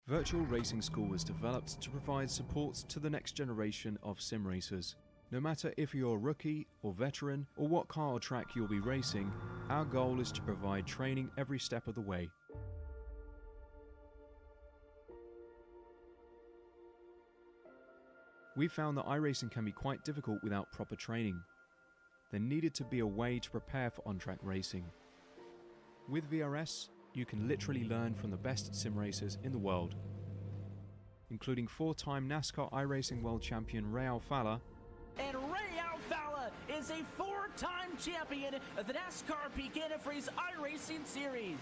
Virtual Racing School was developed to provide support to the next generation of sim racers. No matter if you're a rookie or veteran or what car or track you'll be racing, our goal is to provide training every step of the way. We found that iRacing can be quite difficult without proper training. There needed to be a way to prepare for on-track racing. With VRS, you can literally learn from the best sim racers in the world, including four-time NASCAR iRacing World Champion Ray Alfala. And Ray Alfala is a four-time champion of the NASCAR Peak Antifreeze iRacing Series.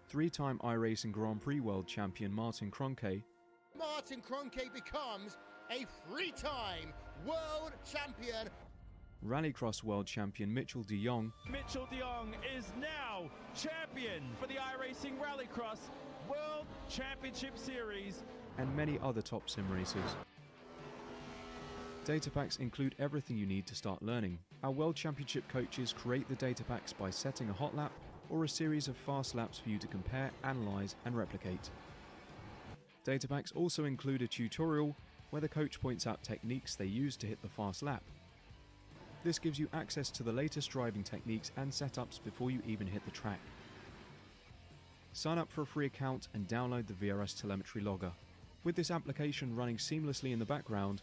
Three-time iRacing Grand Prix World Champion Martin Cronkey. Martin Cronkey becomes a three-time world champion. Rallycross World Champion Mitchell de Jong. Mitchell de Jong is now champion for the iRacing Rallycross World Championship Series. And many other top sim racers. Data packs include everything you need to start learning. Our World Championship coaches create the data packs by setting a hot lap or a series of fast laps for you to compare, analyze, and replicate. Data packs also include a tutorial where the coach points out techniques they use to hit the fast lap. This gives you access to the latest driving techniques and setups before you even hit the track. Sign up for a free account and download the VRS telemetry logger. With this application running seamlessly in the background,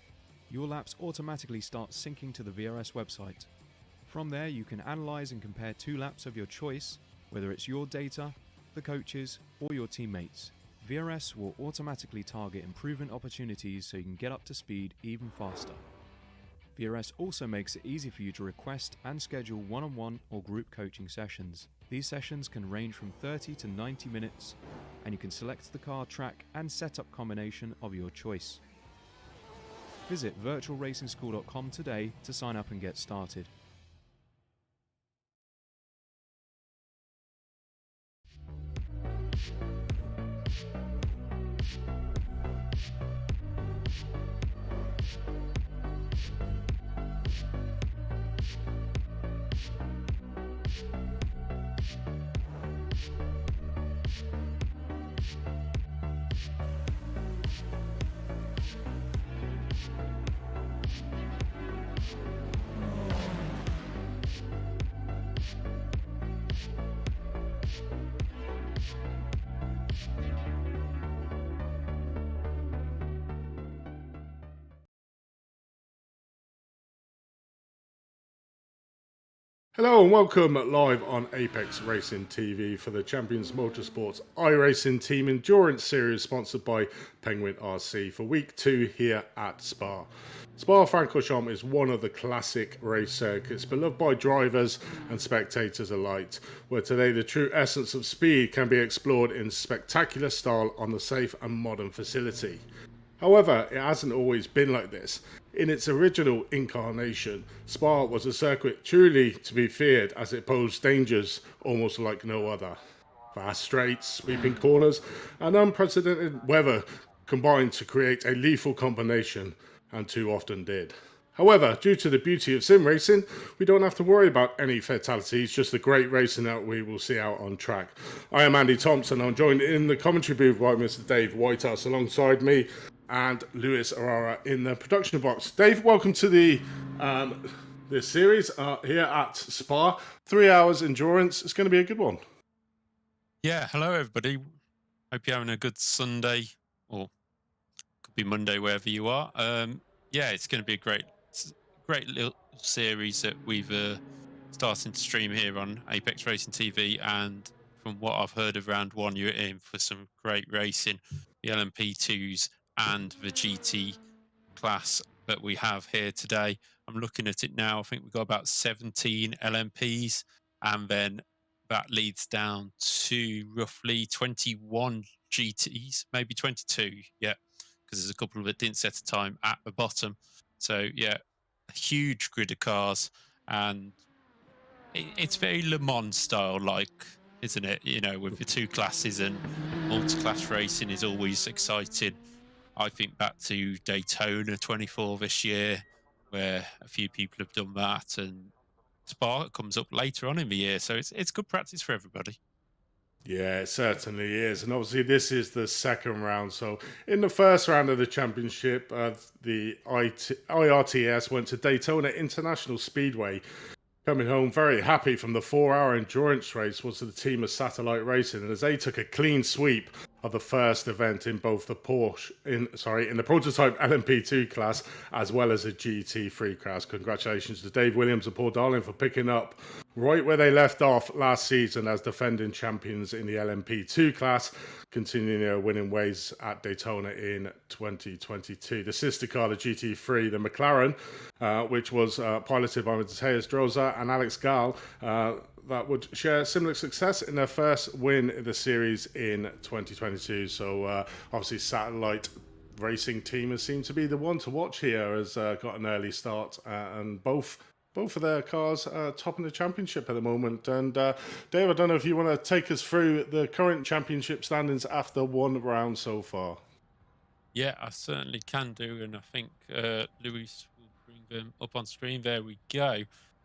your laps automatically start syncing to the VRS website. From there, you can analyze and compare two laps of your choice, whether it's your data, the coaches, or your teammates. VRS will automatically target improvement opportunities so you can get up to speed even faster. VRS also makes it easy for you to request and schedule one-on-one or group coaching sessions. These sessions can range from 30 to 90 minutes, and you can select the car, track, and setup combination of your choice. Visit virtualracingschool.com today to sign up and get started. Hello and welcome live on Apex Racing TV for the Champions Motorsports iRacing Team Endurance Series sponsored by Penguin RC for week 2 here at Spa. Francorchamps is one of the classic race circuits beloved by drivers and spectators alike, where today the true essence of speed can be explored in spectacular style on the safe and modern facility. However, it hasn't always been like this. In its original incarnation, Spa was a circuit truly to be feared as it posed dangers almost like no other. Fast straights, sweeping corners, and unprecedented weather combined to create a lethal combination, and too often did. However, due to the beauty of sim racing, we don't have to worry about any fatalities, just the great racing that we will see out on track. I am Andy Thompson. I'm joined in the commentary booth by Mr. Dave Whitehouse alongside me, and Lewis Arara in the production box. Dave, welcome to this series here at Spa. 3 hours endurance. It's going to be a good one. Yeah, hello everybody. Hope you're having a good Sunday, or could be Monday wherever you are. Yeah, it's going to be a great little series that we've starting to stream here on Apex Racing TV. And from what I've heard of round one, you're in for some great racing. The LMP2s and the GT class that we have here today. I'm looking at it now. I think we've got about 17 LMPs, and then that leads down to roughly 21 GTs, maybe 22, yeah, because there's a couple that didn't set a time at the bottom. So, yeah, a huge grid of cars, and it's very Le Mans style, like, isn't it? You know, with the two classes, and multi-class racing is always exciting. I think back to Daytona 24 this year, where a few people have done that, and Spa comes up later on in the year, so it's good practice for everybody. Yeah, it certainly is. And obviously, this is the second round. So, in the first round of the championship, the IRTS went to Daytona International Speedway. Coming home very happy from the 4-hour endurance race was the team of Satellite Racing, and as they took a clean sweep of the first event in both the in the prototype LMP2 class as well as the GT3 class. Congratulations to Dave Williams and Paul Darling for picking up right where they left off last season as defending champions in the LMP2 class, continuing their winning ways at Daytona in 2022. The sister car, the GT3, the McLaren, which was piloted by Matheus Droza and Alex Gall, that would share similar success in their first win in the series in 2022. So obviously Satellite Racing team has seemed to be the one to watch here, has got an early start, and both of their cars topping the championship at the moment. And Dave, I don't know if you want to take us through the current championship standings after one round so far. Yeah, I certainly can do, and I think Luis will bring them up on screen. There we go.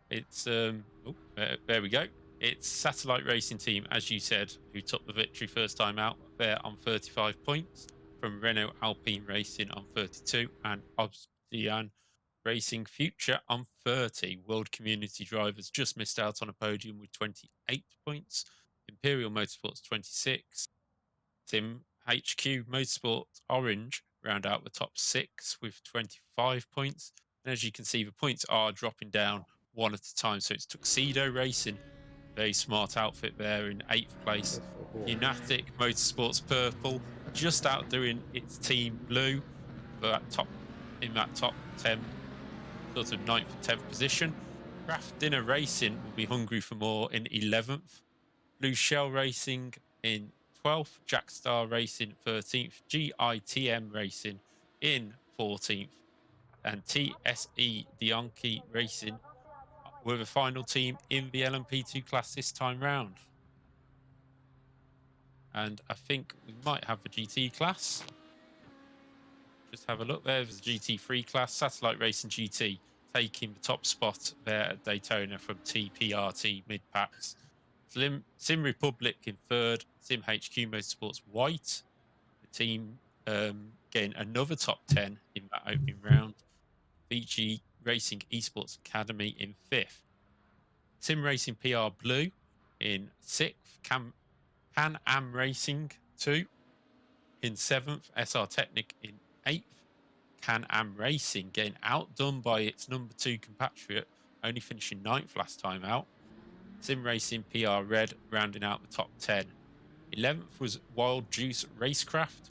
It's there we go. It's Satellite Racing Team, as you said, who took the victory first time out there on 35 points, from Renault Alpine Racing on 32, and Obsidian Racing Future on 30. World Community Drivers just missed out on a podium with 28 points. Imperial Motorsports 26. Sim HQ Motorsport Orange round out the top 6 with 25 points. And as you can see, the points are dropping down one at a time. So it's Tuxedo Racing, very smart outfit there, in 8th place. Unitic Motorsports Purple just outdoing its team Blue for that top 10, sort of 9th and 10th position. Craft Dinner Racing will be hungry for more in 11th. Blue Shell Racing in 12th, Jackstar Racing 13th, GITM Racing in 14th, and TSE Dianchi Racing were the final team in the LMP2 class this time round. And I think we might have the GT class. Just have a look. There's the GT3 class. Satellite Racing GT taking the top spot there at Daytona from TPRT mid-packs. Sim Republic in 3rd. Sim HQ Motorsports White, the team getting another top 10 in that opening round. VG Racing Esports Academy in 5th. Sim Racing PR Blue in 6th. Pan Am Racing 2 in 7th. SR Technic in 8th. Can Am Racing getting outdone by its number 2 compatriot, only finishing 9th last time out. Sim Racing PR Red rounding out the top 10. 11th was Wild Juice Racecraft.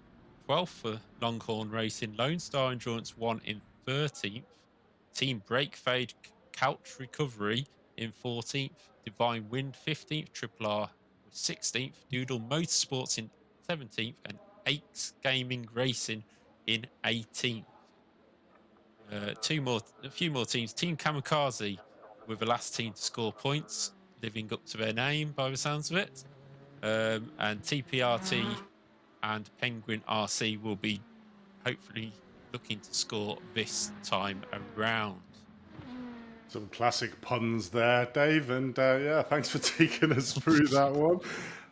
12th for Longhorn Racing. Lone Star Endurance 1 in 13th. Team Break Fade Couch Recovery in 14th. Divine Wind 15th. Triple R was 16th. Doodle Motorsports in 17th. And Aches Gaming Racing in 18th. A few more teams. Team Kamikaze were the last team to score points, living up to their name by the sounds of it. And TPRT and Penguin RC will be hopefully looking to score this time around. Some classic puns there, Dave, and yeah, thanks for taking us through that one.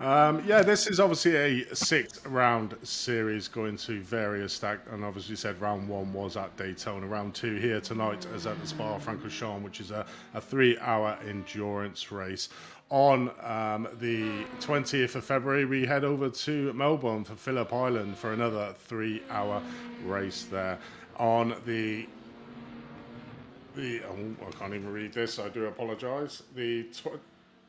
Yeah, this is obviously a 6-round series going to various stack, and obviously said round 1 was at Daytona. Round 2 here tonight is at the Spa Francorchamps, which is a 3-hour endurance race. On the 20th of February, we head over to Melbourne for Phillip Island for another 3-hour race there. On the I can't even read this, I do apologise. The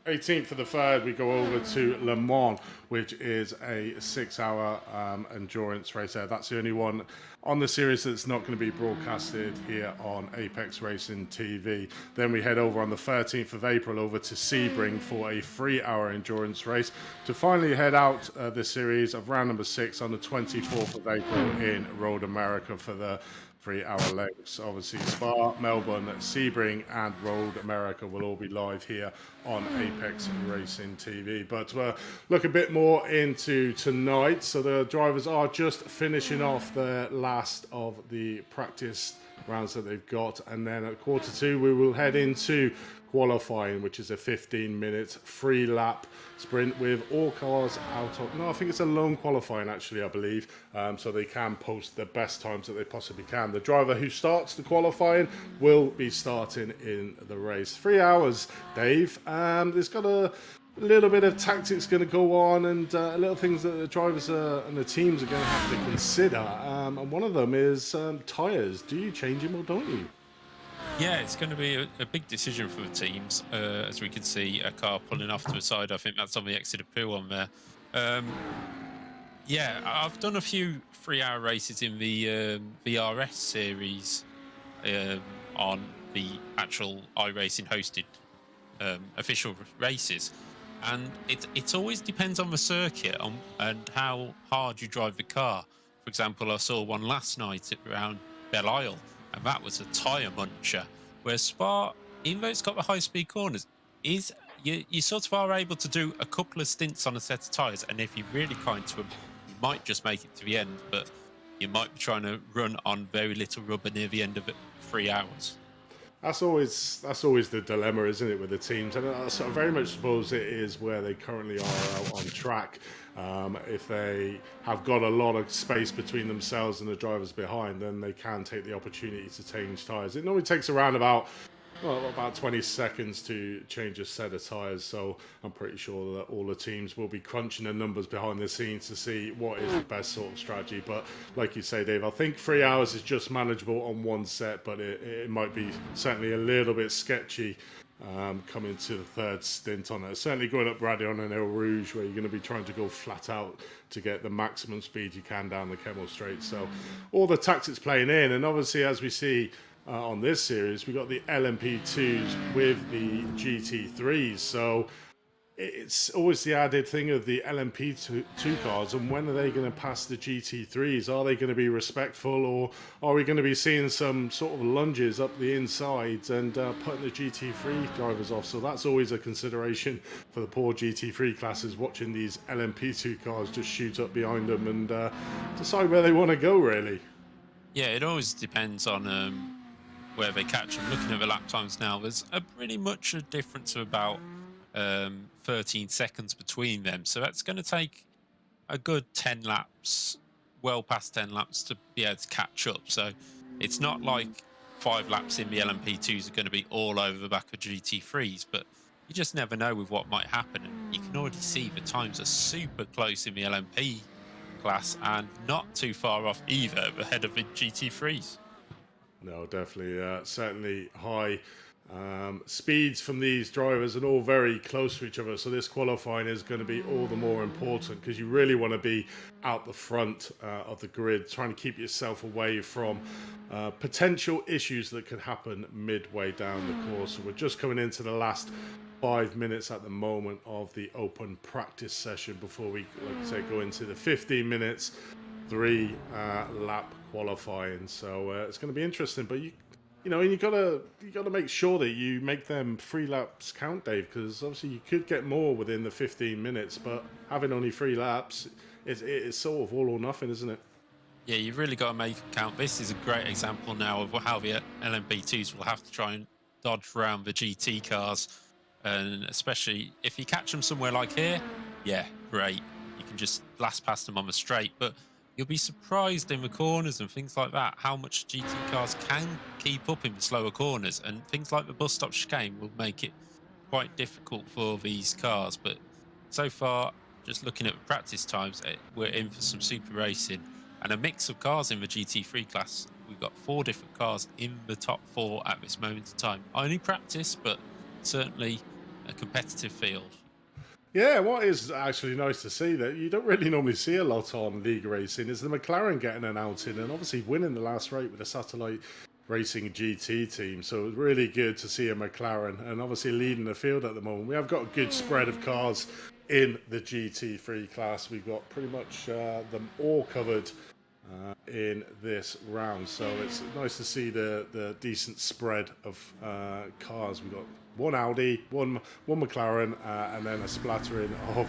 18th of the 3rd, we go over to Le Mans, which is a 6-hour endurance race there. That's the only one on the series that's not going to be broadcasted here on Apex Racing TV. Then we head over on the 13th of April over to Sebring for a 3-hour endurance race to finally head out the series of round number 6 on the 24th of April in Road America for the 3-hour legs. Obviously, Spa, Melbourne, Sebring, and Road America will all be live here on Apex Racing TV. But look a bit more into tonight. So the drivers are just finishing off the last of the practice rounds that they've got, and then at quarter 2 we will head into qualifying, which is a 15-minute free lap sprint with all cars out of... No, I think it's a lone qualifying, actually, I believe. So they can post the best times that they possibly can. The driver who starts the qualifying will be starting in the race. 3 hours, Dave. There's got a little bit of tactics going to go on, and little things that the drivers and the teams are going to have to consider. And one of them is tyres. Do you change them or don't you? Yeah, it's going to be a big decision for the teams. As we can see, a car pulling off to the side. I think that's on the exit of Pooh on there. Yeah, I've done a few 3-hour races in the VRS series on the actual iRacing hosted official races. And it always depends on the circuit and how hard you drive the car. For example, I saw one last night around Belle Isle, and that was a tyre muncher. Whereas Spa, even though it's got the high-speed corners, you sort of are able to do a couple of stints on a set of tyres, and if you're really kind to them, you might just make it to the end, but you might be trying to run on very little rubber near the end of it 3 hours. That's always the dilemma, isn't it, with the teams? And I very much suppose it is where they currently are out on track. If they have got a lot of space between themselves and the drivers behind, then they can take the opportunity to change tyres. It normally takes around about 20 seconds to change a set of tyres, so I'm pretty sure that all the teams will be crunching the numbers behind the scenes to see what is the best sort of strategy. But like you say, Dave, I think 3 hours is just manageable on one set, but it might be certainly a little bit sketchy coming to the third stint on it. Certainly going up Radion and El Rouge, where you're going to be trying to go flat out to get the maximum speed you can down the Kemmel Straight. So all the tactics playing in, and obviously as we see on this series, we got the LMP2s with the GT3s, so it's always the added thing of the LMP2 cars, and when are they going to pass the GT3s? Are they going to be respectful, or are we going to be seeing some sort of lunges up the insides and putting the GT3 drivers off? So that's always a consideration for the poor GT3 classes, watching these LMP2 cars just shoot up behind them and decide where they want to go, really. Yeah, it always depends on where they catch them. Looking at the lap times now, there's pretty much a difference of about 13 seconds between them. So that's going to take a good 10 laps, well past 10 laps, to be able to catch up. So it's not like 5 laps in the LMP2s are going to be all over the back of GT3s, but you just never know with what might happen. And you can already see the times are super close in the LMP class and not too far off either ahead of the GT3s. No, definitely. Certainly high speeds from these drivers and all very close to each other. So this qualifying is going to be all the more important because you really want to be out the front of the grid, trying to keep yourself away from potential issues that could happen midway down the course. So we're just coming into the last 5 minutes at the moment of the open practice session before we, like I say, go into the 15 minutes 3 lap qualifying. So it's going to be interesting, but you know, and you gotta make sure that you make them 3 laps count, Dave, because obviously you could get more within the 15 minutes, but having only 3 laps, it's sort of all or nothing, isn't it? Yeah, you've really got to make them count. This is a great example now of how the LMP2s will have to try and dodge around the GT cars, and especially if you catch them somewhere like here, yeah, great. You can just blast past them on the straight, but you'll be surprised in the corners and things like that how much GT cars can keep up in the slower corners, and things like the bus stop chicane will make it quite difficult for these cars. But so far, just looking at the practice times, we're in for some super racing and a mix of cars in the GT3 class. We've got 4 different cars in the top 4 at this moment in time. Only practice, but certainly a competitive field. Yeah, what is actually nice to see that you don't really normally see a lot on League Racing is the McLaren getting an outing and obviously winning the last race with a Satellite Racing GT team. So it's really good to see a McLaren and obviously leading the field at the moment. We have got a good spread of cars in the GT3 class. We've got pretty much them all covered in this round. So it's nice to see the decent spread of cars. We've got 1 Audi, one McLaren, and then a splattering of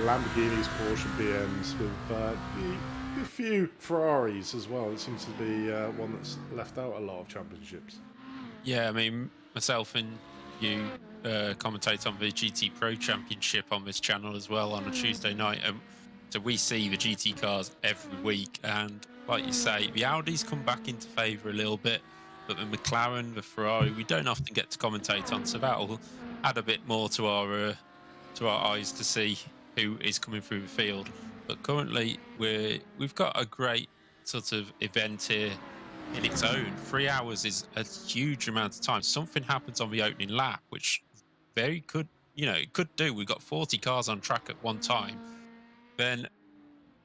Lamborghinis, Porsche, BMs, with a few Ferraris as well. It seems to be one that's left out a lot of championships. Yeah, I mean, myself in you commentate on the GT Pro Championship on this channel as well on a Tuesday night. So we see the GT cars every week, and like you say, the Audis come back into favour a little bit, but the McLaren, the Ferrari, we don't often get to commentate on, so that'll add a bit more to our eyes to see who is coming through the field. But currently, we've got a great sort of event here in its own. 3 hours is a huge amount of time. Something happens on the opening lap, which very could, it could do. We've got 40 cars on track at one time. Then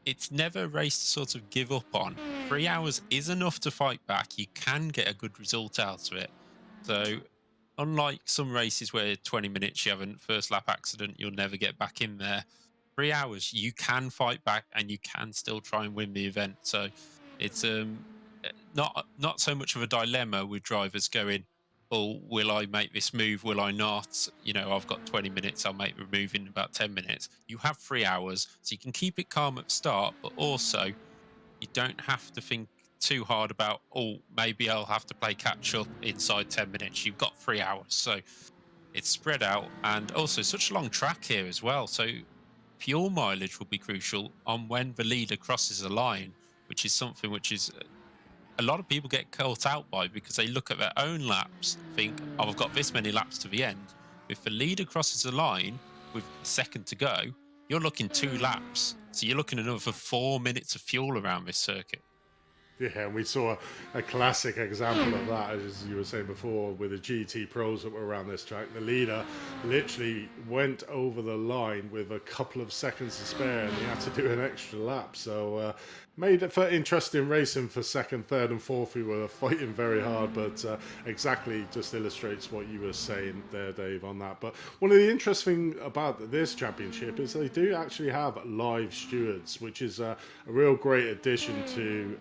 it's never a race to sort of give up on. 3 hours is enough to fight back. You can get a good result out of it. So unlike some races where 20 minutes you have a first lap accident, you'll never get back in there. 3 hours, you can fight back and you can still try and win the event. So it's not so much of a dilemma with drivers going, oh, will I make this move? Will I not? I've got 20 minutes. I'll make the move in about 10 minutes. You have 3 hours, so you can keep it calm at the start, but also you don't have to think too hard about, oh, maybe I'll have to play catch up inside 10 minutes. You've got 3 hours. So it's spread out, and also such a long track here as well. So fuel mileage will be crucial on when the leader crosses a line, which is something which is a lot of people get caught out by, because they look at their own laps, think, oh, I've got this many laps to the end. If the leader crosses the line with a second to go, you're looking 2 laps. So you're looking another 4 minutes of fuel around this circuit. Yeah, and we saw a classic example of that, as you were saying before, with the GT Pros that were around this track. The leader literally went over the line with a couple of seconds to spare, and he had to do an extra lap. So made it for interesting racing for second, third and fourth, who were fighting very hard, but exactly just illustrates what you were saying there, Dave, on that. But one of the interesting about this championship is they do actually have live stewards, which is a real great addition to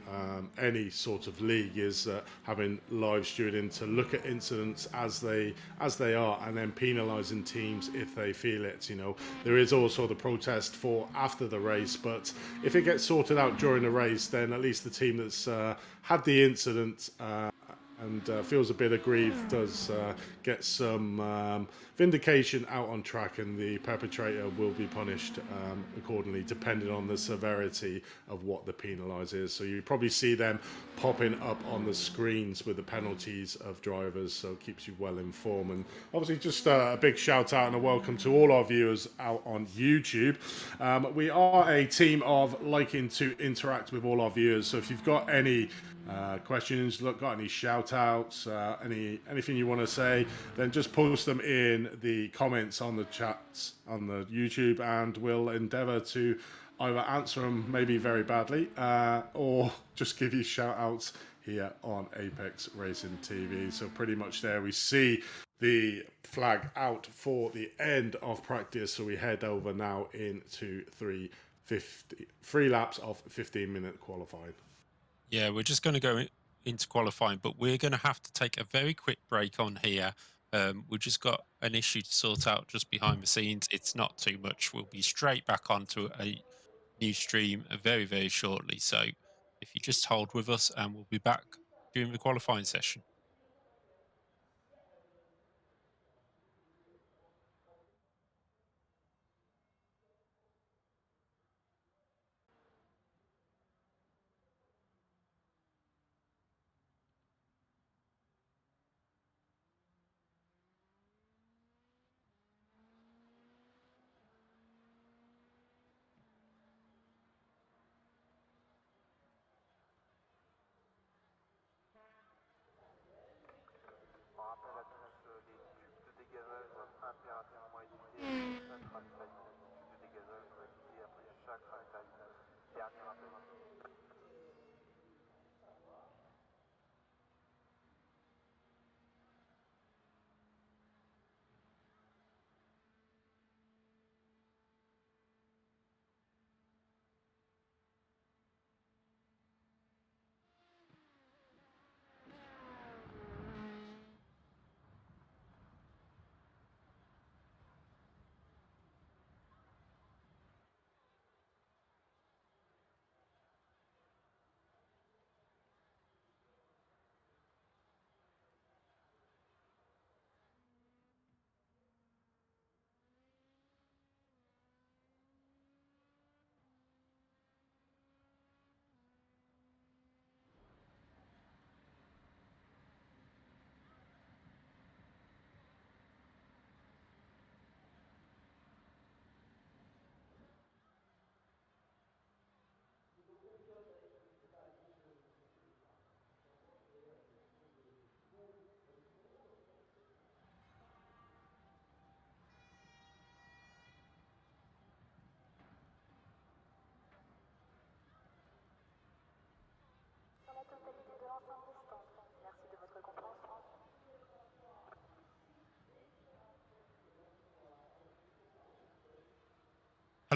any sort of league, is having live stewarding to look at incidents as they are, and then penalising teams if they feel it. There is also the protest for after the race, but if it gets sorted out during the race, then at least the team that's had the incident and feels a bit aggrieved does get some vindication out on track, and the perpetrator will be punished accordingly, depending on the severity of what the penalise is. So you probably see them popping up on the screens with the penalties of drivers, so it keeps you well informed. And obviously just a big shout out and a welcome to all our viewers out on YouTube. We are a team of liking to interact with all our viewers, so if you've got any questions, got any shout outs, anything you want to say, then just post them in the comments on the chats on the YouTube, and we'll endeavour to either answer them maybe very badly or just give you shout outs here on Apex Racing TV. So pretty much there we see the flag out for the end of practice, so we head over now into 3 laps of 15-minute qualifying. Yeah, we're just going to go into qualifying, but we're going to have to take a very quick break on here. We've just got an issue to sort out just behind the scenes. It's not too much. We'll be straight back onto a new stream very, very shortly. So if you just hold with us, and we'll be back during the qualifying session.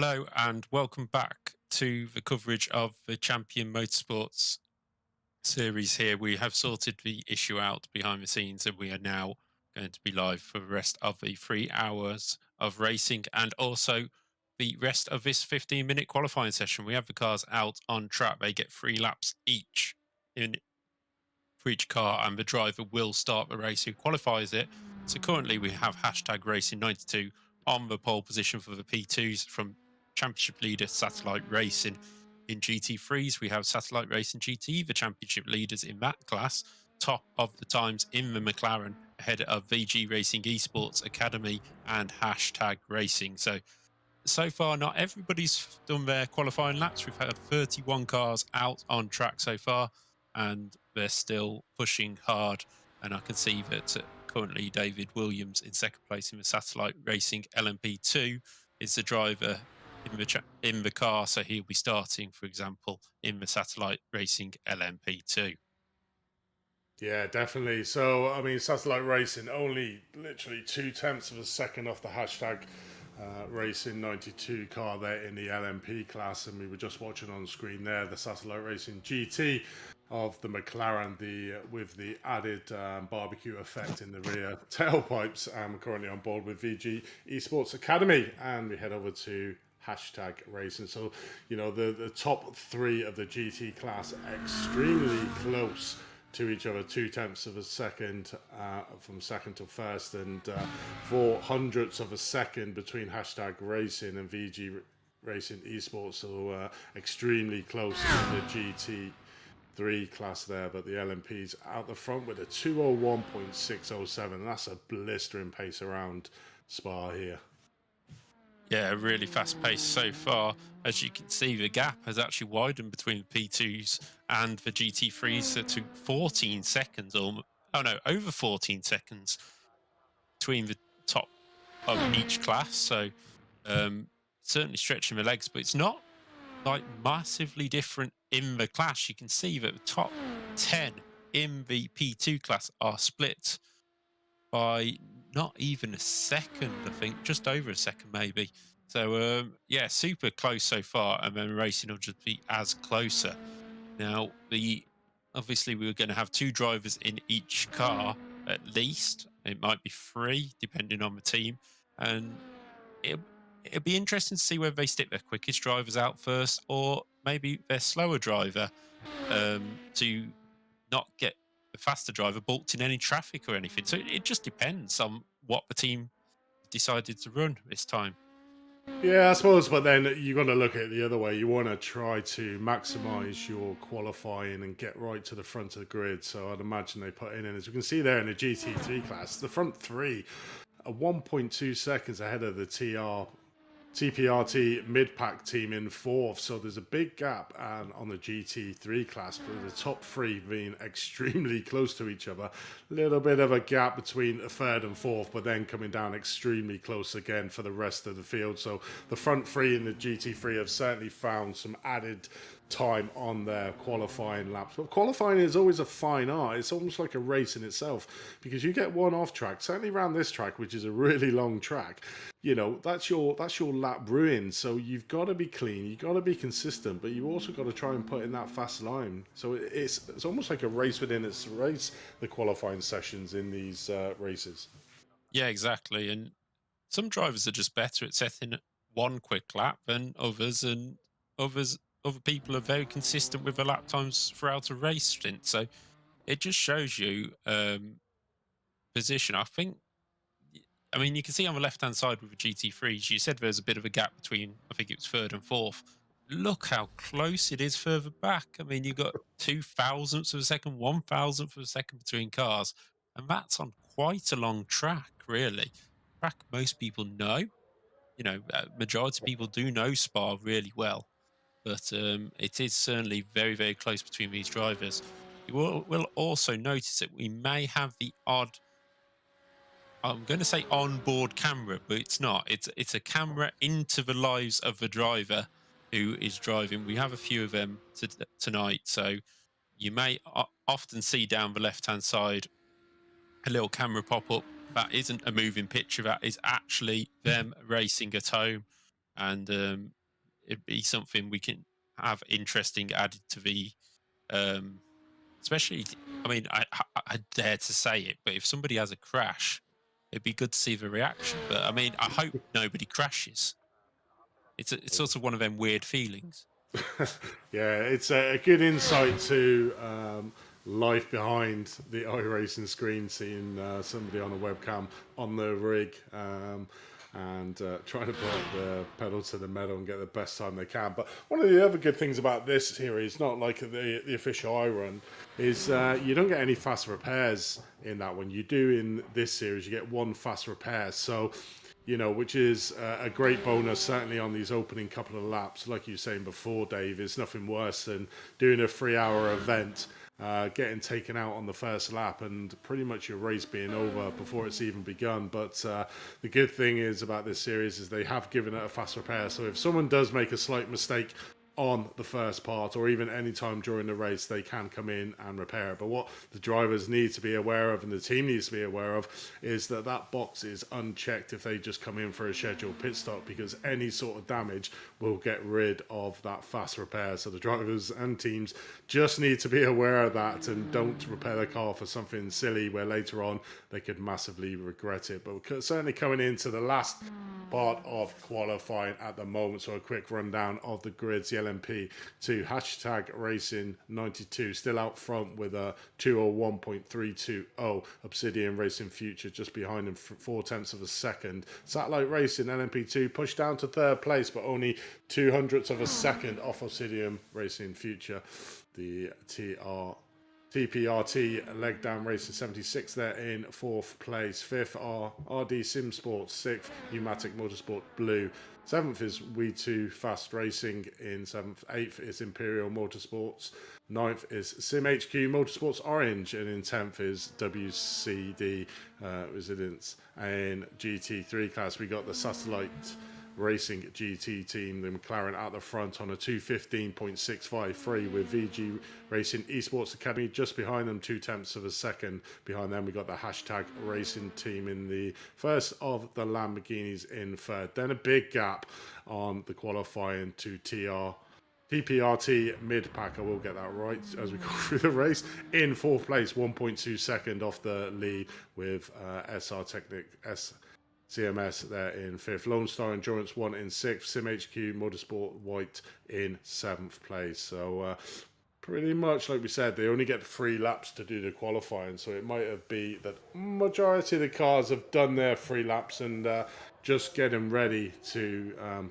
Hello and welcome back to the coverage of the Champion Motorsports series here. We have sorted the issue out behind the scenes and we are now going to be live for the rest of the 3 hours of racing and also the rest of this 15-minute qualifying session. We have the cars out on track. They get 3 laps each for each car and the driver will start the race who qualifies it. So currently we have hashtag Racing 92 on the pole position for the P2s from championship leader Satellite Racing. In GT3s, we have Satellite Racing GT, the championship leaders in that class, top of the times in the McLaren, ahead of VG Racing Esports Academy and hashtag Racing. So far, not everybody's done their qualifying laps. We've had 31 cars out on track so far, and they're still pushing hard. And I can see that currently David Williams in second place in the Satellite Racing LMP2 is the driver in the car, so he'll be starting, for example, in the Satellite Racing LMP2. Yeah, definitely. So, I mean, Satellite Racing only literally 0.2 of a second off the hashtag Racing 92 car there in the LMP class, and we were just watching on screen there the Satellite Racing GT of the McLaren, with the added barbecue effect in the rear tailpipes. I'm currently on board with VG Esports Academy, and we head over to hashtag Racing. So, you know, the top 3 of the GT class extremely close to each other, 0.2 of a second from second to first, and 0.04 of a second between hashtag Racing and VG Racing Esports. So extremely close in the GT3 class there, but the LMP's out the front with a 2:01.607. That's a blistering pace around Spa here. Yeah, really fast pace so far. As you can see, the gap has actually widened between the P2s and the GT3s to 14 seconds, over 14 seconds between the top of each class. So certainly stretching the legs, but it's not like massively different in the class. You can see that the top 10 in the P2 class are split by not even a second, I think, just over a second maybe. So yeah, super close so far, and then racing will just be as closer. Now, obviously we were going to have 2 drivers in each car at least. It might be 3 depending on the team, and it'll be interesting to see whether they stick their quickest drivers out first or maybe their slower driver to not get the faster driver balked in any traffic or anything. So it just depends on what the team decided to run this time. Yeah, I suppose, but then you got to look at it the other way. You want to try to maximize your qualifying and get right to the front of the grid. So I'd imagine they put in, as we can see there in the GT3 class, the front 3 are 1.2 seconds ahead of the TPRT mid-pack team in 4th, so there's a big gap on the GT3 class, but the top 3 being extremely close to each other. A little bit of a gap between the 3rd and 4th, but then coming down extremely close again for the rest of the field. So the front 3 in the GT3 have certainly found some added time on their qualifying laps. But qualifying is always a fine art. It's almost like a race in itself, because you get one off track, certainly around this track, which is a really long track. You know, that's your lap ruined. So you've got to be clean, you've got to be consistent, but you also got to try and put in that fast line. So it's almost like a race within its race, the qualifying sessions in these races. Yeah, exactly. And some drivers are just better at setting one quick lap than others, and other people are very consistent with the lap times throughout a race stint. So it just shows you position. I mean, you can see on the left-hand side with the GT3s, you said there's a bit of a gap between, I think it was 3rd and 4th. Look how close it is further back. I mean, you've got 0.02 of a second, 1,000th of a second between cars. And that's on quite a long track, really. Track most people know. You know, majority of people do know Spa really well. But it is certainly very, very close between these drivers. You will also notice that we may have the odd, I'm going to say onboard camera, but it's not. It's a camera into the lives of the driver who is driving. We have a few of them tonight, so you may often see down the left-hand side a little camera pop up. That isn't a moving picture. That is actually them racing at home. and it'd be something we can have interesting added to the, especially. I mean, I dare to say it, but if somebody has a crash, it'd be good to see the reaction. But I mean, I hope nobody crashes. It's sort of one of them weird feelings. Yeah, it's a good insight to life behind the iRacing screen, seeing somebody on a webcam on the rig and trying to put the pedal to the metal and get the best time they can. But one of the other good things about this series, not like the official iRun, is you don't get any fast repairs in that one. You do in this series, you get one fast repair. So, you know, which is a great bonus, certainly on these opening couple of laps. Like you were saying before, Dave, it's nothing worse than doing a 3-hour event, getting taken out on the first lap and pretty much your race being over before it's even begun. But the good thing is about this series is they have given it a fast repair. So if someone does make a slight mistake on the first part or even any time during the race, they can come in and repair it. But what the drivers need to be aware of and the team needs to be aware of is that that box is unchecked if they just come in for a scheduled pit stop, because any sort of damage will get rid of that fast repair. So the drivers and teams just need to be aware of that and don't repair their car for something silly where later on they could massively regret it. But certainly coming into the last part of qualifying at the moment, so a quick rundown of the grids. The LMP2 hashtag Racing 92 still out front with a 201.320. Obsidian Racing Future just behind him, 4/10 of a second. Satellite Racing LMP2 pushed down to third place, but only 0.02 of a second off Obsidian Racing Future. The TPRT Leg Down Racing 76 there in fourth place. Fifth are RD Sim Sports. Sixth, Pneumatic Motorsport Blue. Seventh is We2 Fast Racing in seventh. Eighth is Imperial Motorsports. Ninth is Sim HQ Motorsports Orange. And in 10th is WCD Residence. And GT3 class, we got the Satellite Racing GT team, the McLaren at the front on a 2:15.653 with VG Racing Esports Academy just behind them, 0.2 of a second behind them. We got the hashtag Racing team in the first of the Lamborghinis in third. Then a big gap on the qualifying to TPRT mid-pack, I will get that right as we go through the race, in fourth place, 1.2 second off the lead with SR Technic CMS there in fifth. Lone Star Endurance 1 in sixth. Sim HQ Motorsport White in seventh place. So pretty much like we said, they only get 3 laps to do the qualifying. So it might have been that majority of the cars have done their 3 laps and just getting ready to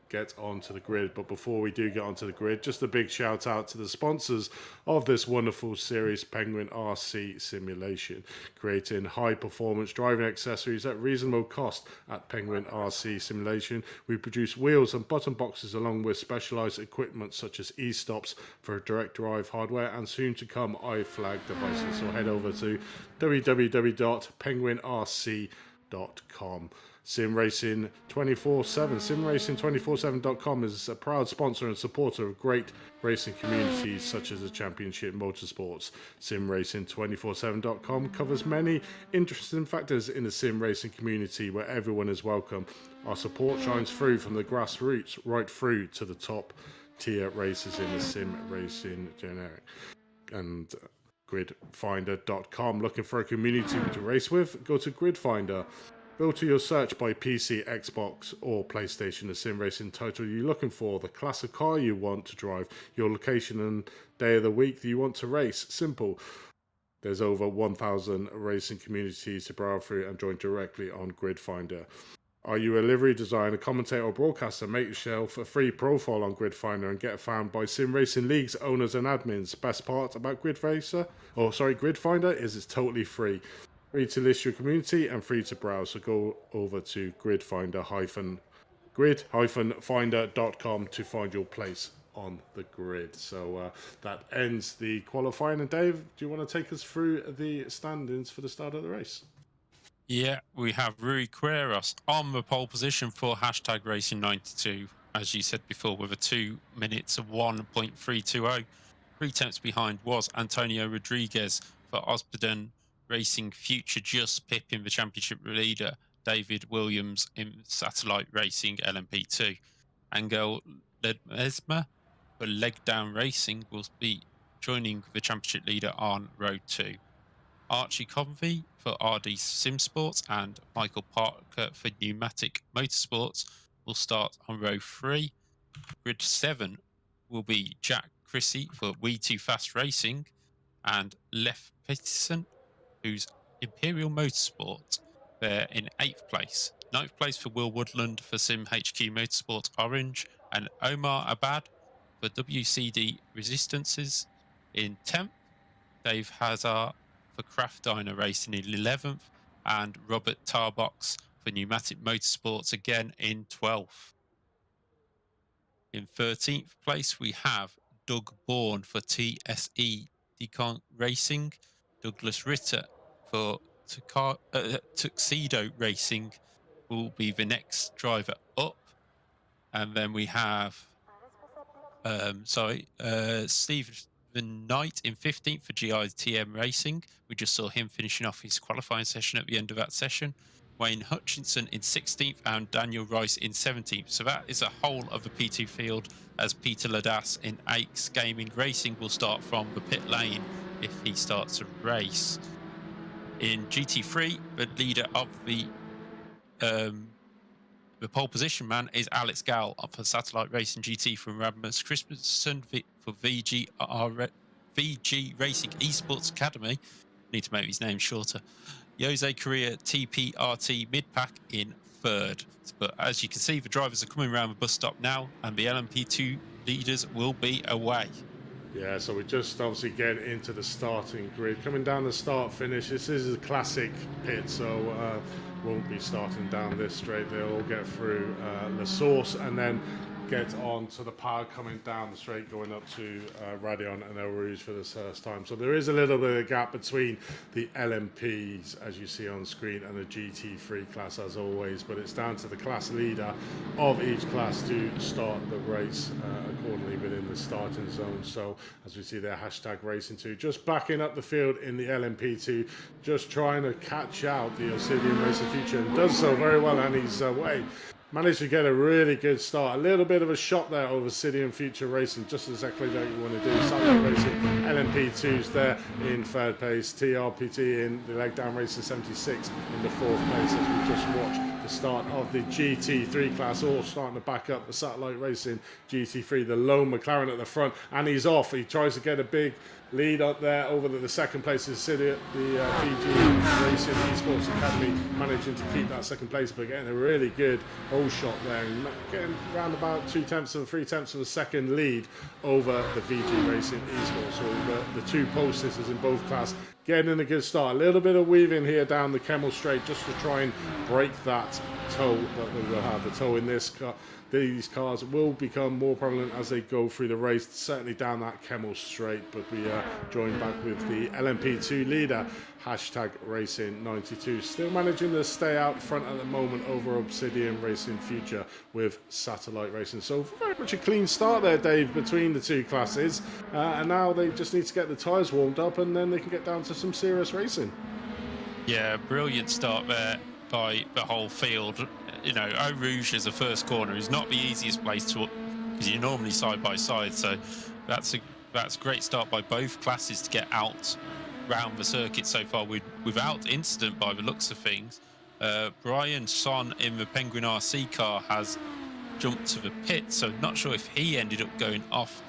get onto the grid. But before we do get onto the grid, just a big shout out to the sponsors of this wonderful series, Penguin RC Simulation, creating high performance driving accessories at reasonable cost. At Penguin RC Simulation, we produce wheels and button boxes along with specialized equipment such as e-stops for direct drive hardware and soon to come iFlag devices. So head over to www.penguinrc.com. Sim Racing 24/7. SimRacing247.com is a proud sponsor and supporter of great racing communities such as the Championship Motorsports. SimRacing247.com covers many interesting factors in the sim racing community where everyone is welcome. Our support shines through from the grassroots right through to the top tier races in the sim racing generic. And gridfinder.com. Looking for a community to race with? Go to Gridfinder. Filter your search by PC, Xbox or PlayStation, the sim racing title you're looking for, the class of car you want to drive, your location and day of the week that you want to race. Simple. There's over 1,000 racing communities to browse through and join directly on Gridfinder. Are you a livery designer, commentator or broadcaster? Make yourself a free profile on Gridfinder and get found by sim racing leagues, owners and admins. Best part about Gridfinder is it's totally free. Free to list your community and free to browse. So go over to grid-finder.com to find your place on the grid. So that ends the qualifying. And Dave, do you want to take us through the standings for the start of the race? Yeah, we have Rui Quiros on the pole position for hashtag Racing 92, as you said before, with a 2 minutes of 1.320. 3/10 behind was Antonio Rodriguez for Osbiden Racing Future, just pipping the championship leader David Williams in Satellite Racing LMP2. Angel Ledesma for Leg Down Racing will be joining the championship leader on row 2. Archie Convey for RD Simsports and Michael Parker for Pneumatic Motorsports will start on row 3. Grid 7 will be Jack Chrissy for We2 Fast Racing and Leif Peterson, who's Imperial Motorsport. They're in 8th place. 9th place for Will Woodland for Sim HQ Motorsport Orange and Omar Abad for WCD Resistances in 10th. Dave Hazard for Craft Diner Racing in 11th and Robert Tarbox for Pneumatic Motorsports again in 12th. In 13th place, we have Doug Bourne for TSE Decon Racing, Douglas Ritter for Tuxedo Racing will be the next driver up. And then we have, Stephen Knight in 15th for GITM Racing. We just saw him finishing off his qualifying session at the end of that session. Wayne Hutchinson in 16th and Daniel Rice in 17th. So that is a whole of the P2 field, as Peter Ladas in Aix Gaming Racing will start from the pit lane if he starts a race. In GT3, the leader of the pole position man is Alex Gall for Satellite Racing GT from Rasmus Christensen for VG Racing Esports Academy. Need to make his name shorter. Jose Correa TPRT mid-pack in 3rd. But as you can see, the drivers are coming around the bus stop now, and the LMP2 leaders will be away. Yeah, so we just obviously get into the starting grid. Coming down the start-finish, this is a classic pit, so won't be starting down this straight. They'll all get through La Source and then get on to the power coming down the straight, going up to Radion and El Rouge for the first time. So there is a little bit of gap between the LMPs, as you see on screen, and the GT3 class, as always. But it's down to the class leader of each class to start the race accordingly within the starting zone. So as we see there, hashtag Racing2 just backing up the field in the LMP2, just trying to catch out the Obsidian Racing Future, and does so very well on his way. Managed to get a really good start. A little bit of a shot there over Obsidian Future Racing, just exactly like you want to do. Satellite Racing, LMP2's there in 3rd place. TRPT in the Leg Down Racing 76 in the 4th place, as we just watched the start of the GT3 class, all starting to back up the Satellite Racing GT3. The lone McLaren at the front, and he's off. He tries to get a big lead up there over the 2nd place is the VG Racing Esports Academy, managing to keep that 2nd place, but getting a really good whole shot there and getting around about 2/10 of 3/10 of a second lead over the VG Racing Esports. So the two pole sisters in both class getting in a good start. A little bit of weaving here down the Kemmel Straight just to try and break that toe that they will have. The toe in this car. These cars will become more prevalent as they go through the race, certainly down that Kemmel Straight. But we are joined back with the LMP2 leader, hashtag Racing92, still managing to stay out front at the moment over Obsidian Racing Future with Satellite Racing. So very much a clean start there, Dave, between the two classes. And now they just need to get the tyres warmed up, and then they can get down to some serious racing. Yeah, brilliant start there by the whole field. You know, Eau Rouge as a first corner is not the easiest place to, because you're normally side by side. So that's a great start by both classes to get out round the circuit so far without incident by the looks of things. Brian Son in the Penguin RC car has jumped to the pit, so not sure if he ended up going off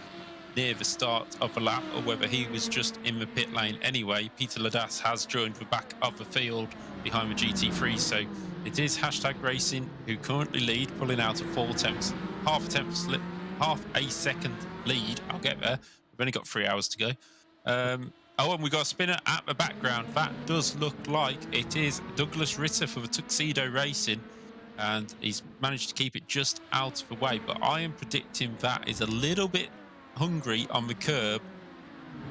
near the start of the lap or whether he was just in the pit lane anyway. Peter Ladas has joined the back of the field behind the GT3, so it is hashtag Racing who currently lead, pulling out a half a second lead. I'll get there. We've only got 3 hours to go. And we got a spinner at the background. That does look like it is Douglas Ritter for the Tuxedo Racing, and he's managed to keep it just out of the way. But I am predicting that is a little bit hungry on the curb.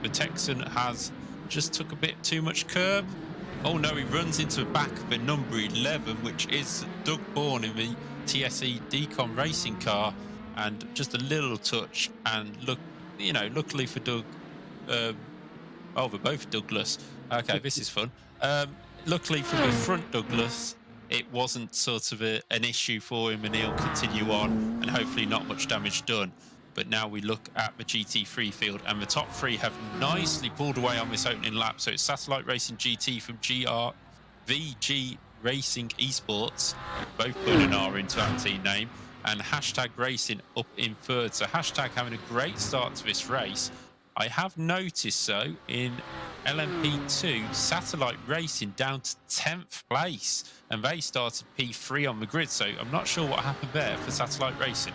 The Texan has just took a bit too much curb. Oh no, he runs into the back of the number 11, which is Doug Bourne in the TSE Decon racing car, and just a little touch. And look, you know, luckily for Doug, they're both Douglas. Okay, this is fun. Luckily for the front Douglas, it wasn't sort of an issue for him, and he'll continue on, and hopefully not much damage done. But now we look at the GT3 field, and the top three have nicely pulled away on this opening lap. So it's Satellite Racing GT from VG Racing Esports, both putting an R into that team name, and Hashtag Racing up in third. So Hashtag having a great start to this race. I have noticed, so in LMP2, Satellite Racing down to 10th place, and they started P3 on the grid. So I'm not sure what happened there for Satellite Racing.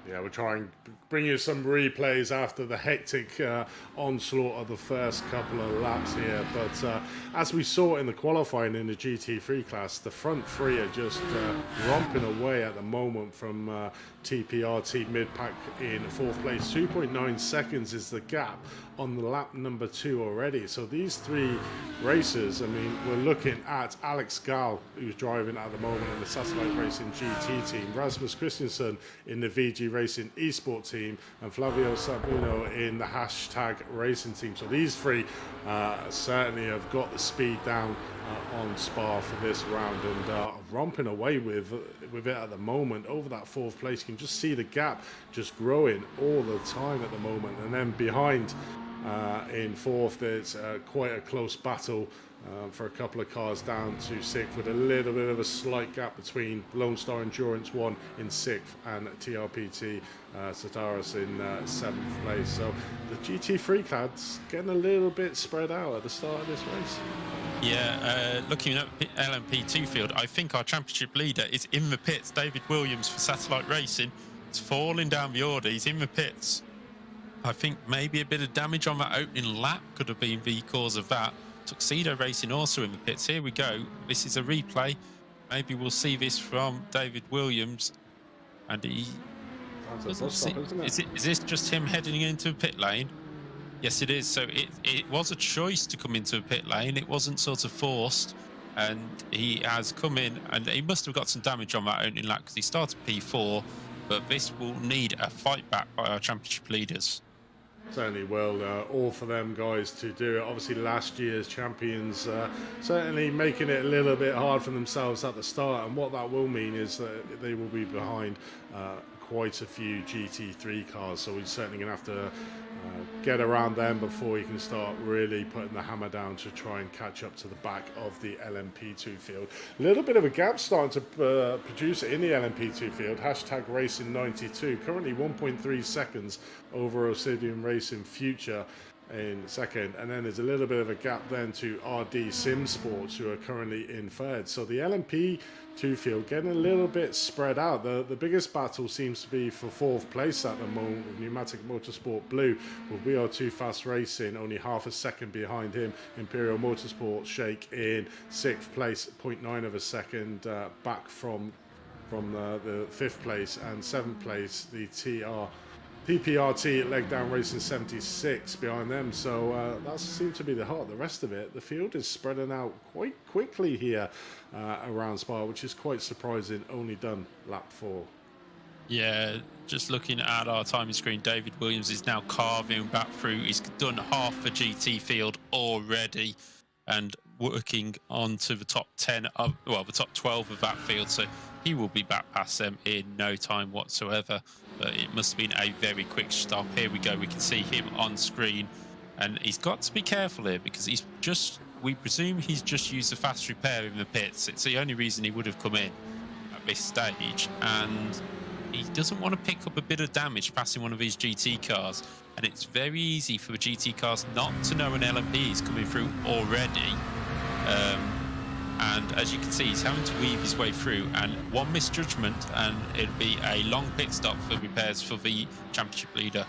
Yeah, we'll try and bring you some replays after the hectic onslaught of the first couple of laps here. But as we saw in the qualifying in the GT3 class, the front three are just romping away at the moment from TPRT mid-pack in fourth place. 2.9 seconds is the gap on the lap number 2 already. So these three racers, I mean, we're looking at Alex Gall, who's driving at the moment in the Satellite Racing GT team, Rasmus Christensen in the VG Racing Esports team, and Flavio Sabino in the Hashtag Racing team. So these three certainly have got the speed down on Spa for this round, and romping away with it at the moment over that fourth place. You can just see the gap just growing all the time at the moment. And then behind in fourth, there's quite a close battle for a couple of cars down to sixth, with a little bit of a slight gap between Lone Star Endurance 1 in sixth and TRPT Sataris in seventh place. So the GT3 clad's getting a little bit spread out at the start of this race. Yeah, looking at LMP2 field, I think our championship leader is in the pits. David Williams for Satellite Racing. It's falling down the order. He's in the pits. I think maybe a bit of damage on that opening lap could have been the cause of that. Tuxedo Racing also in the pits. Here we go. This is a replay. Maybe we'll see this from David Williams. And he... Is this just him heading into the pit lane? Yes, it is. So it was a choice to come into a pit lane. It wasn't sort of forced. And he has come in, and he must have got some damage on that opening lap because he started P4. But this will need a fight back by our championship leaders. Certainly will. All for them guys to do it. Obviously last year's champions certainly making it a little bit hard for themselves at the start, and what that will mean is that they will be behind quite a few GT3 cars, so we're certainly going to have to get around them before you can start really putting the hammer down to try and catch up to the back of the LMP2 field. A little bit of a gap starting to produce in the LMP2 field. Hashtag Racing 92, currently 1.3 seconds over Obsidian Racing Future in second, and then there's a little bit of a gap then to RD Sim Sports, who are currently in third. So the LMP2 field getting a little bit spread out. The biggest battle seems to be for fourth place at the moment with Pneumatic Motorsport Blue, with We Are Too Fast Racing only half a second behind him. Imperial Motorsport Shake in sixth place, 0.9 of a second back from the fifth place, and seventh place the PPRT Leg Down Racing 76 behind them. So that seems to be the heart. The rest of it, the field is spreading out quite quickly here around Spa, which is quite surprising. Only done lap 4. Yeah, just looking at our timing screen, David Williams is now carving back through. He's done half the GT field already and working on to the top 10 of, well, the top 12 of that field. So he will be back past them in no time whatsoever. But it must have been a very quick stop. Here we go. We can see him on screen, and he's got to be careful here because he's just, we presume he's just used the fast repair in the pits. It's the only reason he would have come in at this stage, and he doesn't want to pick up a bit of damage passing one of these GT cars. And it's very easy for the GT cars not to know an LMP is coming through already. And as you can see, he's having to weave his way through, and one misjudgment and it'll be a long pit stop for repairs for the championship leader.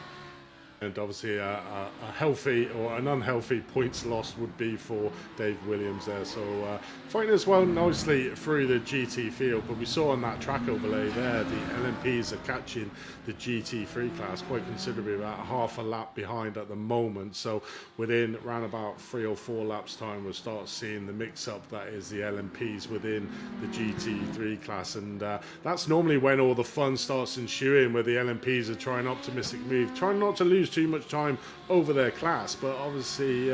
And obviously a healthy or an unhealthy points lost would be for Dave Williams there. So fighting as well nicely through the GT field, but we saw on that track overlay there, the LMPs are catching the GT3 class quite considerably, about half a lap behind at the moment. So within around about 3 or 4 laps time, we'll start seeing the mix-up that is the LMPs within the GT3 class. And that's normally when all the fun starts ensuing, where the LMPs are trying optimistic move, trying not to lose too much time over their class, but obviously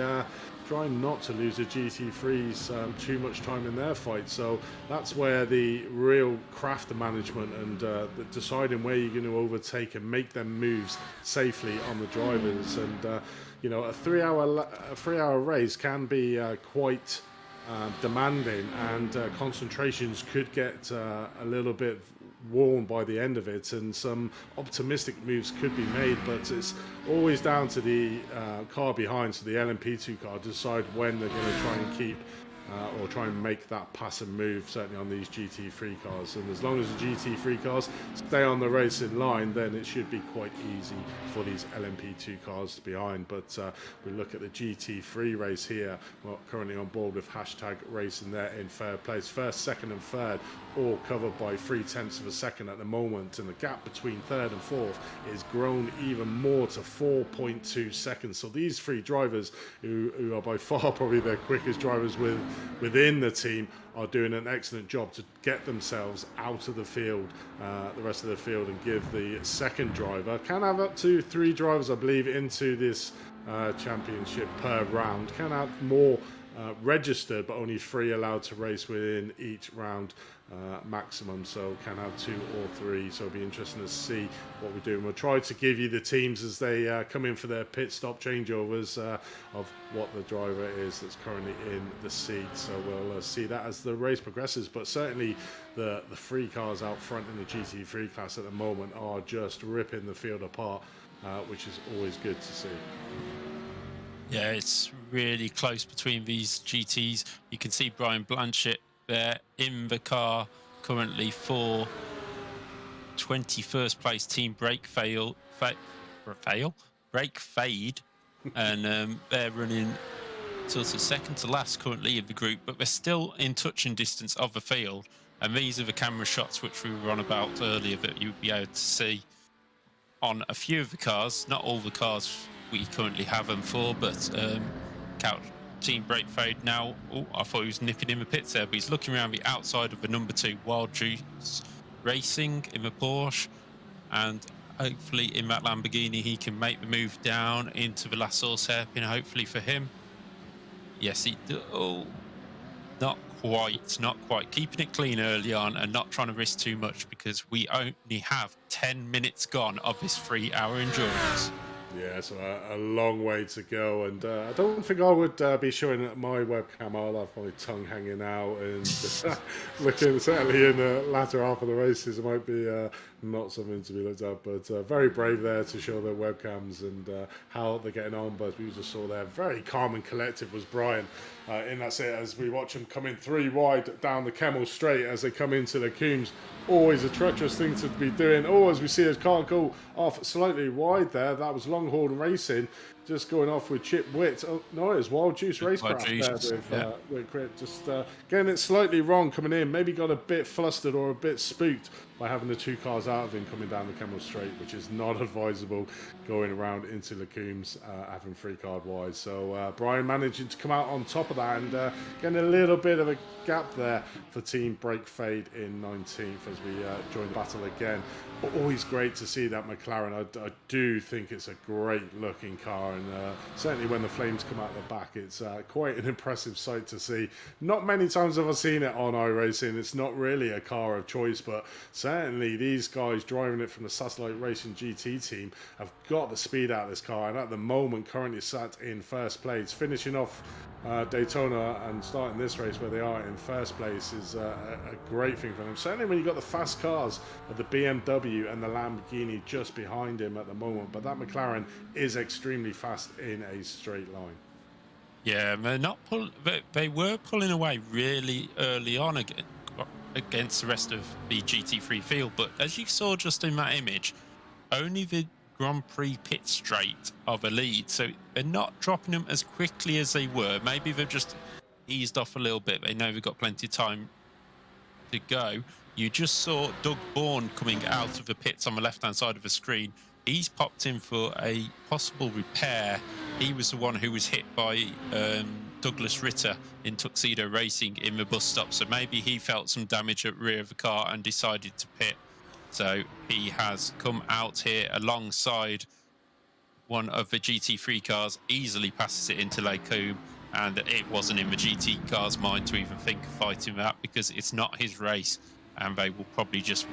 trying not to lose the GT3s too much time in their fight. So that's where the real craft of management and deciding where you're going to overtake and make them moves safely on the drivers. And you know, a 3-hour race can be quite demanding, and concentrations could get a little bit worn by the end of it, and some optimistic moves could be made, but it's always down to the car behind, so the LMP2 car, to decide when they're going to try and keep or try and make that passive move, certainly on these GT3 cars. And as long as the GT3 cars stay on the racing line, then it should be quite easy for these LMP2 cars to be behind. But we look at the GT3 race here. Well, currently on board with hashtag racing there in third place. First, second and third all covered by 0.3 of a second at the moment, and the gap between third and fourth is grown even more to 4.2 seconds. So these three drivers, who are by far probably their quickest drivers within the team, are doing an excellent job to get themselves out of the field, the rest of the field, and give the second driver, can have up to 3 drivers, I believe, into this championship per round, can have more registered, but only 3 allowed to race within each round maximum, so can have 2 or 3. So it'll be interesting to see what we do, and we'll try to give you the teams as they come in for their pit stop changeovers of what the driver is that's currently in the seat. So we'll see that as the race progresses, but certainly the 3 cars out front in the GT3 class at the moment are just ripping the field apart, which is always good to see. Yeah, it's really close between these GTs. You can see Brian Blanchett there in the car currently for 21st place team brake fade, and they're running sort of second to last currently in the group, but they're still in touching distance of the field. And these are the camera shots which we were on about earlier that you'd be able to see on a few of the cars, not all the cars we currently have them for, but team brake fade now. Oh, I thought he was nipping in the pits there, but he's looking around the outside of the number 2 Wild Juice Racing in the Porsche, and hopefully in that Lamborghini he can make the move down into the last source hairpin, hopefully for him. Yes, he not quite keeping it clean early on and not trying to risk too much, because we only have 10 minutes gone of this 3-hour endurance. Yeah, so a long way to go, and I don't think I would be showing my webcam. I'll have my tongue hanging out and looking, certainly in the latter half of the races, it might be not something to be looked at, but very brave there to show their webcams and how they're getting on. But we just saw there, very calm and collected was Brian in that set as we watch him coming 3 wide down the Kemmel Straight as they come into the Coombs. Always a treacherous thing to be doing. Oh, as we see his car go off slightly wide there, that was Longhorn Racing just going off with Chip Witt. Oh, no, it's Wild Juice Racecraft there with Crit. Just getting it slightly wrong coming in. Maybe got a bit flustered or a bit spooked by having the 2 cars out of him coming down the Kemmel Straight, which is not advisable going around into the Coombs, having 3 card wide. So Brian managing to come out on top of that and getting a little bit of a gap there for Team Brake Fade in 19th as we join the battle again. But always great to see that McLaren. I do think it's a great looking car, and certainly when the flames come out the back, it's quite an impressive sight to see. Not many times have I seen it on iRacing. It's not really a car of choice, but certainly these guys driving it from the Satellite Racing GT team have got the speed out of this car, and at the moment currently sat in first place, finishing off Daytona and starting this race where they are in first place is a great thing for them. Certainly when you've got the fast cars of the BMW and the Lamborghini just behind him at the moment, but that McLaren is extremely fast in a straight line. Yeah, they were pulling away really early on against the rest of the GT3 field, but as you saw just in that image, only the Grand Prix pit straight of a lead, so they're not dropping them as quickly as they were. Maybe they've just eased off a little bit. They know they've got plenty of time to go. You just saw Doug Bourne coming out of the pits on the left-hand side of the screen. He's popped in for a possible repair. He was the one who was hit by Douglas Ritter in Tuxedo Racing in the bus stop, so maybe he felt some damage at the rear of the car and decided to pit. So he has come out here alongside one of the GT3 cars, easily passes it into Lake Combe, and it wasn't in the GT car's mind to even think of fighting that, because it's not his race, and they will probably just,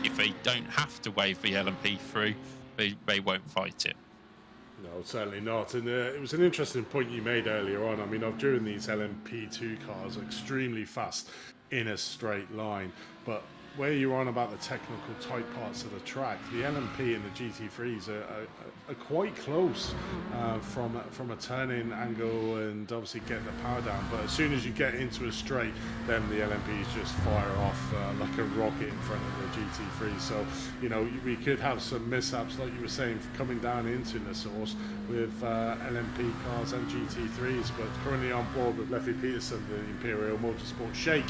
if they don't have to wave the LMP through, they won't fight it. No, certainly not. And it was an interesting point you made earlier on. I mean, I've driven these LMP2 cars extremely fast in a straight line, but where you're on about the technical tight parts of the track, the LMP and the GT3s are quite close from a turning angle, and obviously get the power down. But as soon as you get into a straight, then the LMPs just fire off like a rocket in front of the GT3. So, you know, we could have some mishaps, like you were saying, coming down into the source with LMP cars and GT3s. But currently on board with Leffy Peterson, the Imperial Motorsports Shake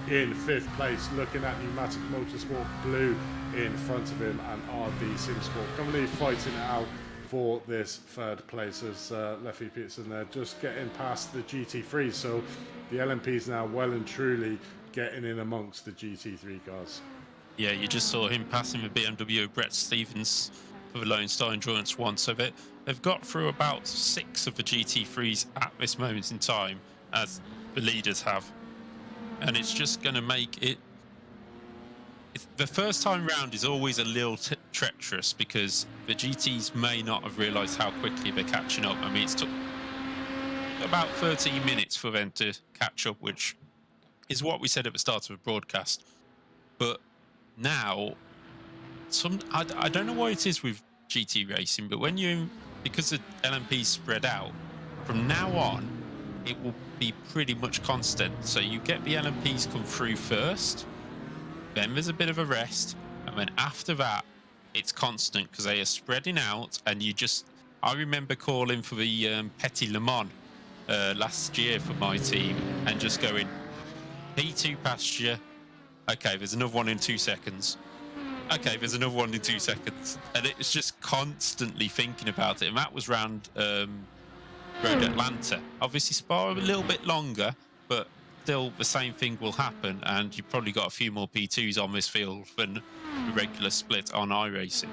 in 5th place, looking at Pneumatic Motorsport Blue in front of him, and RD Simsport currently fighting it out for this 3rd place, as Leffy Peterson there just getting past the GT3. So the LMP's now well and truly getting in amongst the GT3 cars. Yeah, you just saw him passing the BMW Brett Stevens for the Lone Star Endurance 1. So they've got through about 6 of the GT3s at this moment in time, as the leaders have. And it's just going to make it... The first time round is always a little treacherous, because the GTs may not have realised how quickly they're catching up. I mean, it's took about 13 minutes for them to catch up, which is what we said at the start of the broadcast. But now, I don't know what it is with GT racing, but because the LMP's spread out, from now on, it will be pretty much constant. So you get the LMPs come through first, then there's a bit of a rest, and then after that, it's constant, because they are spreading out. And I remember calling for the Petit Le Mans last year for my team, and just going, P2 past you, okay, there's another one in 2 seconds. Okay, there's another one in 2 seconds. And it was just constantly thinking about it. And that was round Road Atlanta. Obviously, Spa a little bit longer, but still the same thing will happen. And you've probably got a few more P2s on this field than the regular split on iRacing.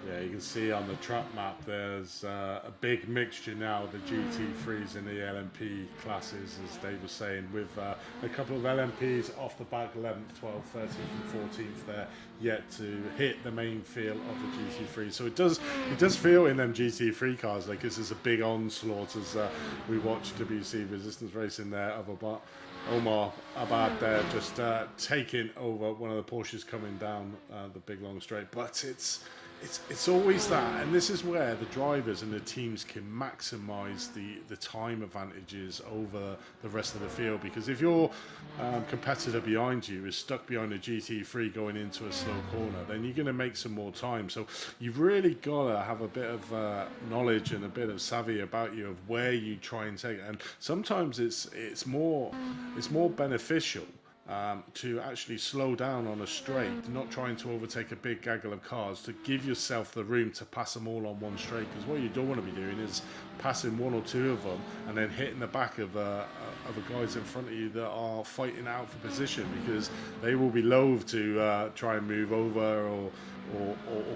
Yeah, you can see on the track map there's a big mixture now, the GT3s and the LMP classes, as Dave was saying, with a couple of LMPs off the back, 11th, 12th, 13th and 14th there, yet to hit the main field of the GT3. So it does feel in them GT3 cars like this is a big onslaught, as we watch WC Resistance Racing there of Omar Abad there, just taking over one of the Porsches coming down the big long straight. But it's always that, and this is where the drivers and the teams can maximize the time advantages over the rest of the field, because if your competitor behind you is stuck behind a GT3 going into a slow corner, then you're going to make some more time. So you've really got to have a bit of knowledge and a bit of savvy about you of where you try and take it. And sometimes it's more beneficial to actually slow down on a straight, not trying to overtake a big gaggle of cars, to give yourself the room to pass them all on one straight. Because what you don't want to be doing is passing one or two of them and then hitting the back of the guys in front of you that are fighting out for position, because they will be loath to try and move over or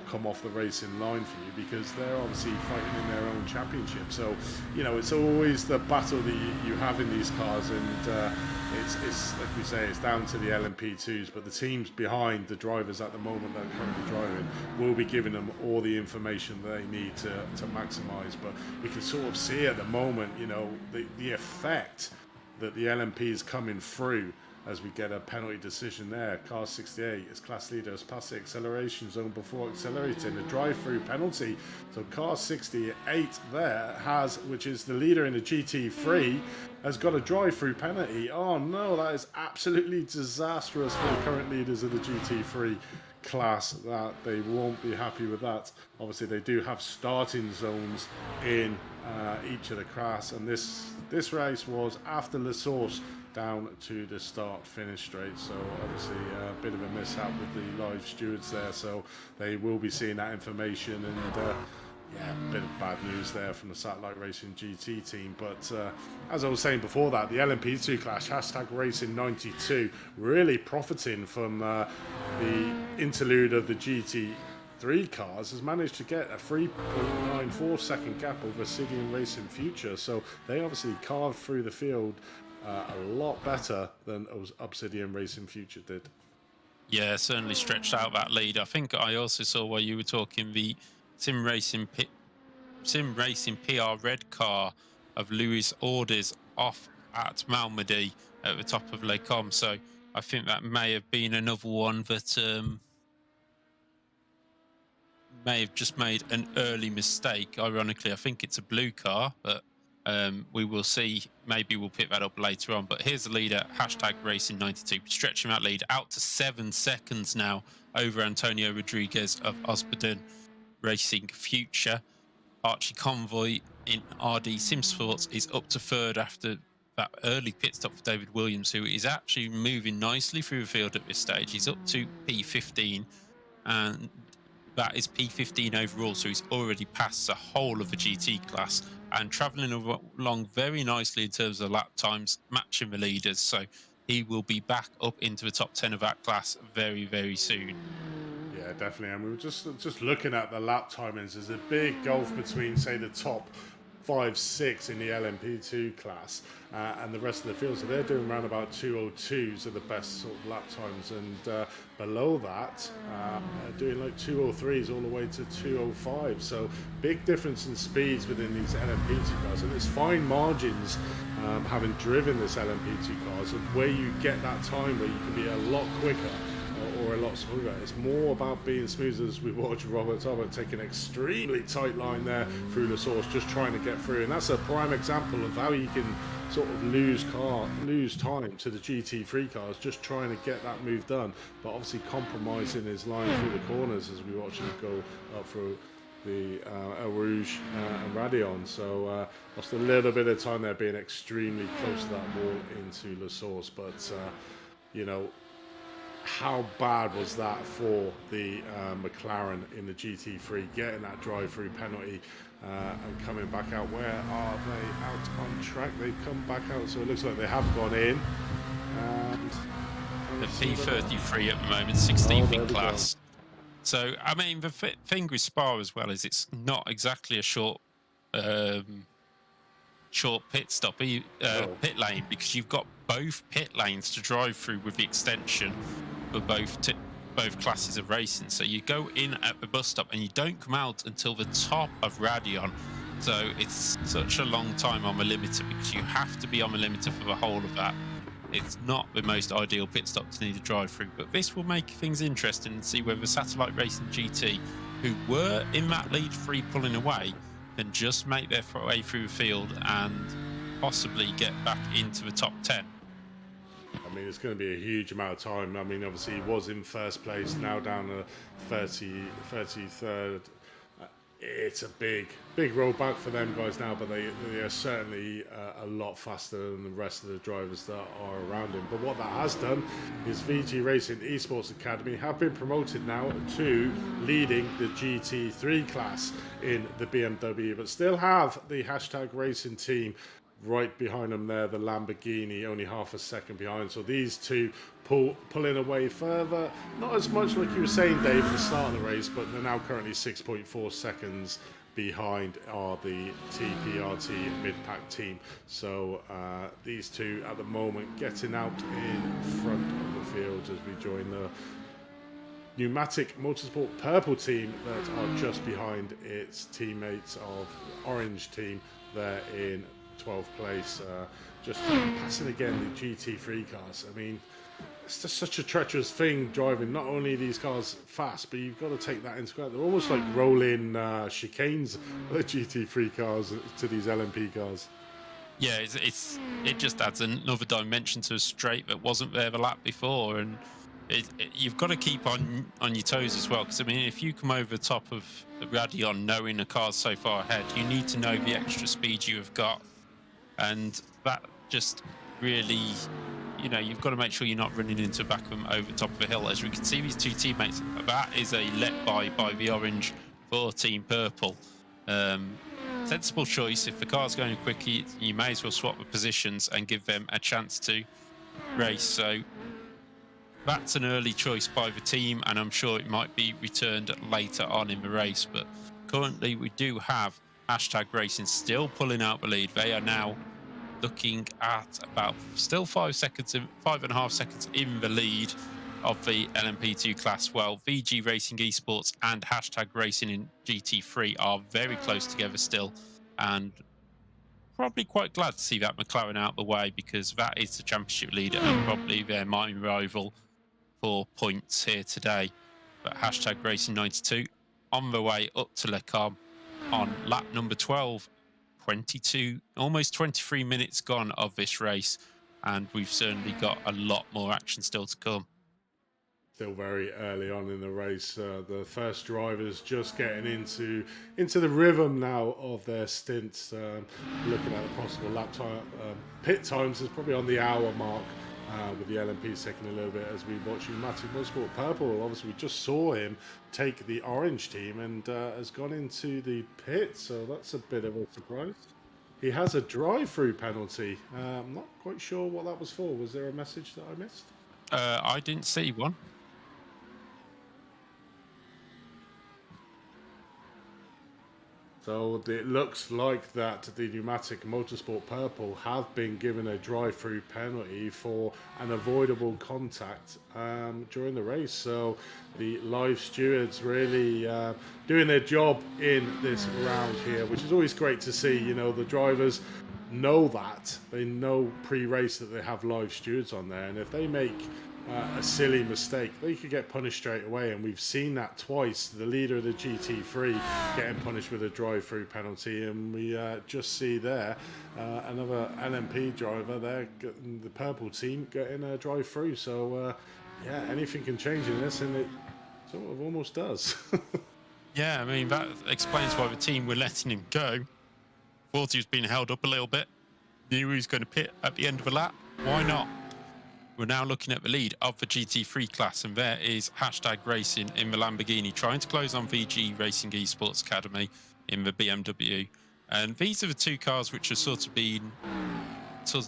come off the racing line for you, because they're obviously fighting in their own championship. So, you know, it's always the battle that you have in these cars, and it's like we say, it's down to the LMP2s, but the teams behind the drivers at the moment that are currently driving will be giving them all the information they need to maximise. But we can sort of see at the moment, you know, the effect that the LMP is coming through, as we get a penalty decision there. Car 68 is class leader, has passed the acceleration zone before accelerating. A drive-through penalty. So car 68 there has, which is the leader in the GT3, has got a drive-through penalty. Oh no, that is absolutely disastrous for the current leaders of the GT3 class. That they won't be happy with that. Obviously they do have starting zones in each of the class, and this race was after La Source down to the start-finish straight. So obviously a bit of a mishap with the live stewards there, so they will be seeing that information, and yeah, a bit of bad news there from the Satellite Racing GT team. But as I was saying before that, the LMP2 clash, #Racing92, really profiting from the interlude of the GT3 GT3 cars has managed to get a 3.94 second gap over Obsidian Racing Future. So they obviously carved through the field a lot better than Obsidian Racing Future did. Yeah, certainly stretched out that lead. I think I also saw while you were talking the Sim Racing PR red car of Louis Orders off at Malmedy at the top of Les Combes. So I think that may have been another one that may have just made an early mistake. Ironically, I think it's a blue car, but we will see. Maybe we'll pick that up later on. But here's the leader, #Racing92, stretching that lead out to 7 seconds now over Antonio Rodriguez of Osbodon Racing Future. Archie Convoy in RD Sim Sports is up to third after that early pit stop for David Williams, who is actually moving nicely through the field at this stage. He's up to P15, and that is P15 overall, so he's already passed the whole of the GT class and travelling along very nicely in terms of lap times, matching the leaders. So he will be back up into the top 10 of that class very, very soon. Yeah, definitely. And we were just looking at the lap timings. There's a big gulf between, say, the top 5, 6 in the LMP2 class and the rest of the field. So they're doing around about 2:02s are the best sort of lap times, and below that doing like 2:03s all the way to 2:05. So big difference in speeds within these LMP2 cars, and it's fine margins having driven this LMP2 cars of where you get that time where you can be a lot quicker or a lot smoother. It's more about being smooth, as we watch Robert Talbot take an extremely tight line there through the source, just trying to get through. And that's a prime example of how you can sort of lose time to the GT3 cars, just trying to get that move done, but obviously compromising his line through the corners as we watch him go up through the El Rouge and Radion. So lost a little bit of time there, being extremely close to that wall into La Source. But you know, how bad was that for the McLaren in the GT3, getting that drive-through penalty and coming back out? Where are they? Out on track. They've come back out, so it looks like they have gone in. And the P33 at the moment, 16th in class. So, I mean, the thing with Spa as well is it's not exactly a short pit stop, pit lane, because you've got both pit lanes to drive through with the extension for both classes of racing. So you go in at the bus stop and you don't come out until the top of Radion. So it's such a long time on the limiter, because you have to be on the limiter for the whole of that. It's not the most ideal pit stop to need to drive through, but this will make things interesting and see whether Satellite Racing GT, who were in that lead free pulling away, can just make their way through the field and possibly get back into the top 10. I mean, it's going to be a huge amount of time. I mean, obviously he was in first place, now down to 33rd. It's a big roll back for them guys now, but they are certainly a lot faster than the rest of the drivers that are around him. But what that has done is VG Racing Esports Academy have been promoted now to leading the GT3 class in the BMW, but still have the #Racing team right behind them there, the Lamborghini, only half a second behind. So these two pulling away further. Not as much like you were saying, Dave, at the start of the race, but they're now currently 6.4 seconds behind are the TPRT mid-pack team. So these two at the moment getting out in front of the field as we join the Pneumatic Motorsport Purple team that are just behind its teammates of Orange team there in 12th place, just passing again the GT3 cars. I mean, it's just such a treacherous thing driving not only these cars fast, but you've got to take that into account. They're almost like rolling chicanes, the GT3 cars to these LMP cars. Yeah, it just adds another dimension to a straight that wasn't there the lap before, and you've got to keep on your toes as well, because I mean, if you come over the top of the Radion knowing the car's so far ahead, you need to know the extra speed you have got. And that just really, you know, you've got to make sure you're not running into the back of them over the top of a hill. As we can see, these two teammates, that is a let by the orange for Team Purple. Sensible choice. If the car's going quickly, you may as well swap the positions and give them a chance to race. So that's an early choice by the team, and I'm sure it might be returned later on in the race. But currently, we do have Hashtag Racing still pulling out the lead. They are now looking at about still 5.5 seconds in the lead of the LMP2 class. Well, VG Racing Esports and Hashtag Racing in GT3 are very close together still, and probably quite glad to see that McLaren out the way, because that is the championship leader and probably their main rival for points here today. But Hashtag Racing 92 on the way up to Le Cam on lap number 12. 22, almost 23 minutes gone of this race, and we've certainly got a lot more action still to come. Still very early on in the race. The first drivers just getting into the rhythm now of their stints. Looking at the possible lap time, pit times is probably on the hour mark, with the LMP second a little bit as we watch Pneumatic Motorsport Purple. Obviously, we just saw him take the orange team and has gone into the pit, so that's a bit of a surprise. He has a drive-through penalty. I'm not quite sure what that was for. Was there a message that I missed? I didn't see one. So it looks like that the Pneumatic Motorsport Purple have been given a drive-through penalty for an avoidable contact during the race. So the live stewards really doing their job in this round here, which is always great to see. You know, the drivers know that. They know pre-race that they have live stewards on there, and if they make a silly mistake, they could get punished straight away, and we've seen that twice. The leader of the GT3 getting punished with a drive-through penalty, and we just see there another LMP driver there, the purple team, getting a drive-through. So yeah, anything can change in this, and it sort of almost does. Yeah, I mean, that explains why the team were letting him go. Thought he was being held up a little bit, knew he was going to pit at the end of the lap. Why not? We're now looking at the lead of the GT3 class, and there is Hashtag Racing in the Lamborghini trying to close on VG Racing Esports Academy in the BMW. And these are the two cars which have sort of been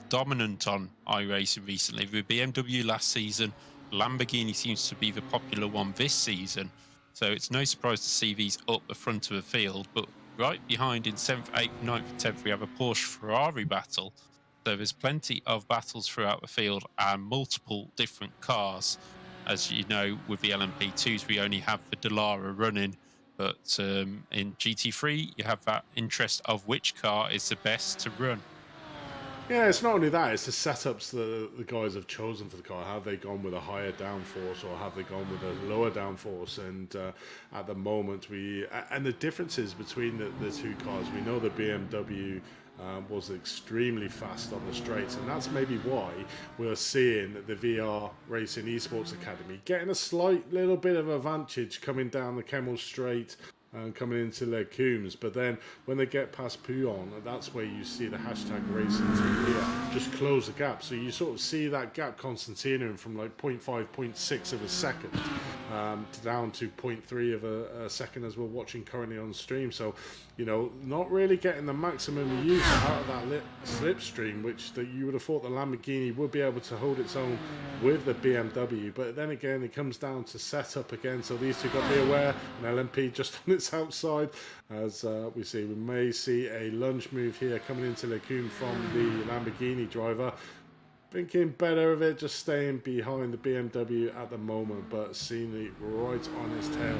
dominant on iRacing recently. The BMW last season, Lamborghini seems to be the popular one this season. So it's no surprise to see these up the front of the field. But right behind in 7th, 8th, 9th and 10th, we have a Porsche Ferrari battle. So there's plenty of battles throughout the field and multiple different cars. As you know, with the LMP2s, we only have the Dallara running. But in GT3, you have that interest of which car is the best to run. Yeah, it's not only that, it's the setups that the guys have chosen for the car. Have they gone with a higher downforce, or have they gone with a lower downforce? And at the moment, and the differences between the two cars, we know the BMW was extremely fast on the straights, and that's maybe why we're seeing the VR Racing Esports Academy getting a slight little bit of advantage coming down the Kemmel Straight and coming into Les Combes. But then when they get past Pouillon, that's where you see the Hashtag Racing team here just close the gap. So you sort of see that gap continuing from like 0.5, 0.6 of a second down to 0.3 of a second as we're watching currently on stream. So, you know, not really getting the maximum use out of that slipstream, which you would have thought the Lamborghini would be able to hold its own with the BMW. But then again, it comes down to setup again. So these two got to be aware. An LMP just on its outside, as we may see a lunge move here coming into Le Combes from the Lamborghini driver. Thinking better of it, just staying behind the BMW at the moment, but seeing it right on his tail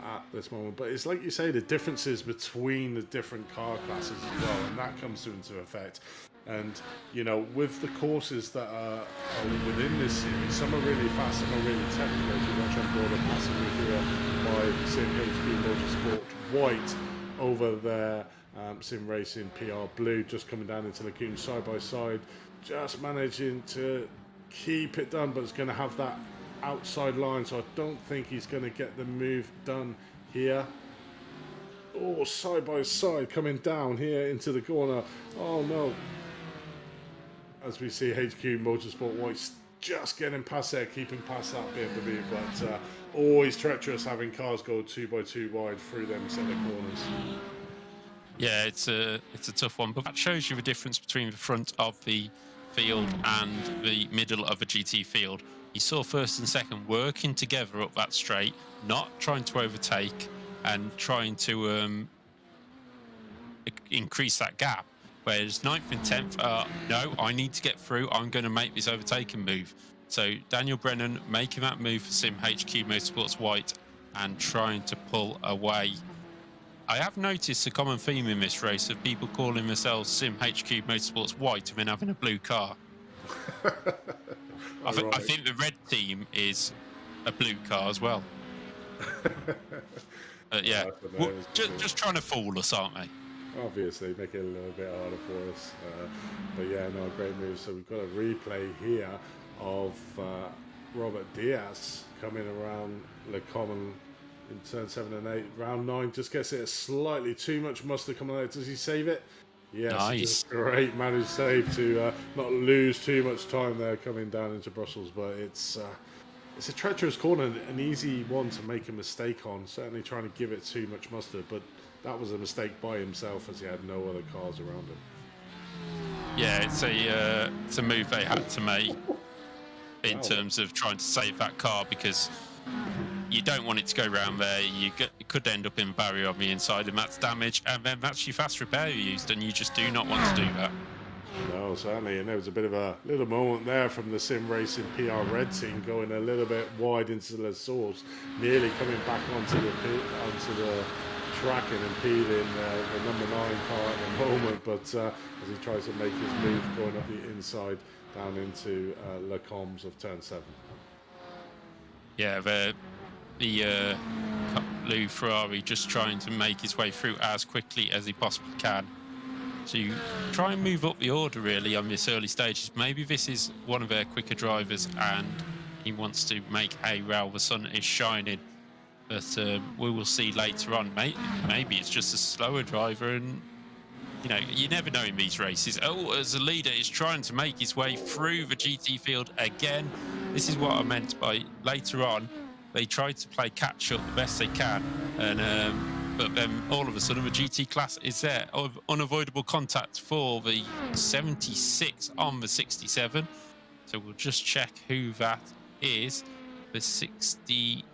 at this moment. But it's like you say, the differences between the different car classes as well, and that comes into effect. And, you know, with the courses that are within this series, some are really fast, some are really technical. As you watch on board a massive move here by Sim HP Motorsport White over there, Sim Racing PR Blue just coming down into the Combes side by side, just managing to keep it done, but it's going to have that outside line, so I don't think he's going to get the move done here. Oh, side by side coming down here into the corner. Oh no. As we see HQ Motorsport White just getting past there, keeping past that BMW, but always treacherous having cars go 2x2 wide through them centre corners. Yeah, it's a tough one, but that shows you the difference between the front of the field and the middle of a GT field. you saw first and second working together up that straight, not trying to overtake and trying to increase that gap. Whereas 9th and 10th are, no, I need to get through. I'm going to make this overtaking move. So Daniel Brennan making that move for Sim HQ Motorsports White and trying to pull away. I have noticed a common theme in this race of people calling themselves Sim HQ Motorsports White and then having a blue car. I think the red team is a blue car as well. Yeah, just trying to fool us, aren't they? Obviously, make it a little bit harder for us. But yeah, no, great move. So we've got a replay here of Robert Diaz coming around Le Common in turn 7 and 8. Round 9 just gets it slightly too much mustard coming out. Does he save it? Yes, nice. Great managed save to not lose too much time there coming down into Brussels. But it's a treacherous corner, an easy one to make a mistake on. Certainly trying to give it too much mustard, but that was a mistake by himself as he had no other cars around him. Yeah, it's a move they had to make in terms of trying to save that car, because you don't want it to go around there. You could end up in barrier on the inside, and that's damage, and then that's your fast repair used, and you just do not want to do that. No, certainly, and there was a bit of a little moment there from the Sim Racing PR Red team going a little bit wide into the source, nearly coming back onto the track and impeding the number 9 car at the moment, but as he tries to make his move going up the inside down into Le Combs of turn 7. Yeah, the blue Ferrari just trying to make his way through as quickly as he possibly can. So you try and move up the order really on this early stages. Maybe this is one of their quicker drivers and he wants to make hay while the sun is shining. But we will see later on. Maybe it's just a slower driver, and you know, you never know in these races. Oh, as a leader is trying to make his way through the GT field again. This is what I meant by later on. They tried to play catch up the best they can, and but then all of a sudden the GT class is there. Unavoidable contact for the 76 on the 67. So we'll just check who that is. The 76.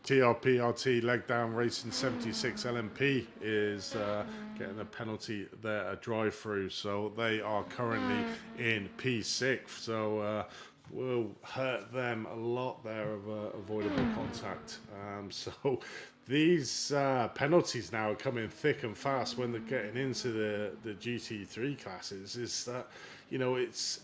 TRPRT leg down racing 76 LMP is getting a penalty there, a drive through, so they are currently in P6, so will hurt them a lot there of avoidable contact. So these penalties now are coming thick and fast when they're getting into the GT3 classes. Is that, you know, it's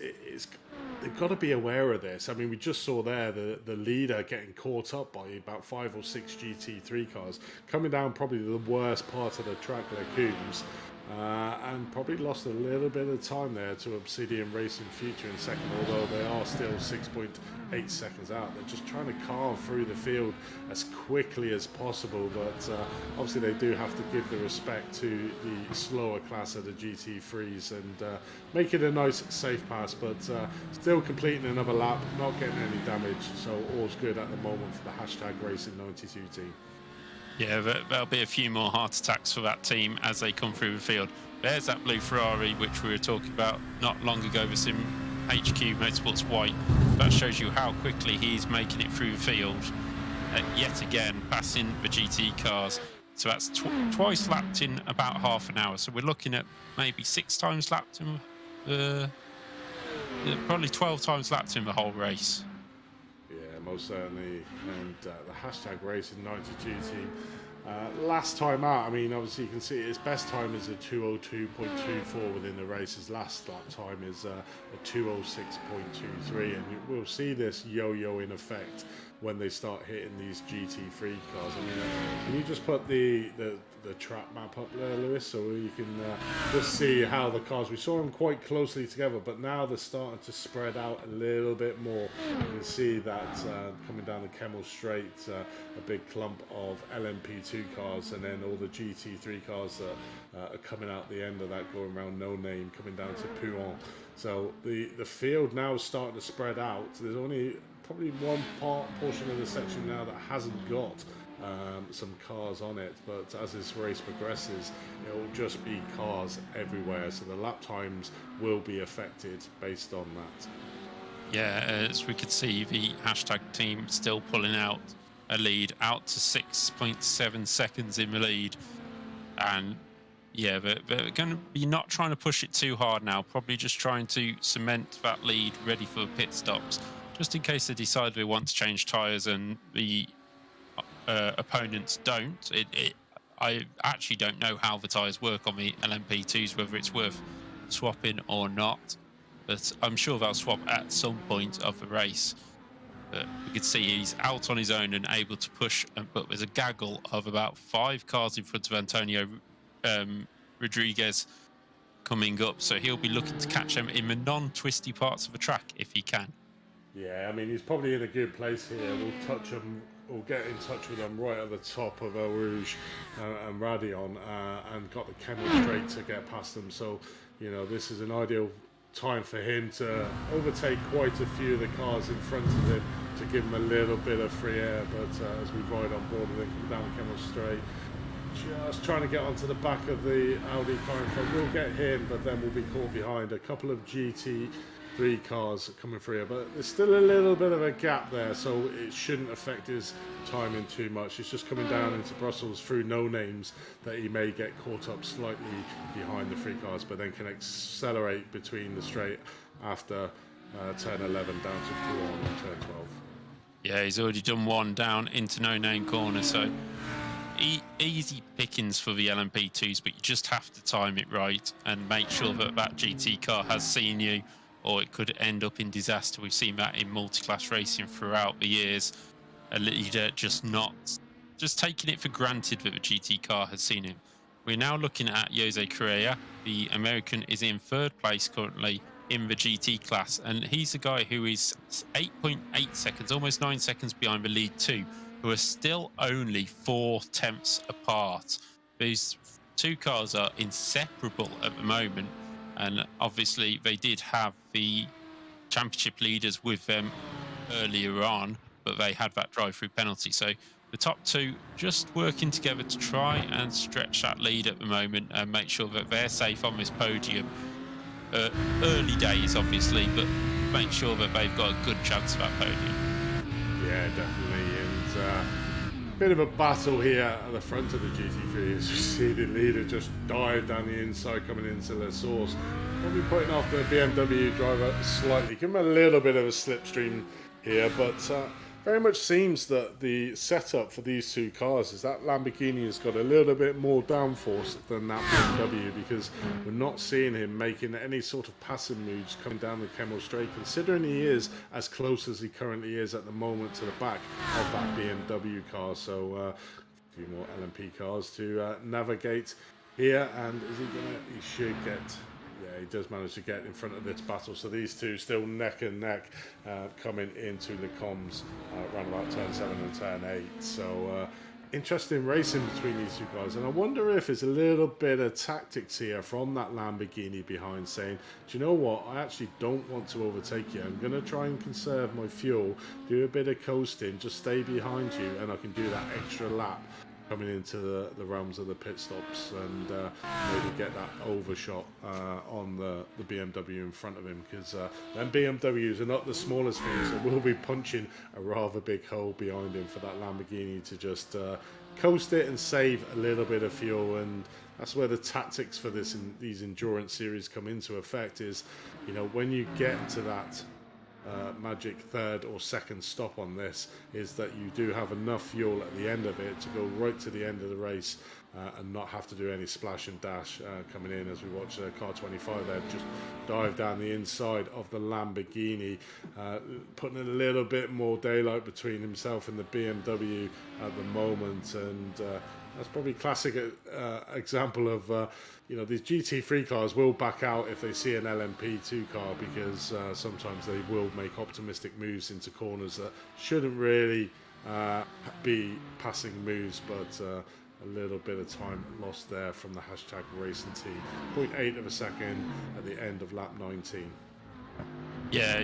they've got to be aware of this. I mean, we just saw there the leader getting caught up by about 5 or 6 GT3 cars coming down probably the worst part of the track, their Coombs, and probably lost a little bit of time there to Obsidian Racing Future in second, although they are still 6.8 seconds out. They're just trying to carve through the field as quickly as possible, but obviously they do have to give the respect to the slower class of the GT3s and make it a nice safe pass, but still completing another lap, not getting any damage, so all's good at the moment for the hashtag Racing 92 team. Yeah, there'll be a few more heart attacks for that team as they come through the field. There's that blue Ferrari, which we were talking about not long ago, the Sim HQ Motorsports White. That shows you how quickly he's making it through the field. Yet again, passing the GT cars. So that's twice lapped in about half an hour. So we're looking at maybe 6 times lapped in, probably 12 times lapped in the whole race. Most certainly, and the hashtag Racing 92 team last time out, I mean, obviously you can see his best time is a 202.24 within the race. His last lap time is a 206.23, and we'll see this yo-yo in effect when they start hitting these GT3 cars. I mean, can you just put the track map up there, Lewis, so you can just see how the cars, we saw them quite closely together, but now they're starting to spread out a little bit more. You can see that coming down the Kemmel Straight, a big clump of LMP2 cars, and then all the GT3 cars that are coming out the end of that, going around No Name, coming down to Pouhon. So the field now is starting to spread out. There's only probably one portion of the section now that hasn't got some cars on it, but as this race progresses, it will just be cars everywhere, so the lap times will be affected based on that. Yeah, as we could see, the hashtag team still pulling out a lead, out to 6.7 seconds in the lead. And yeah, they're going to be not trying to push it too hard now, probably just trying to cement that lead ready for pit stops, just in case they decide they want to change tyres and the opponents don't. I actually don't know how the tyres work on the LMP2s, whether it's worth swapping or not, but I'm sure they'll swap at some point of the race. But we could see he's out on his own and able to push, but there's a gaggle of about 5 cars in front of Antonio Rodriguez coming up, so he'll be looking to catch them in the non-twisty parts of the track if he can. Yeah, I mean, he's probably in a good place here. We'll touch him. We'll get in touch with him right at the top of El Rouge and Radion, and got the Kemmel straight to get past them. So, you know, this is an ideal time for him to overtake quite a few of the cars in front of him to give him a little bit of free air. But as we ride on board with him, come down the Kemmel straight, just trying to get onto the back of the Audi car in front. We'll get him, but then we'll be caught behind a couple of GT3 cars coming through here, but there's still a little bit of a gap there, so it shouldn't affect his timing too much. It's just coming down into Brussels through no names that he may get caught up slightly behind the 3 cars, but then can accelerate between the straight after turn 11 down to Coulon on turn 12. Yeah, he's already done one down into no name corner, so easy pickings for the LMP2s, but you just have to time it right and make sure that that GT car has seen you, or it could end up in disaster. We've seen that in multi-class racing throughout the years. A leader just taking it for granted that the GT car has seen him. We're now looking at Jose Correa. The American is in 3rd place currently in the GT class, and he's a guy who is 8.8 seconds, almost 9 seconds behind the lead 2, who are still only 4 tenths apart. These 2 cars are inseparable at the moment, and obviously they did have the championship leaders with them earlier on, but they had that drive-through penalty. So the top 2 just working together to try and stretch that lead at the moment and make sure that they're safe on this podium. Early days, obviously, but make sure that they've got a good chance of that podium. Yeah, definitely. And bit of a battle here at the front of the GT3 as we see the leader just dive down the inside coming into the source. Probably putting off the BMW driver slightly, give him a little bit of a slipstream here, but very much seems that the setup for these 2 cars is that Lamborghini has got a little bit more downforce than that BMW, because we're not seeing him making any sort of passing moves coming down the Kemmel straight, considering he is as close as he currently is at the moment to the back of that BMW car. So a few more LMP cars to navigate here, and is he gonna? He should get. Yeah, he does manage to get in front of this battle. So these 2 still neck and neck coming into the comms around about turn 7 and turn 8. So interesting racing between these 2 guys. And I wonder if it's a little bit of tactics here from that Lamborghini behind, saying, do you know what? I actually don't want to overtake you. I'm going to try and conserve my fuel, do a bit of coasting, just stay behind you, and I can do that extra lap coming into the realms of the pit stops, and maybe get that overshot on the BMW in front of him, because them BMWs are not the smallest things, so we'll be punching a rather big hole behind him for that Lamborghini to just coast it and save a little bit of fuel. And that's where the tactics for these endurance series come into effect, is, you know, when you get to that magic 3rd or 2nd stop on this, is that you do have enough fuel at the end of it to go right to the end of the race and not have to do any splash and dash coming in, as we watch car 25 there just dive down the inside of the Lamborghini, putting a little bit more daylight between himself and the BMW at the moment. And that's probably classic example of you know, these GT3 cars will back out if they see an LMP2 car, because sometimes they will make optimistic moves into corners that shouldn't really be passing moves, but a little bit of time lost there from the hashtag racing team. 0.8 of a second at the end of lap 19. Yeah,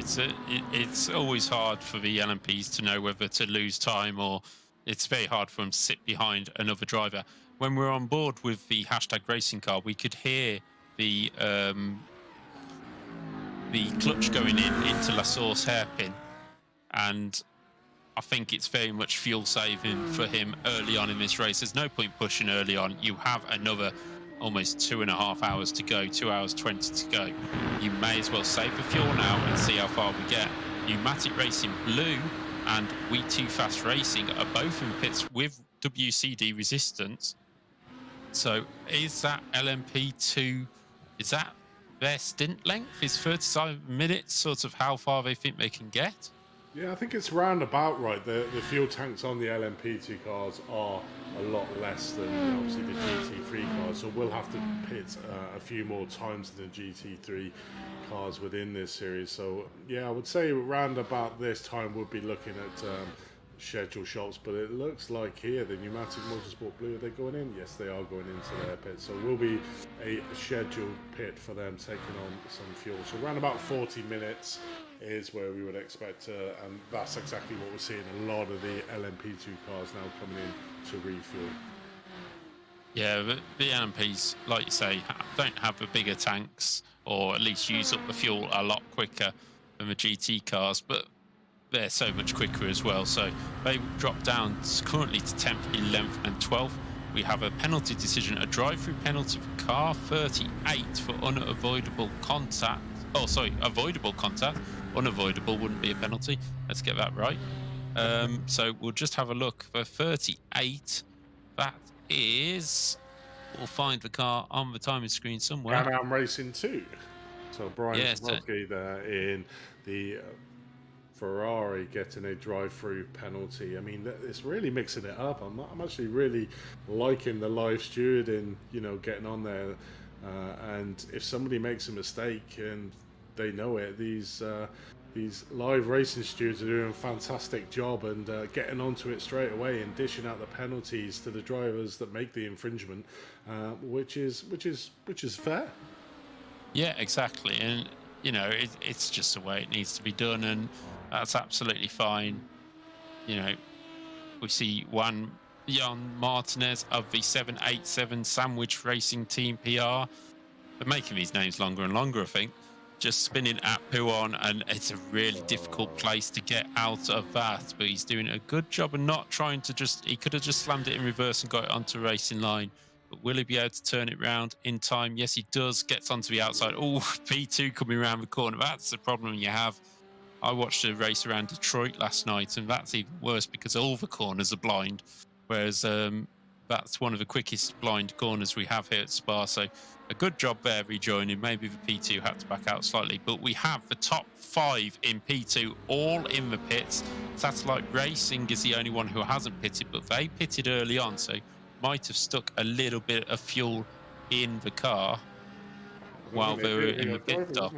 it's always hard for the LMPs to know whether to lose time, or it's very hard for them to sit behind another driver. When we're on board with the hashtag racing car, we could hear the the clutch going into La Source hairpin, and I think it's very much fuel saving for him early on in this race. There's no point pushing early on. You have another almost 2.5 hours to go, 2 hours 20 to go. You may as well save the fuel now and see how far we get. Pneumatic Racing Blue and We Too Fast Racing are both in pits with WCD resistance. So is that LMP2, is that their stint length? Is 35 minutes sort of how far they think they can get? Yeah, I think it's round about right. The fuel tanks on the LMP2 cars are a lot less than obviously the GT3 cars, so we'll have to pit a few more times than the GT3 cars within this series. So yeah, I would say round about this time we'll be looking at schedule shops, but it looks like here the Pneumatic Motorsport Blue, are they going in? Yes, they are going into their pit, so will be a scheduled pit for them taking on some fuel. So around about 40 minutes is where we would expect and that's exactly what we're seeing. A lot of the LMP2 cars now coming in to refuel. Yeah, the LMPs, like you say, don't have the bigger tanks, or at least use up the fuel a lot quicker than the GT cars, but they're so much quicker as well. So they drop down currently to 10th, 11th and 12th. We have a penalty decision, a drive-through penalty for car 38 for unavoidable contact. Oh, sorry, avoidable contact. Unavoidable wouldn't be a penalty. Let's get that right. So we'll just have a look for 38. That is, we'll find the car on the timing screen somewhere. Can-Am Racing 2. So Brian Smolke there in the Ferrari getting a drive-through penalty. I mean, it's really mixing it up. I'm actually really liking the live stewarding, you know, getting on there. And if somebody makes a mistake and they know it, these live racing stewards are doing a fantastic job and getting onto it straight away and dishing out the penalties to the drivers that make the infringement, which is fair. Yeah, exactly. And you know, it's just the way it needs to be done, and that's absolutely fine. You know, we see Juan Martinez of the 787 Sandwich Racing Team PR. They're making these names longer and longer, I think. Just spinning at Puon, and it's a really difficult place to get out of that. But he's doing a good job of not trying to just... He could have just slammed it in reverse and got it onto racing line. But will he be able to turn it round in time? Yes, he does. Gets onto the outside. Oh, P2 coming around the corner. That's the problem you have. I watched a race around Detroit last night, and that's even worse because all the corners are blind. Whereas that's one of the quickest blind corners we have here at Spa. So a good job there rejoining. Maybe the P2 had to back out slightly, but we have the top 5 in P2 all in the pits. Satellite Racing is the only one who hasn't pitted, but they pitted early on, so might have stuck a little bit of fuel in the car while they were in the pit stop.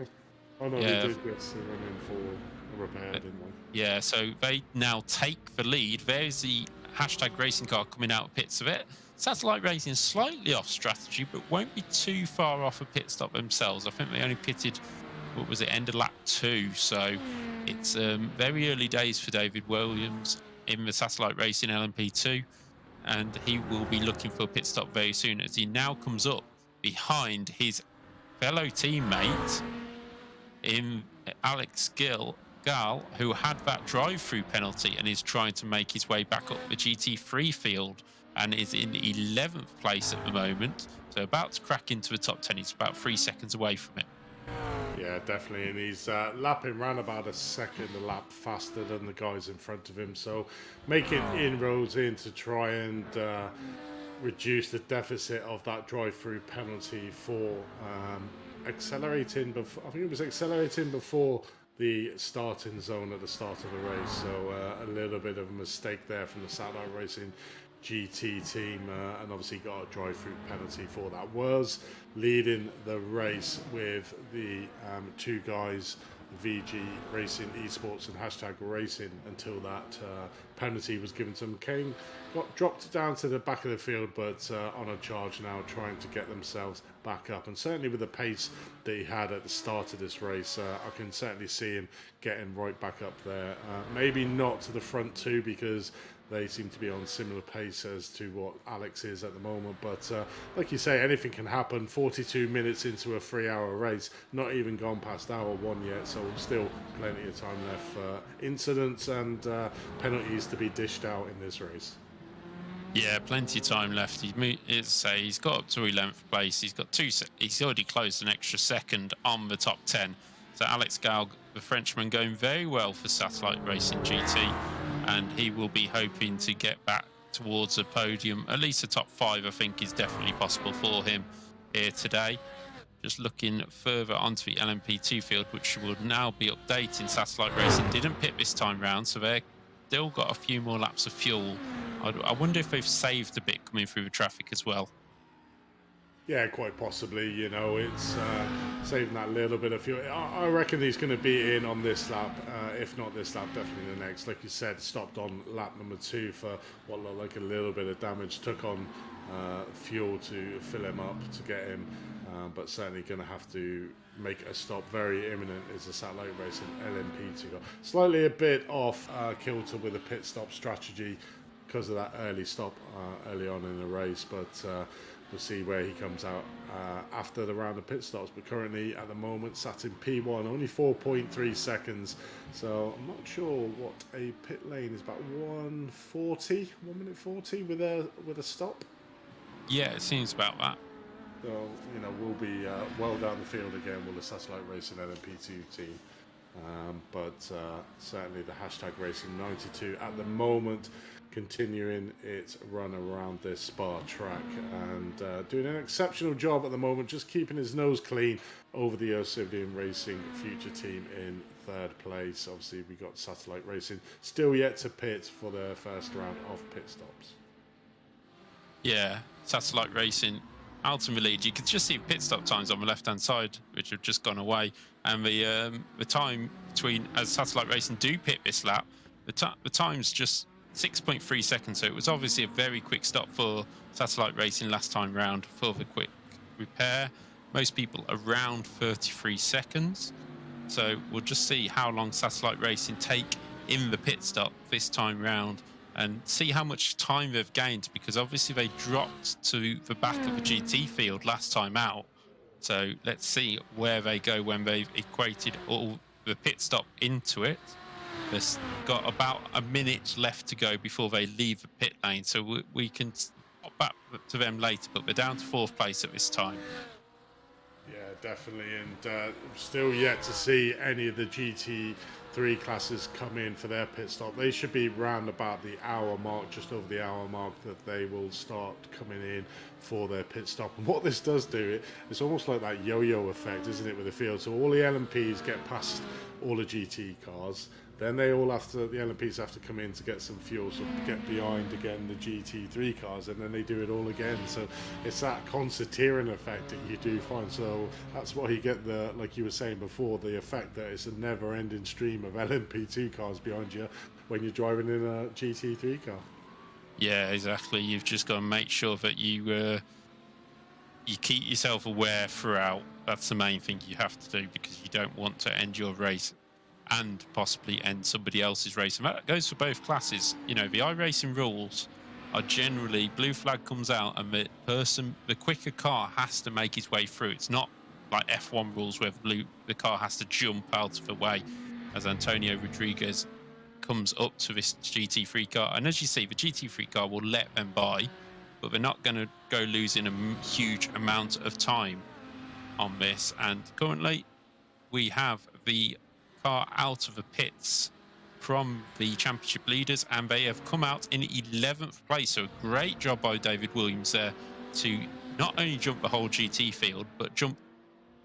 Oh no, they did get to run in for a repair, didn't they? Yeah, so they now take the lead. There's the hashtag racing car coming out of pits of it. Satellite Racing is slightly off strategy, but won't be too far off a pit stop themselves. I think they only pitted, what was it, end of lap 2. So it's very early days for David Williams in the Satellite Racing LMP2. And he will be looking for a pit stop very soon, as he now comes up behind his fellow teammate in Alex Gall, who had that drive-through penalty and is trying to make his way back up the GT3 field and is in 11th place at the moment. So about to crack into the top 10. He's about 3 seconds away from it. Yeah, definitely, and he's lapping around about a second a lap faster than the guys in front of him, so making inroads in to try and reduce the deficit of that drive-through penalty for accelerating before. I think it was accelerating before the starting zone at the start of the race, so a little bit of a mistake there from the Satellite Racing GT team, and obviously got a drive-through penalty for that. Was leading the race with the 2 guys, VG Racing Esports and hashtag Racing, until that penalty was given to them. Got dropped down to the back of the field, but on a charge now, trying to get themselves back up. And certainly with the pace that he had at the start of this race, I can certainly see him getting right back up there. Maybe not to the front 2, because they seem to be on similar pace as to what Alex is at the moment. But like you say, anything can happen. 42 minutes into a 3-hour race, not even gone past hour 1 yet, so still plenty of time left for incidents and penalties to be dished out in this race. Yeah, plenty of time left. He's got up to 11th place. He's already closed an extra second on the top 10. So Alex Galg, the Frenchman, going very well for Satellite Racing GT, and he will be hoping to get back towards a podium. At least the top 5, I think, is definitely possible for him here today. Just looking further onto the LMP2 field, which will now be updating. Satellite Racing didn't pit this time round, so they've still got a few more laps of fuel. I wonder if they've saved a bit coming through the traffic as well. Yeah, quite possibly. You know, it's saving that little bit of fuel. I reckon he's going to be in on this lap. If not this lap, definitely the next. Like you said, stopped on lap number 2 for what looked like a little bit of damage. Took on fuel to fill him up to get him, but certainly going to have to make a stop. Very imminent is the Satellite Racing LMP to go slightly a bit off kilter with a pit stop strategy because of that early stop early on in the race, but we'll see where he comes out after the round of pit stops. But currently at the moment sat in P1, only 4.3 seconds, so I'm not sure what a pit lane is. About 1 minute 40 with a stop. Yeah, it seems about that. So, you know, we'll be well down the field again with the Satellite Racing LMP2 team. But certainly the hashtag Racing 92 at the moment continuing its run around this Spa track and doing an exceptional job at the moment, just keeping his nose clean over the Oscidian Racing future team in 3rd place. Obviously, we got Satellite Racing still yet to pit for their first round of pit stops. Yeah, Satellite Racing out in the lead. You can just see pit stop times on the left-hand side, which have just gone away. And the time between, as Satellite Racing do pit this lap, the time's just 6.3 seconds. So it was obviously a very quick stop for Satellite Racing last time round for the quick repair. Most people around 33 seconds. So we'll just see how long Satellite Racing take in the pit stop this time round and see how much time they've gained, because obviously they dropped to the back of the GT field last time out. So let's see where they go when they've equated all the pit stop into it. There's got about a minute left to go before they leave the pit lane, so we can pop back to them later, but they're down to 4th place at this time. Yeah, definitely, and still yet to see any of the GT3 classes come in for their pit stop. They should be round about the hour mark, just over the hour mark, that they will start coming in for their pit stop. And what this does do, it's almost like that yo-yo effect, isn't it, with the field? So all the LMPs get past all the GT cars, then they all have to, the LMPs have to come in to get some fuel, so get behind again the GT3 cars, and then they do it all again. So it's that concertinaing effect that you do find. So that's why you get the, like you were saying before, the effect that it's a never-ending stream of LMP2 cars behind you when you're driving in a GT3 car. Yeah, exactly. You've just got to make sure that you keep yourself aware throughout. That's the main thing you have to do, because you don't want to end your race and possibly end somebody else's race. And that goes for both classes. You know, the iRacing rules are generally blue flag comes out and the quicker car has to make its way through. It's not like F1 rules where the car has to jump out of the way, as Antonio Rodriguez comes up to this GT3 car. And as you see, the GT3 car will let them by, but they're not going to go losing a huge amount of time on this. And currently we have the car out of the pits from the championship leaders, and they have come out in 11th place. So a great job by David Williams there to not only jump the whole GT field, but jump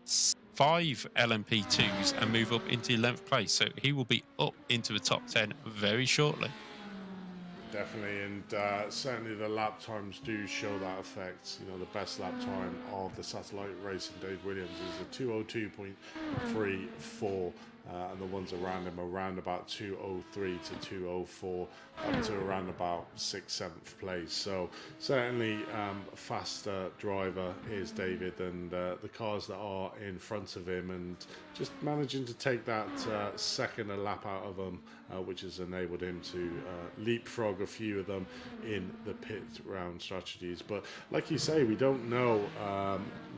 5 LMP2s and move up into 11th place. So he will be up into the top 10 very shortly. Definitely, and certainly the lap times do show that effect. You know, the best lap time of the Satellite Racing Dave Williams is a 2:02.34 and the ones around him are around about 203 to 204, up to around about 6th, 7th place. So certainly a faster driver is David, and the cars that are in front of him, and just managing to take that second a lap out of them, which has enabled him to leapfrog a few of them in the pit round strategies. But like you say, we don't know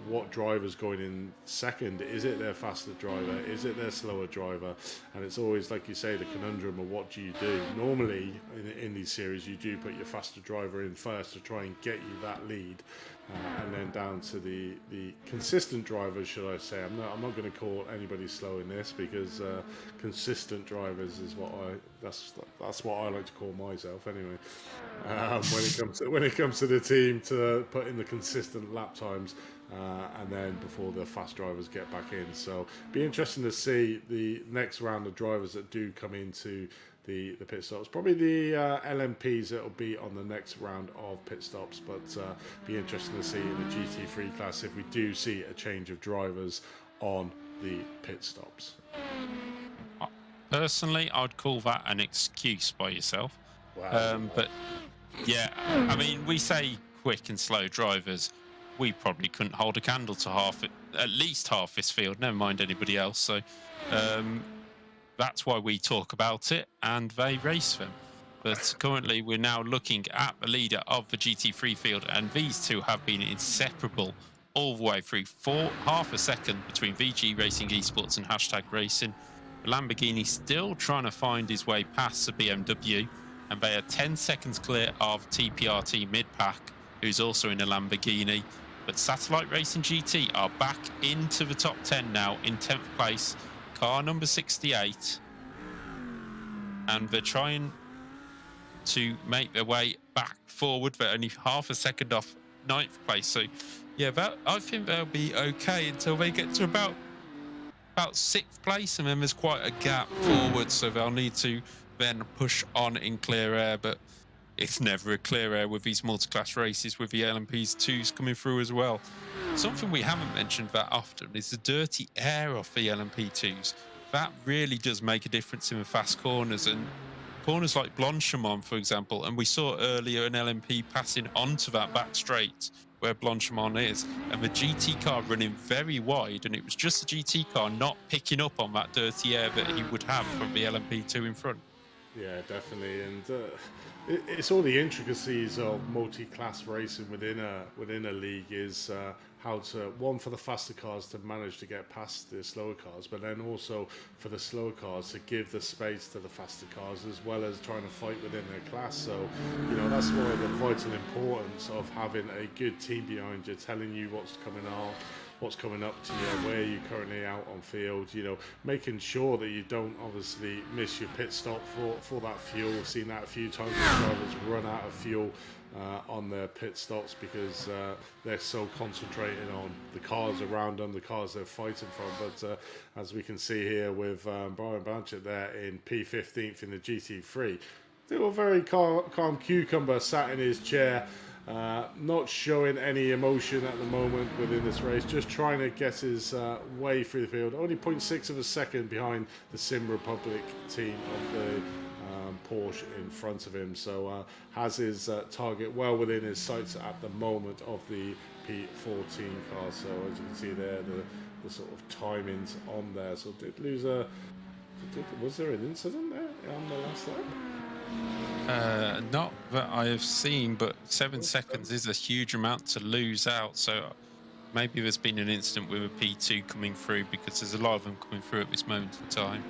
what driver's going in second. Is it their faster driver? Is it their slower driver? And it's always, like you say, the conundrum of what do you do? Normally in these series, you do put your faster driver in first to try and get you that lead. And then down to the consistent drivers, should I say? I'm not going to call anybody slow in this, because consistent drivers is that's what I like to call myself anyway. When it comes to the team, to put in the consistent lap times, and then before the fast drivers get back in. So be interesting to see the next round of drivers that do come into the pit stops. Probably the LMPs that will be on the next round of pit stops, but be interesting to see in the GT3 class if we do see a change of drivers on the pit stops. Personally, I'd call that an excuse by yourself. Wow. But yeah, I mean, we say quick and slow drivers. We probably couldn't hold a candle to at least half this field, never mind anybody else. So that's why we talk about it and they race them. But currently we're now looking at the leader of the GT3 field, and these two have been inseparable all the way through. Half a second between VG Racing Esports and Hashtag Racing. The Lamborghini still trying to find his way past the BMW, and they are 10 seconds clear of TPRT mid-pack, who's also in a Lamborghini. But Satellite Racing GT are back into the top 10 now in 10th place. Car number 68. And they're trying to make their way back forward. They're only half a second off 9th place. So, yeah, I think they'll be okay until they get to about 6th place. And then there's quite a gap forward. So they'll need to then push on in clear air. But it's never a clear air with these multi-class races with the LMPs 2s coming through as well. Something we haven't mentioned that often is the dirty air off the LMP 2s. That really does make a difference in the fast corners, and corners like Blanchimont, for example, and we saw earlier an LMP passing onto that back straight where Blanchimont is, and the GT car running very wide, and it was just the GT car not picking up on that dirty air that he would have from the LMP2 in front. Yeah, definitely, and it's all the intricacies of multi-class racing within a league, is how to, one, for the faster cars to manage to get past the slower cars, but then also for the slower cars to give the space to the faster cars, as well as trying to fight within their class. So, you know, that's one of the vital importance of having a good team behind you, telling you what's coming on, what's coming up to you, where you're currently out on field, you know, making sure that you don't obviously miss your pit stop for that fuel. We've seen that a few times when drivers run out of fuel on their pit stops because they're so concentrated on the cars around them, the cars they're fighting from. But as we can see here with Brian Blanchett there in P15th in the GT3, still a very calm cucumber sat in his chair, not showing any emotion at the moment within this race, just trying to get his way through the field. Only 0.6 of a second behind the Sim Republic team of the Porsche in front of him, so has his target well within his sights at the moment of the P14 car. So as you can see there, the sort of timings on there. So did lose was there an incident there on the last lap? Not that I have seen, but 7 seconds is a huge amount to lose out. So maybe there's been an incident with a P2 coming through, because there's a lot of them coming through at this moment in time.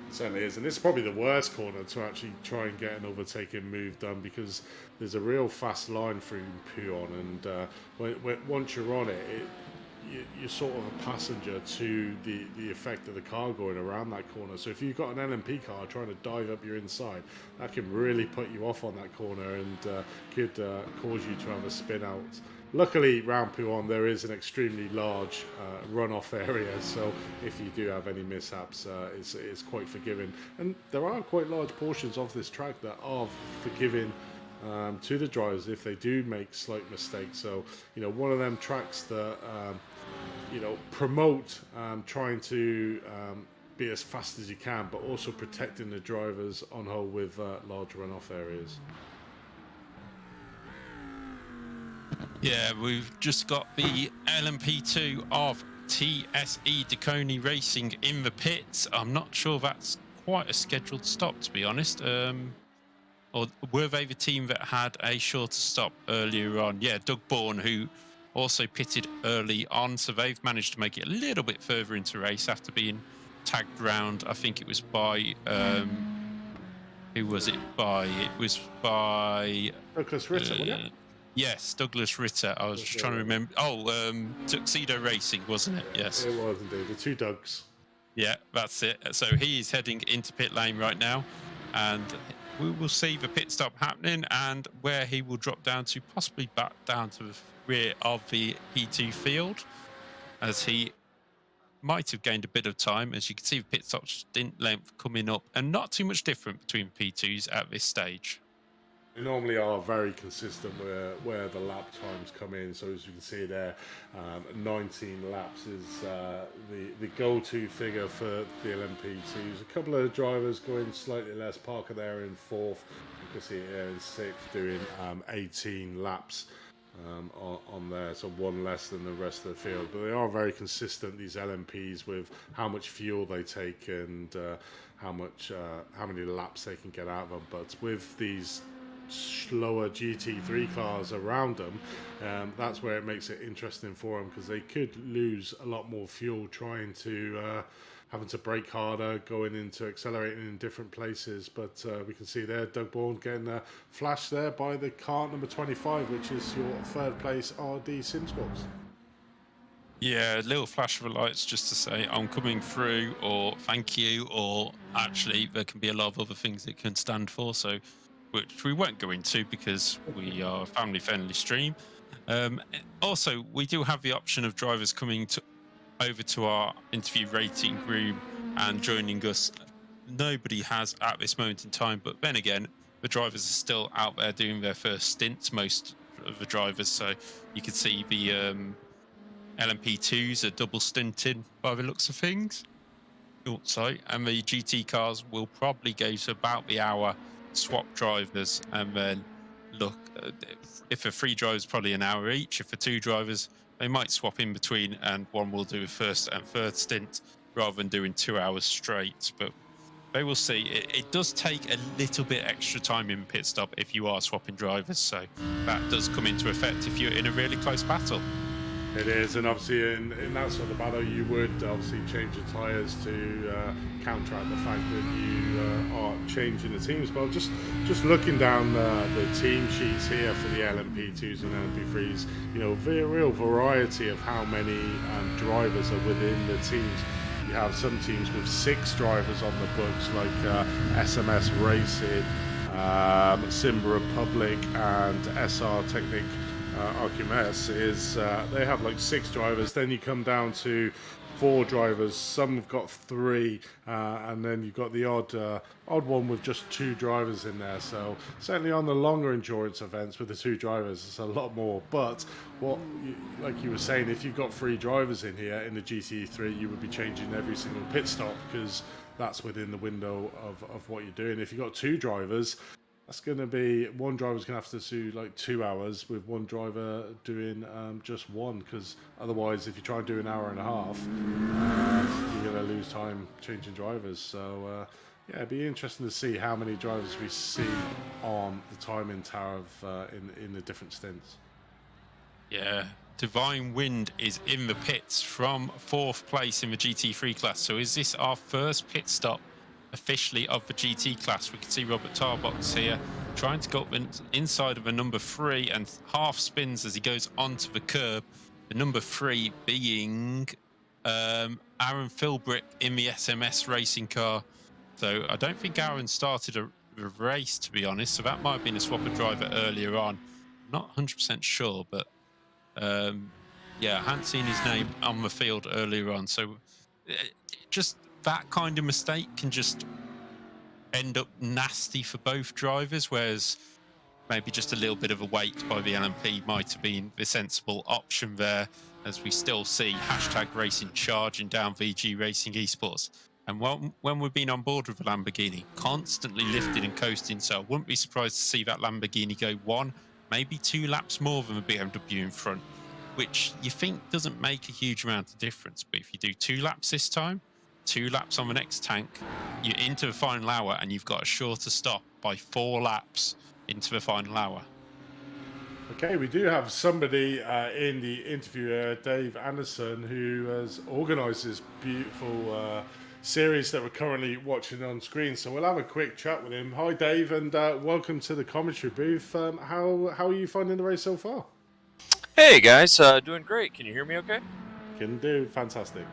It certainly is, and this is probably the worst corner to actually try and get an overtaking move done, because there's a real fast line through Puyon, and once you're on it, you're sort of a passenger to the effect of the car going around that corner. So if you've got an LMP car trying to dive up your inside, that can really put you off on that corner and could cause you to have a spin out. Luckily, round Puyon, there is an extremely large runoff area, so if you do have any mishaps, it's quite forgiving. And there are quite large portions of this track that are forgiving to the drivers if they do make slight mistakes. So, you know, one of them tracks that, you know, promote trying to be as fast as you can, but also protecting the drivers on hole with large runoff areas. Yeah, we've just got the LMP2 of TSE Deconi Racing in the pits. I'm not sure that's quite a scheduled stop, to be honest. Or were they the team that had a shorter stop earlier on? Yeah, Doug Bourne, who also pitted early on, so they've managed to make it a little bit further into race after being tagged round. I think it was by who was it by? It was by Douglas Ritter, wasn't it? Yes, Douglas Ritter. I was just trying to remember. Oh, Tuxedo Racing, wasn't it? Yes, it was indeed. The two Dougs. Yeah, that's it. So he is heading into pit lane right now, and we will see the pit stop happening and where he will drop down to, possibly back down to the rear of the P2 field, as he might have gained a bit of time. As you can see, the pit stop stint length coming up, and not too much different between P2s at this stage. They normally are very consistent where the lap times come in. So as you can see there, 19 laps is the go-to figure for the LMP2s. A couple of drivers going slightly less. Parker there in 4th. You can see it here in 6th doing 18 laps on there, so one less than the rest of the field. But they are very consistent, these LMPs, with how much fuel they take and how many laps they can get out of them. But with these slower GT3 cars around them, that's where it makes it interesting for them, because they could lose a lot more fuel trying to having to brake harder, going into accelerating in different places. But we can see there Doug Bourne getting flashed there by the car number 25, which is your 3rd place RD SimSports. Yeah, a little flash of the lights just to say I'm coming through, or thank you, or actually there can be a lot of other things it can stand for, so which we won't go into because we are a family-friendly stream. Also, we do have the option of drivers coming over to our interview rating room and joining us. Nobody has at this moment in time, but then again, the drivers are still out there doing their first stints, most of the drivers. So you can see the LMP2s are double stinting by the looks of things. Sorry, and the GT cars will probably go to about the hour, swap drivers, and then look, if for 3 drivers, probably an hour each. If for 2 drivers, they might swap in between, and one will do a 1st and 3rd stint rather than doing 2 hours straight. But they will see. It does take a little bit extra time in pit stop if you are swapping drivers, so that does come into effect if you're in a really close battle. It is, and obviously in that sort of battle, you would obviously change your tyres to counteract the fact that you are changing the teams. But just looking down the team sheets here for the LMP2s and LMP3s, you know, real variety of how many drivers are within the teams. You have some teams with 6 drivers on the books, like SMS Racing, Simba Republic, and SR Technic. Archimedes is they have like 6 drivers. Then you come down to 4 drivers. Some have got 3, and then you've got the odd one with just 2 drivers in there. So certainly on the longer endurance events with the 2 drivers, it's a lot more. But like you were saying, if you've got 3 drivers in here in the GT3, you would be changing every single pit stop, because that's within the window of what you're doing. If you've got 2 drivers, that's going to be, one driver's going to have to do like 2 hours, with one driver doing just 1, because otherwise, if you try and do an hour and a half, you're going to lose time changing drivers. So yeah, it'd be interesting to see how many drivers we see on the timing tower in the different stints. Yeah, Divine Wind is in the pits from 4th place in the GT3 class. So is this our first pit stop officially of the GT class? We can see Robert Tarbox here trying to go up inside of a number 3 and half spins as he goes onto the curb. The number 3 being Aaron Philbrick in the SMS racing car. So I don't think Aaron started a race, to be honest, so that might have been a swapper driver earlier on. Not 100% sure, but yeah, I hadn't seen his name on the field earlier on. So just that kind of mistake can just end up nasty for both drivers, whereas maybe just a little bit of a wait by the LMP might have been the sensible option there, as we still see #racing charging down VG Racing Esports. And when we've been on board with a Lamborghini, constantly lifting and coasting, so I wouldn't be surprised to see that Lamborghini go 1, maybe 2 laps more than the BMW in front, which you think doesn't make a huge amount of difference. But if you do 2 laps this time, 2 laps on the next tank, you're into the final hour, and you've got a shorter stop by 4 laps into the final hour. Okay, we do have somebody in the interview, Dave Anderson, who has organised this beautiful series that we're currently watching on screen. So we'll have a quick chat with him. Hi, Dave, and welcome to the commentary booth. How are you finding the race so far? Hey guys, doing great. Can you hear me okay? Can do. Fantastic.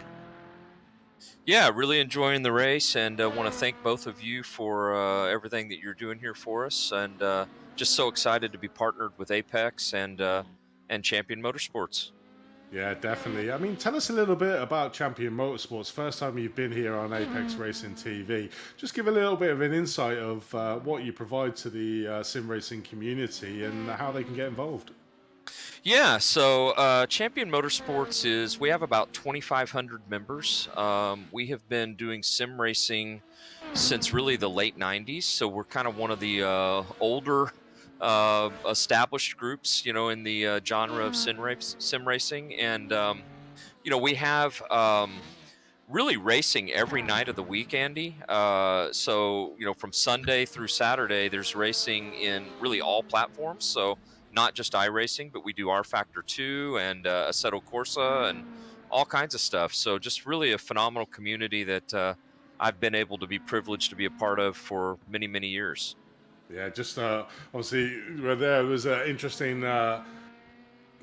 Yeah, really enjoying the race, and want to thank both of you for everything that you're doing here for us, and just so excited to be partnered with Apex and Champion Motorsports. Yeah, definitely. I mean, tell us a little bit about Champion Motorsports. First time you've been here on Apex Racing TV. Just give a little bit of an insight of what you provide to the sim racing community and how they can get involved. Yeah, so Champion Motorsports we have about 2,500 members. We have been doing sim racing since really the late 90s, so we're kind of one of the older established groups, in the genre of sim racing, and we have really racing every night of the week, Andy. So from Sunday through Saturday, there's racing in really all platforms. So not just iRacing, but we do R Factor 2 and Assetto Corsa and all kinds of stuff. So just really a phenomenal community that I've been able to be privileged to be a part of for many, many years. Yeah, just obviously there was an interesting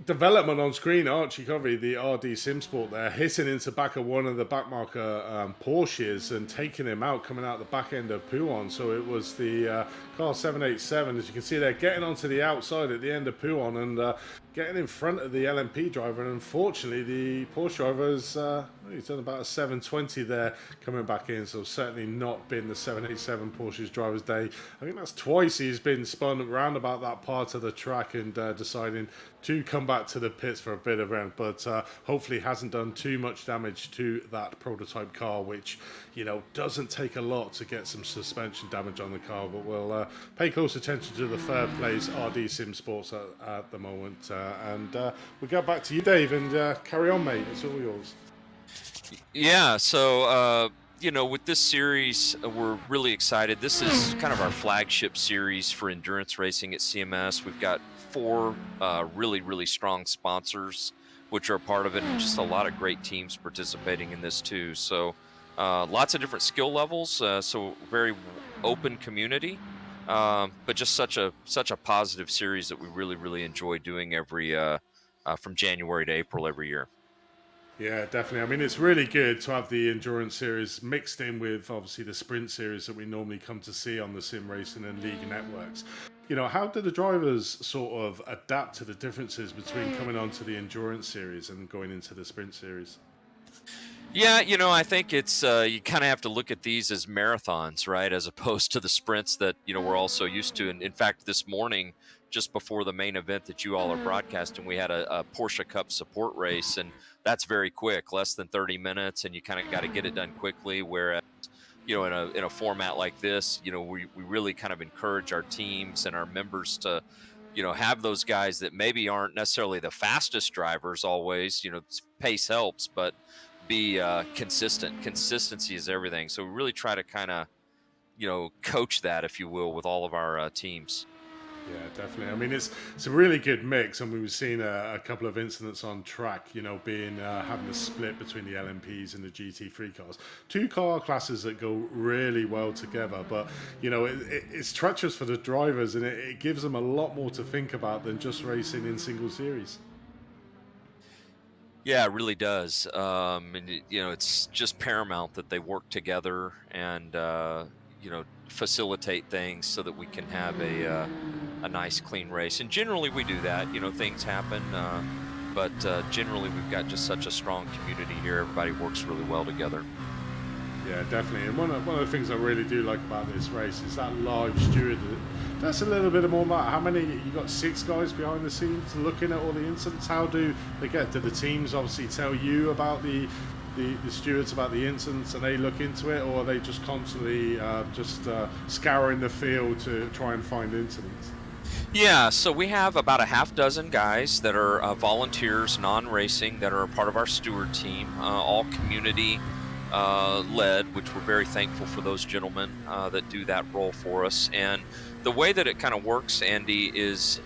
development on screen. Archie Covey, the RD Simsport there, hitting into the back of one of the backmarker Porsches and taking him out, coming out the back end of Pouhon. So it was the car 787, as you can see there, getting onto the outside at the end of Pouhon and getting in front of the LMP driver. And unfortunately, the Porsche driver's he's done about a 720 there coming back in. So certainly not been the 787 Porsche's driver's day. I think that's twice he's been spun around about that part of the track and deciding to come back to the pits for a bit of round, but hopefully hasn't done too much damage to that prototype car, which doesn't take a lot to get some suspension damage on the car. But we'll pay close attention to the third place RD Simsports at the moment, and we'll get back to you, Dave, and carry on, mate. It's all yours. Yeah, so with this series, we're really excited. This is kind of our flagship series for endurance racing at CMS. We've got 4 really, really strong sponsors, which are part of it, and just a lot of great teams participating in this too. So lots of different skill levels, so very open community, but just such a positive series that we really, really enjoy doing every from January to April every year. Yeah, definitely. I mean, it's really good to have the endurance series mixed in with obviously the sprint series that we normally come to see on the sim racing and league networks. How do the drivers sort of adapt to the differences between coming onto the endurance series and going into the sprint series? Yeah, I think it's you kind of have to look at these as marathons, right, as opposed to the sprints that we're also used to. And in fact, this morning, just before the main event that you all are broadcasting, we had a Porsche Cup support race, and that's very quick, less than 30 minutes, and you kind of got to get it done quickly. Whereas, in a format like this, we really kind of encourage our teams and our members to, have those guys that maybe aren't necessarily the fastest drivers always. Pace helps, but be consistent. Consistency is everything. So we really try to kind of, coach that, if you will, with all of our teams. Yeah, definitely. I mean, it's a really good mix, and we've seen a couple of incidents on track, being having a split between the LMPs and the GT3 cars. 2 car classes that go really well together, but, it's treacherous for the drivers, and it gives them a lot more to think about than just racing in single series. Yeah, it really does. And, it's just paramount that they work together and, facilitate things so that we can have a nice, clean race. And generally we do that. Things happen, but generally we've got just such a strong community here. Everybody works really well together. Yeah, definitely. And one of the things I really do like about this race is that live steward. That's a little bit more about how many, you got 6 guys behind the scenes looking at all the incidents. How do they get to the teams? Obviously tell you about the the stewards about the incidents and they look into it, or are they just constantly scouring the field to try and find incidents? Yeah, so we have about a half dozen guys that are volunteers, non-racing, that are a part of our steward team, all community led, which we're very thankful for those gentlemen that do that role for us. And the way that it kind of works, Andy, is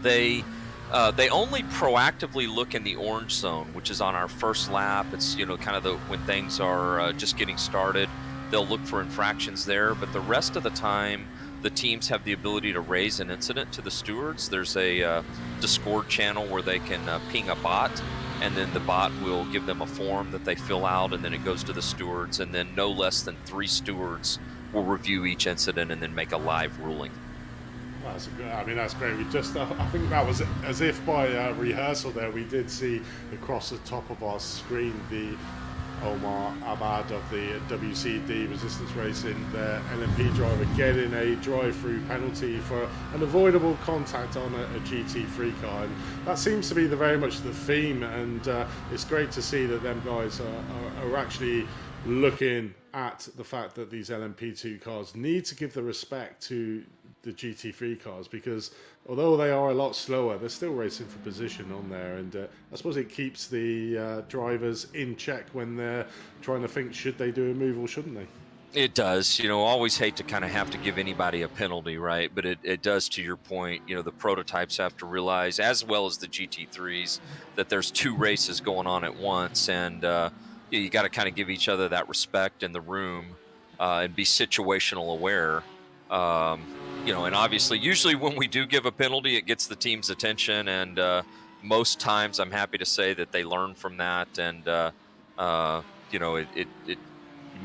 they only proactively look in the orange zone, which is on our first lap. It's kind of when things are just getting started. They'll look for infractions there, but the rest of the time, the teams have the ability to raise an incident to the stewards. There's a Discord channel where they can ping a bot, and then the bot will give them a form that they fill out, and then it goes to the stewards, and then no less than 3 stewards will review each incident and then make a live ruling. That's great. We just, I think that was as if by rehearsal there, we did see across the top of our screen the Omar Ahmad of the WCD Resistance Racing, their LMP driver, getting a drive-through penalty for an avoidable contact on a GT3 car. And that seems to be very much the theme, and it's great to see that them guys are actually looking at the fact that these LMP2 cars need to give the respect to the GT3 cars, because although they are a lot slower, they're still racing for position on there, and I suppose it keeps the drivers in check when they're trying to think, should they do a move or shouldn't they? It does. Always hate to kind of have to give anybody a penalty, right? But it does, to your point, the prototypes have to realize, as well as the GT3s, that there's 2 races going on at once, and you got to kind of give each other that respect in the room and be situational aware. And obviously, usually when we do give a penalty, it gets the team's attention, and most times I'm happy to say that they learn from that, and it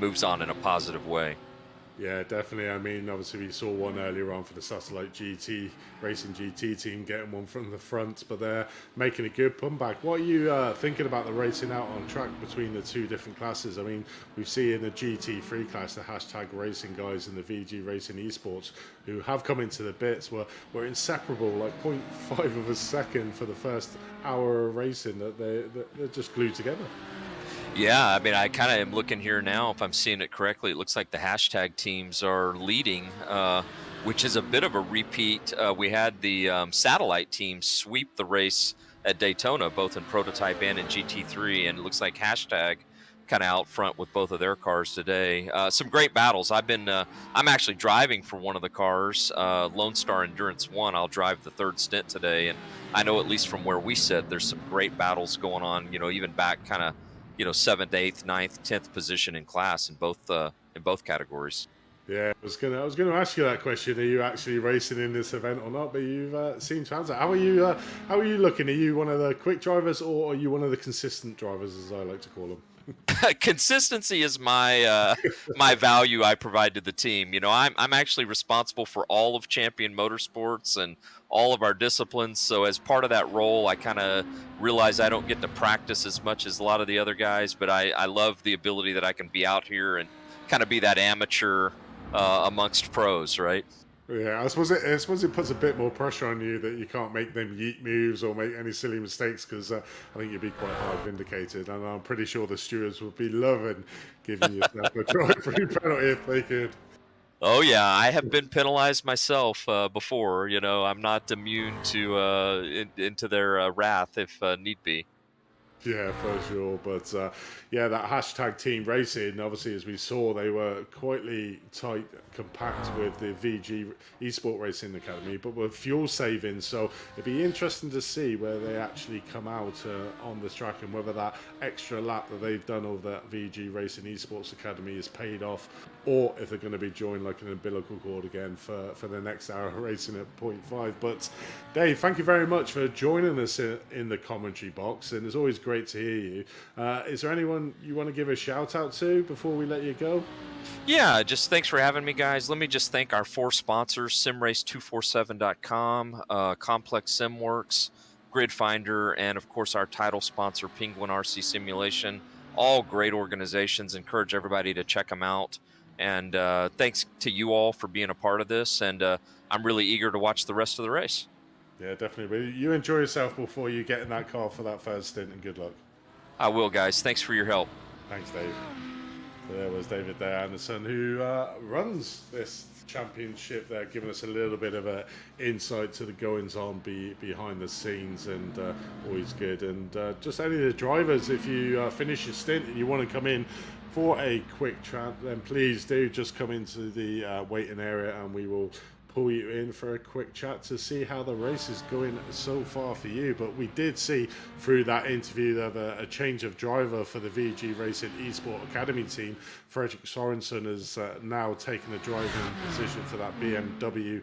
moves on in a positive way. Yeah, definitely. Obviously we saw one earlier on for the Satellite GT Racing GT team getting one from the front, but they're making a good comeback. What are you thinking about the racing out on track between the 2 different classes? We've seen in the GT3 class, the hashtag racing guys and the VG Racing Esports, who have come into the bits, were inseparable, like 0.5 of a second for the first hour of racing, that they're just glued together. Yeah, I kind of am looking here now. If I'm seeing it correctly, it looks like the hashtag teams are leading, which is a bit of a repeat. We had the satellite team sweep the race at Daytona, both in prototype and in GT3, and it looks like hashtag kind of out front with both of their cars today. Some great battles. I'm actually driving for one of the cars, Lone Star Endurance 1. I'll drive the 3rd stint today, and I know at least from where we sit, there's some great battles going on. Even back kind of 7th, 8th, 9th, 10th position in class in both categories. Yeah, I was gonna ask you that question. Are you actually racing in this event or not? But you've seemed to answer. How are you looking? Are you one of the quick drivers, or are you one of the consistent drivers, as I like to call them? Consistency is my my value I provide to the team. I'm actually responsible for all of Champion Motorsports and all of our disciplines. So as part of that role, I kind of realize I don't get to practice as much as a lot of the other guys, but I love the ability that I can be out here and kind of be that amateur amongst pros, right? Yeah, I suppose it puts a bit more pressure on you that you can't make them yeet moves or make any silly mistakes, because I think you'd be quite hard vindicated, and I'm pretty sure the stewards would be loving giving yourself a drive-through penalty if they could. Oh yeah, I have been penalized myself before. I'm not immune to into their wrath if need be. Yeah, for sure. But that hashtag team racing, obviously, as we saw, they were quietly tight, compact with the VG Esport Racing Academy, but with fuel savings. So it'd be interesting to see where they actually come out on the track, and whether that extra lap that they've done of that VG Racing Esports Academy is paid off, or if they're going to be joined like an umbilical cord again for the next hour of racing at 0.5. But Dave, thank you very much for joining us in the commentary box, and it's always great to hear you. Is there anyone you want to give a shout out to before we let you go? Yeah, just thanks for having me, guys. Let me just thank our 4 sponsors: simrace247.com, Complex SimWorks, GridFinder, and of course our title sponsor, Penguin RC Simulation. All great organizations. Encourage everybody to check them out. And thanks to you all for being a part of this, and I'm really eager to watch the rest of the race. Yeah, definitely. You enjoy yourself before you get in that car for that first stint, and good luck. I will, guys. Thanks for your help. Thanks, Dave. There was David Day Anderson, who runs this championship there, giving us a little bit of a insight to the goings on behind the scenes, and always good. And just any of the drivers, if you finish your stint and you want to come in for a quick chat, then please do just come into the waiting area, and we will pull you in for a quick chat to see how the race is going so far for you. But we did see through that interview that a change of driver for the VG Racing Esport Academy team. Fredrik Sorensen has now taken a driving position for that BMW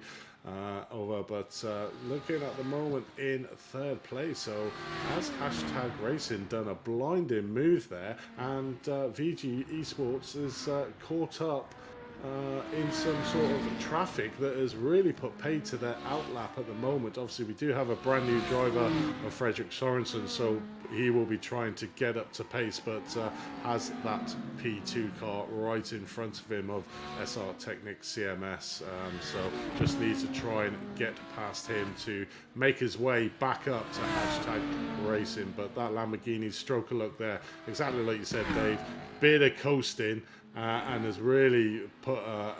over, but looking at the moment in third place. So has Hashtag Racing done a blinding move there, and VG Esports is caught up in some sort of traffic that has really put paid to their outlap at the moment. Obviously, we do have a brand new driver of Fredrik Sorensen, so he will be trying to get up to pace, but has that P2 car right in front of him of SR Technic CMS, so just needs to try and get past him to make his way back up to Hashtag Racing. But that Lamborghini stroke of luck there, exactly like you said, Dave, bit of coasting, and has really put a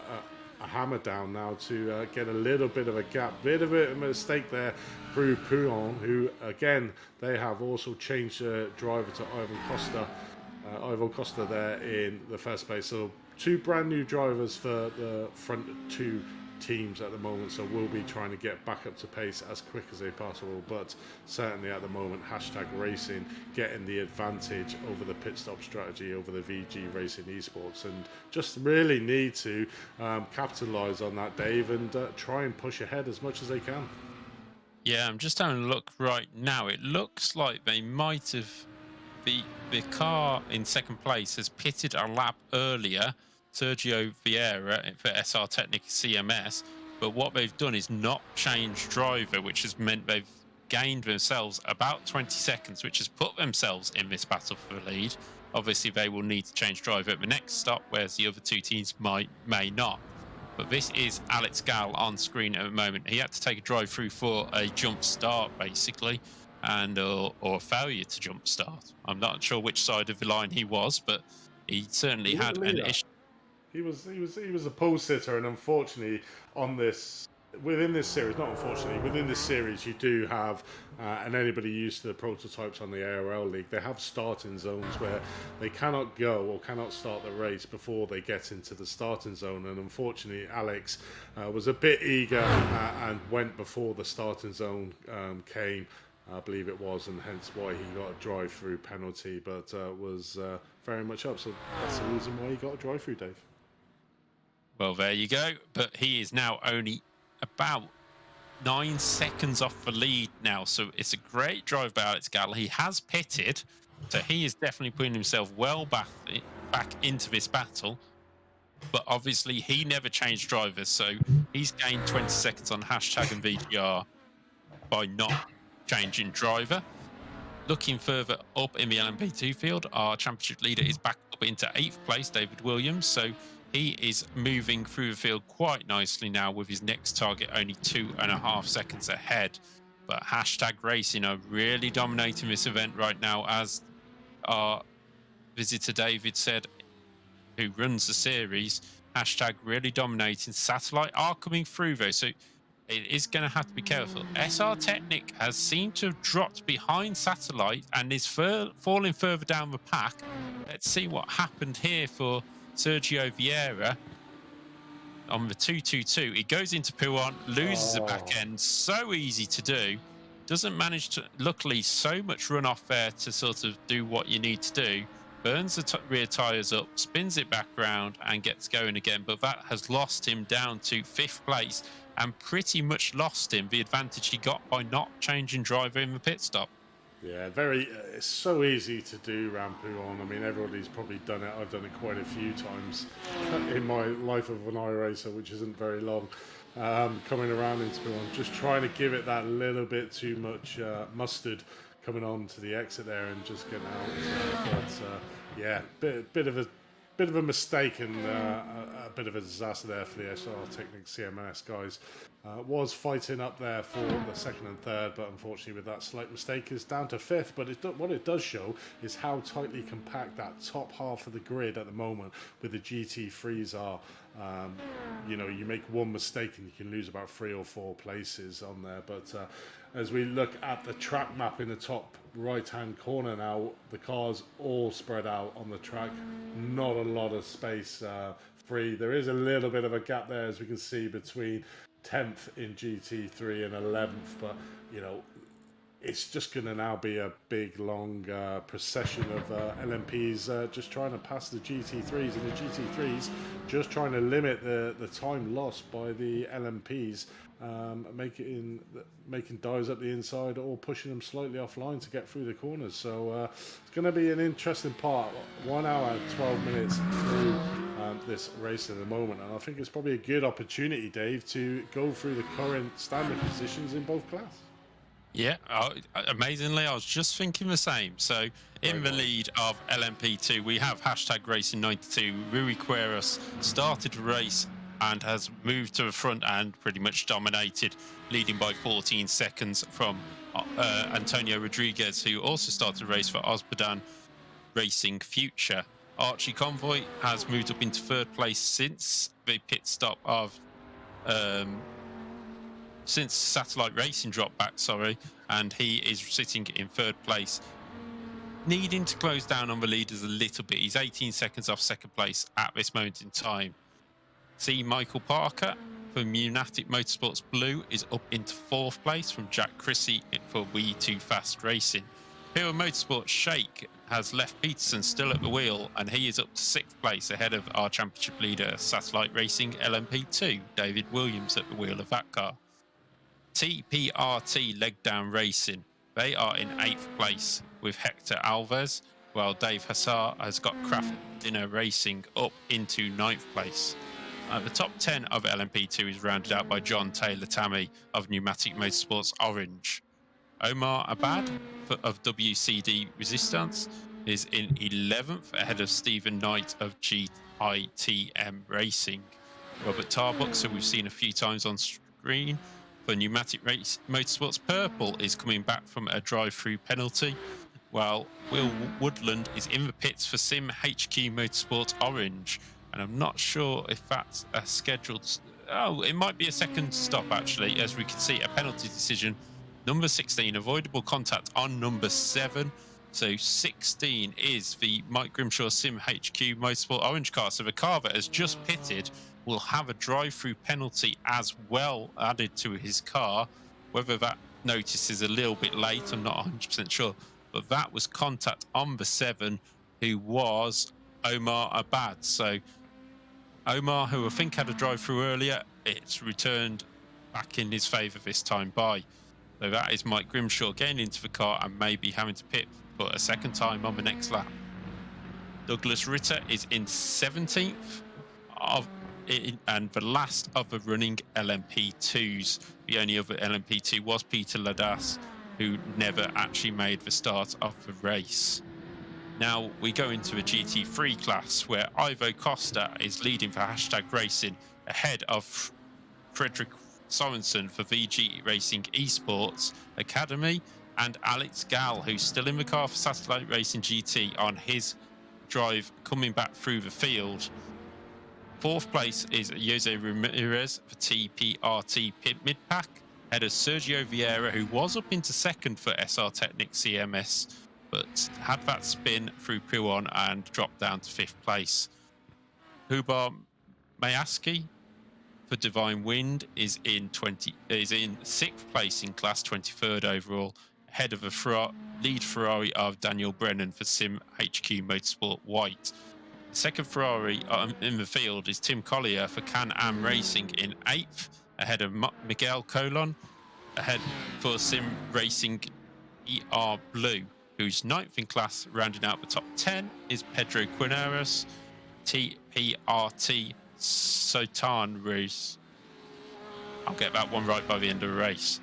hammer down now to get a little bit of a gap. Bit of a mistake there through Pouillon, who again, they have also changed driver to Ivan Costa there in the first place. So two brand new drivers for the front two teams at the moment, so we'll be trying to get back up to pace as quick as they possible. But certainly at the moment, Hashtag Racing getting the advantage over the pit stop strategy over the VG Racing Esports, and just really need to capitalize on that, Dave, and try and push ahead as much as they can. Yeah, I'm just having a look right now. It looks like they might have the car in second place has pitted a lap earlier, Sergio Vieira for SR Technic CMS, but what they've done is not change driver, which has meant they've gained themselves about 20 seconds, which has put themselves in this battle for the lead. Obviously, they will need to change driver at the next stop, whereas the other two teams may not. But this is Alex Gall on screen at the moment. He had to take a drive through for a jump start, basically, and or a failure to jump start. I'm not sure which side of the line he was, but he certainly had an issue. He was a pole sitter, and unfortunately within this series, you do have, and anybody used to the prototypes on the ARL League, they have starting zones where they cannot go or cannot start the race before they get into the starting zone. And unfortunately, Alex was a bit eager and went before the starting zone came, I believe it was, and hence why he got a drive-through penalty, but was very much up. So that's the reason why he got a drive-through, Dave. Well, there you go. But he is now only about 9 seconds off the lead now. So it's a great drive by Alex Gall. He has pitted, so he is definitely putting himself well back into this battle. But obviously, he never changed drivers, so he's gained 20 seconds on Hashtag and VGR by not changing driver. Looking further up in the LMP2 field, our championship leader is back up into 8th place, David Williams. So he is moving through the field quite nicely now, with his next target only 2.5 seconds ahead. But Hashtag Racing are really dominating this event right now, as our visitor David said, who runs the series. Hashtag really dominating. Satellite are coming through though, so it is going to have to be careful. SR Technic has seemed to have dropped behind Satellite and is falling further down the pack. Let's see what happened here for Sergio Vieira on the 222. He goes into Pouillon, loses the back end. So easy to do. Doesn't manage to, luckily, so much run off there to sort of do what you need to do. Burns the rear tyres up, spins it back round and gets going again. But that has lost him down to 5th place and pretty much lost him the advantage he got by not changing driver in the pit stop. Yeah, it's so easy to do Rampouillon. I mean, everybody's probably done it. I've done it quite a few times in my life of an iRacer, which isn't very long. Coming around into Pouillon, just trying to give it that little bit too much mustard coming on to the exit there and just getting out. But yeah, bit of a bit of a mistake and a bit of a disaster there for the SR Technic CMS guys. Was fighting up there for the second and third, but unfortunately with that slight mistake is down to fifth. But what it does show is how tightly compact that top half of the grid at the moment with the GT3s are. You know, you make one mistake and you can lose about 3 or 4 places on there. But as we look at the track map in the top right-hand corner now, the cars all spread out on the track. Not a lot of space free. There is a little bit of a gap there, as we can see, between 10th in GT3 and 11th. But, you know, it's just going to now be a big, long procession of LMPs just trying to pass the GT3s, and the GT3s just trying to limit the time lost by the LMPs, making dives up the inside or pushing them slightly offline to get through the corners. So it's going to be an interesting part. 1 hour, 12 minutes through this race at the moment, and I think it's probably a good opportunity, Dave, to go through the current standard positions in both classes. Yeah, amazingly, I was just thinking the same. So in the lead of LMP2, we have #Racing92. Rui Queiroz started the race and has moved to the front and pretty much dominated, leading by 14 seconds from Antonio Rodriguez, who also started the race for Osbodan Racing Future. Archie Convoy has moved up into third place since the pit stop of since Satellite Racing dropped back, and he is sitting in third place, needing to close down on the leaders a little bit. He's 18 seconds off second place at this moment in time. See, Michael Parker from Lunatic Motorsports Blue is up into fourth place from Jack Chrissy for We Too Fast Racing. Hero Motorsports Shake has left Peterson still at the wheel, and he is up to sixth place ahead of our championship leader, Satellite Racing LMP2, David Williams at the wheel of that car. TPRT Leg Down Racing, they are in 8th place with Hector Alves, while Dave Hassar has got Craft Dinner Racing up into 9th place. The top 10 of LMP2 is rounded out by John Taylor Tammy of Pneumatic Motorsports Orange. Omar Abad of WCD Resistance is in 11th ahead of Stephen Knight of GITM Racing. Robert Tarbuck, who we've seen a few times on screen, for Pneumatic Motorsports Purple is coming back from a drive-through penalty, while Will Woodland is in the pits for Sim HQ Motorsports Orange, and I'm not sure if that's a scheduled... Oh, it might be a second stop, actually, as we can see a penalty decision. Number 16, avoidable contact on number 7. So 16 is the Mike Grimshaw Sim HQ Motorsport Orange car. So the car that has just pitted will have a drive-through penalty as well added to his car. Whether that notice is a little bit late, I'm not 100% sure. But that was contact on the 7, who was Omar Abad. So Omar, who I think had a drive-through earlier, it's returned back in his favour this time by. So that is Mike Grimshaw getting into the car and maybe having to pit for a second time on the next lap. Douglas Ritter is in 17th and the last of the running LMP2s. The only other LMP2 was Peter Ladas, who never actually made the start of the race. Now we go into the GT3 class, where Ivo Costa is leading for #Racing ahead of Frederick Sorensen for VG Racing Esports Academy, and Alex Gall, who's still in the car for Satellite Racing GT on his drive coming back through the field. Fourth place is Jose Ramirez for TPRT Midpack, ahead of Sergio Vieira, who was up into second for SR Technic CMS, but had that spin through Puon and dropped down to 5th place. Hubar Mayaski for Divine Wind is in 6th place in class, 23rd overall, ahead of a lead Ferrari of Daniel Brennan for Sim HQ Motorsport White. The second Ferrari in the field is Tim Collier for Can-Am Racing in 8th, ahead of Miguel Colon, ahead for Sim Racing ER Blue, who's 9th in class. Rounding out the top 10 is Pedro Quineros, TPRT Sotan Race. I'll get that one right by the end of the race.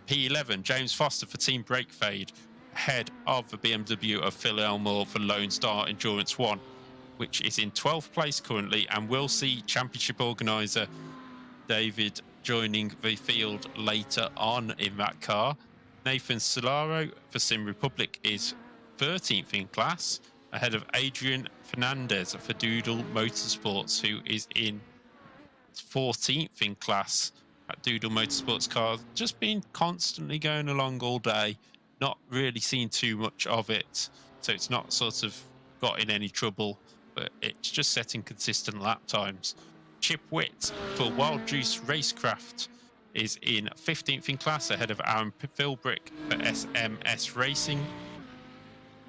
P11, James Foster for Team Breakfade, ahead of the BMW of Phil Elmore for Lone Star Endurance 1. which is in 12th place currently, and we'll see championship organiser David joining the field later on in that car. Nathan Solaro for Sim Republic is 13th in class, ahead of Adrian Fernandez for Doodle Motorsports, who is in 14th in class at Doodle Motorsports car. Just been constantly going along all day, not really seen too much of it, so it's not sort of got in any trouble, but it's just setting consistent lap times. Chip Witt for Wild Juice Racecraft is in 15th in class, ahead of Aaron Philbrick for SMS Racing.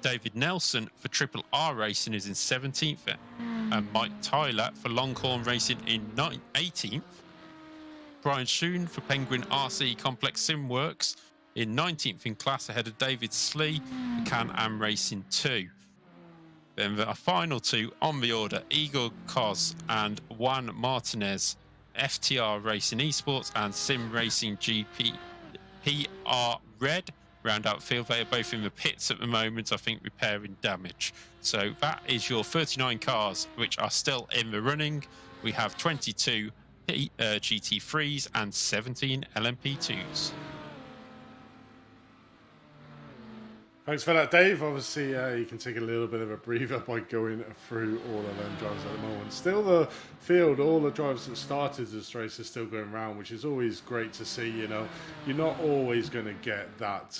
David Nelson for Triple R Racing is in 17th, and Mike Tyler for Longhorn Racing in 18th. Brian Schoon for Penguin RC Complex Simworks in 19th in class, ahead of David Slee for Can-Am Racing 2. Then the final two on the order, Igor Koz and Juan Martinez, FTR Racing Esports and Sim Racing GP PR Red, round out field. They are both in the pits at the moment, I think, repairing damage. So that is your 39 cars which are still in the running. We have 22 GT3s and 17 LMP2s. Thanks for that, Dave. Obviously, you can take a little bit of a breather by going through all of them drivers at the moment. Still the field, all the drivers that started this race are still going around, which is always great to see. You know, you're not always going to get that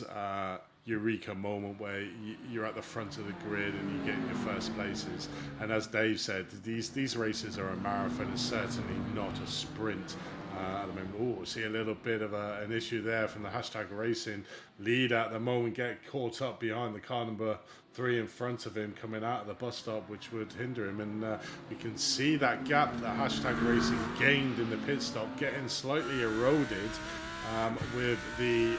eureka moment where you're at the front of the grid and you get your first places. And as Dave said, these races are a marathon and certainly not a sprint. At the moment, see a little bit of an issue there from the hashtag racing lead at the moment, get caught up behind the car number 3 in front of him coming out of the bus stop, which would hinder him. And we can see that gap that hashtag racing gained in the pit stop getting slightly eroded with the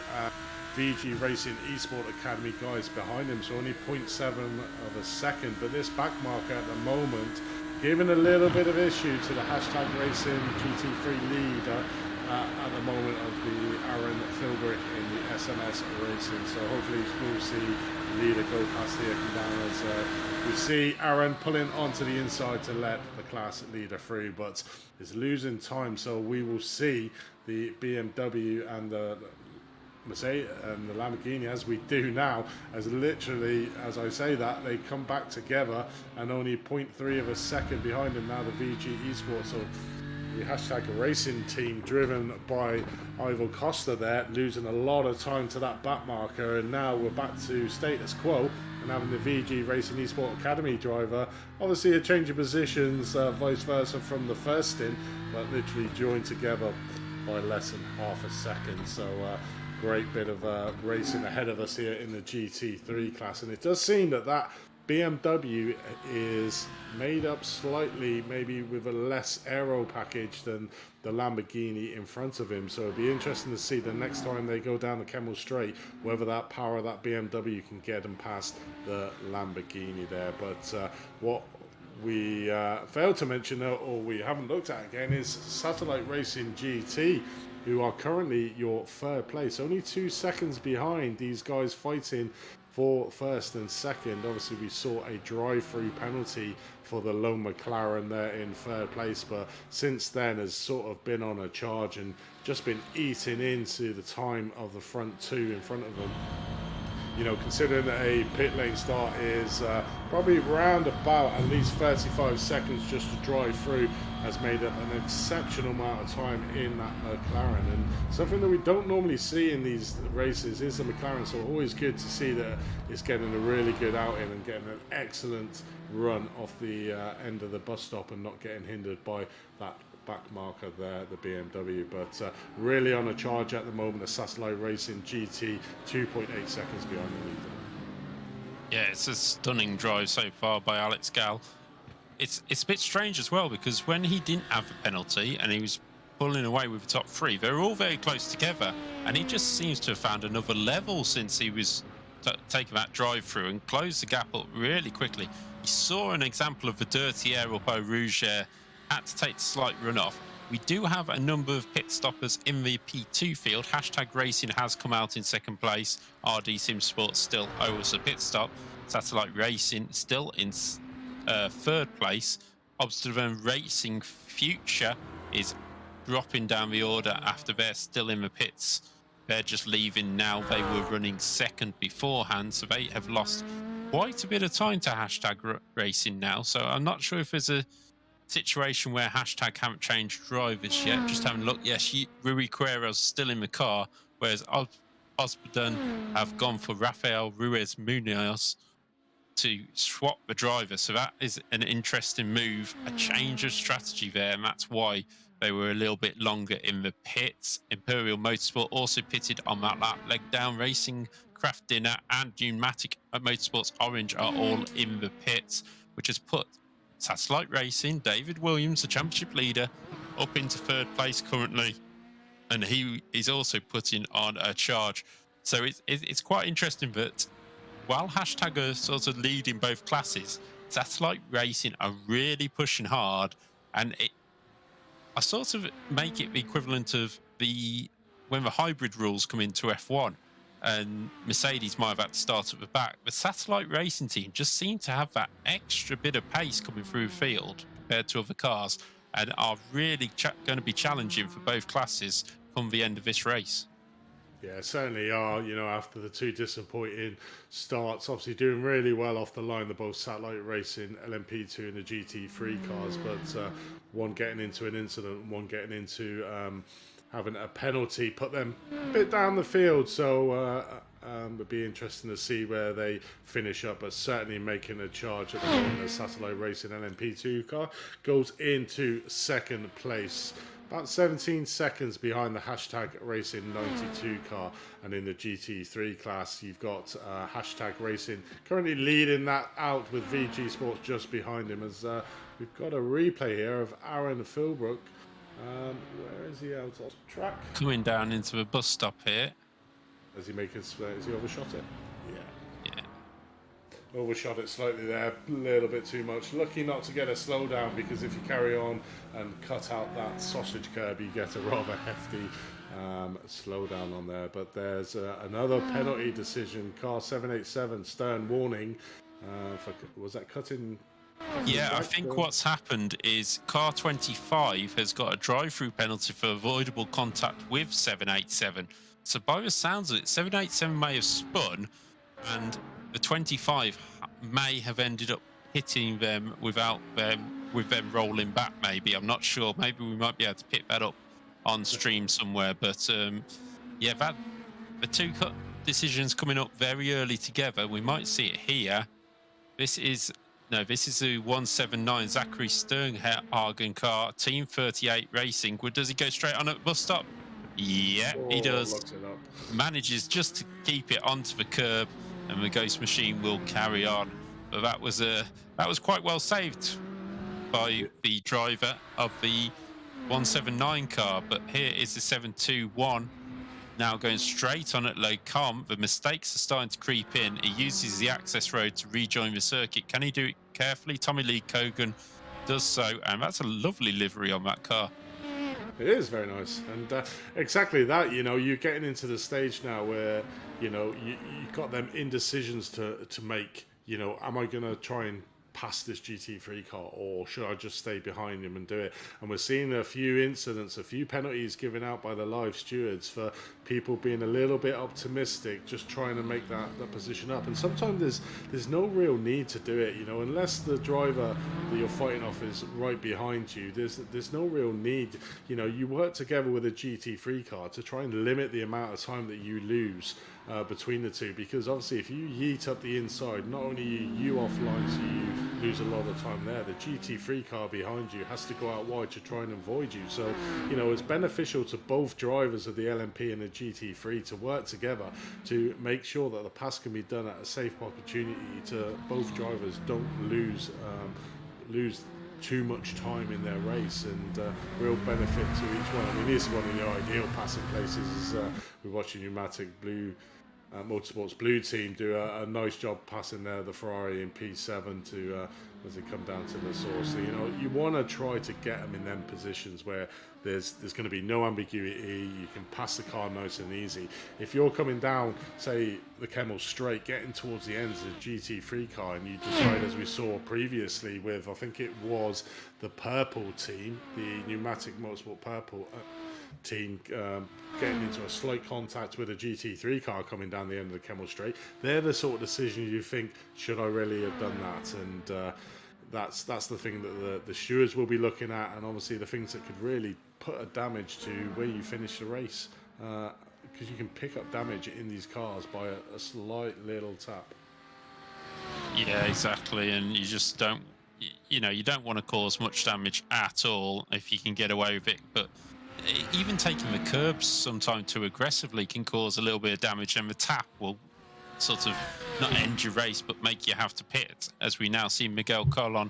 VG Racing Esport Academy guys behind him, so only 0.7 of a second. But this back marker at the moment giving a little bit of issue to the hashtag racing GT3 lead at the moment of the Aaron Philbrick in the SMS Racing. So hopefully we'll see the leader go past here, come down, as we see Aaron pulling onto the inside to let the class leader through, but is losing time. So we will see the BMW and the Mercedes and the Lamborghini, as we do now, as literally, as I say that, they come back together and only 0.3 of a second behind him now, the VG Esports. So the hashtag racing team driven by Ivo Costa there, losing a lot of time to that back marker, and now we're back to status quo and having the VG Racing Esport Academy driver, obviously a change of positions, vice versa from the first stint, but literally joined together by less than half a second. So great bit of racing ahead of us here in the GT3 class, and it does seem that BMW is made up slightly, maybe with a less aero package than the Lamborghini in front of him. So it'll be interesting to see the next time they go down the Kemmel Straight whether that power of that BMW can get them past the Lamborghini there. But what we failed to mention, or we haven't looked at again, is Satellite Racing GT, who are currently your third place, only 2 seconds behind these guys fighting for first and second. Obviously we saw a drive-through penalty for the lone McLaren there in third place, but since then has sort of been on a charge and just been eating into the time of the front two in front of them. You know, considering that a pit lane start is probably round about at least 35 seconds just to drive through, has made up an exceptional amount of time in that McLaren. And something that we don't normally see in these races is the McLaren, so always good to see that it's getting a really good outing and getting an excellent run off the end of the bus stop and not getting hindered by that back marker there, the BMW. But really on a charge at the moment, the Satellite Racing GT 2.8 seconds behind the leader. Yeah, it's a stunning drive so far by Alex Gall. It's a bit strange as well, because when he didn't have the penalty and he was pulling away with the top three, they were all very close together, and he just seems to have found another level since he was taking that drive through and closed the gap up really quickly. He saw an example of the dirty air up Eau Rouge there, had to take a slight run off. We do have a number of pit stoppers in the P2 field. Hashtag Racing has come out in second place. RD Sim Sports still owes a pit stop. Satellite Racing still in third place. Obstavan Racing Future is dropping down the order after they're still in the pits. They're just leaving now. They were running second beforehand, so they have lost quite a bit of time to Hashtag Racing now. So I'm not sure if there's a situation where Hashtag haven't changed drivers yet. Just having a look. Yes, Rui Cuero's still in the car, whereas Osborne have gone for Rafael Ruiz Munoz to swap the driver. So that is an interesting move, a change of strategy there, and that's why they were a little bit longer in the pits. Imperial Motorsport also pitted on that lap. Leg Down Racing, Craft Dinner, and Pneumatic Motorsports Orange are all in the pits, which has put Satellite Racing, David Williams, the championship leader, up into third place currently, and he is also putting on a charge. So it's quite interesting that while Hashtag are sort of leading both classes, Satellite Racing are really pushing hard, and I sort of make it the equivalent of when the hybrid rules come into F1 and Mercedes might have had to start at the back. The Satellite Racing team just seem to have that extra bit of pace coming through the field compared to other cars, and are really going to be challenging for both classes come the end of this race. Yeah, certainly are. After the two disappointing starts, obviously doing really well off the line, the both Satellite Racing, LMP2 and the GT3 cars, but one getting into an incident, one getting into having a penalty, put them a bit down the field. So it'd be interesting to see where they finish up, but certainly making a charge at the moment. The Satellite Racing LMP2 car goes into second place, about 17 seconds behind the Hashtag Racing 92 car. And in the GT3 class, you've got Hashtag Racing currently leading that out with VG Sports just behind him, as we've got a replay here of Aaron Philbrook. Where is he out on track? Coming down into the bus stop here. Has he overshot it? Yeah. Overshot it slightly there, a little bit too much. Lucky not to get a slowdown, because if you carry on and cut out that sausage curb, you get a rather hefty slowdown on there. But there's another penalty decision. Car 787, stern warning. Was that cutting? Yeah, I think what's happened is car 25 has got a drive-through penalty for avoidable contact with 787. So by the sounds of it, 787 may have spun, and the 25 may have ended up hitting them with them rolling back, maybe. I'm not sure. Maybe we might be able to pick that up on stream somewhere. But the two cut decisions coming up very early together. We might see it here. This is the 179 Zachary Sternhagen car, Team 38 Racing. Does he go straight on at the bus stop? Yeah, he does. Manages just to keep it onto the curb, and the Ghost Machine will carry on. But that was quite well saved by the driver of the 179 car. But here is the 721 now going straight on at Lecombe. The mistakes are starting to creep in. He uses the access road to rejoin the circuit. Can he do it carefully? Tommy Lee Cogan does so, and that's a lovely livery on that car. It is very nice, and exactly that. You're getting into the stage now where you've got them indecisions to make. Am I going to try and pass this GT3 car, or should I just stay behind him and do it? And we're seeing a few incidents, a few penalties given out by the live stewards for people being a little bit optimistic, just trying to make that position up. And sometimes there's no real need to do it, unless the driver that you're fighting off is right behind you. There's no real need. You work together with a GT3 car to try and limit the amount of time that you lose between the two, because obviously if you yeet up the inside, not only you offline, so you lose a lot of time there, the GT3 car behind you has to go out wide to try and avoid you. So it's beneficial to both drivers of the LMP and the GT3 to work together to make sure that the pass can be done at a safe opportunity, to both drivers don't lose too much time in their race, and real benefit to each one. I mean, this is one of the ideal passing places, is we're watching Pneumatic Blue Motorsports blue team do a nice job passing the Ferrari in P7 to as they come down to the source. So, you want to try to get them in them positions where there's going to be no ambiguity. You can pass the car nice and easy. If you're coming down, say, the Kemmel Straight, getting towards the ends of the GT3 car, and you decide, as we saw previously with, I think it was the purple team, the Pneumatic Motorsport purple team, getting into a slight contact with a GT3 car coming down the end of the Kemmel Straight, they're the sort of decisions you think, should I really have done that? And that's the thing that the stewards will be looking at, and obviously the things that could really put a damage to where you finish the race, because you can pick up damage in these cars by a slight little tap. Yeah, exactly, and you just don't, you don't want to cause much damage at all if you can get away with it, but even taking the curbs sometime too aggressively can cause a little bit of damage, and the tap will sort of not end your race but make you have to pit, as we now see Miguel Colon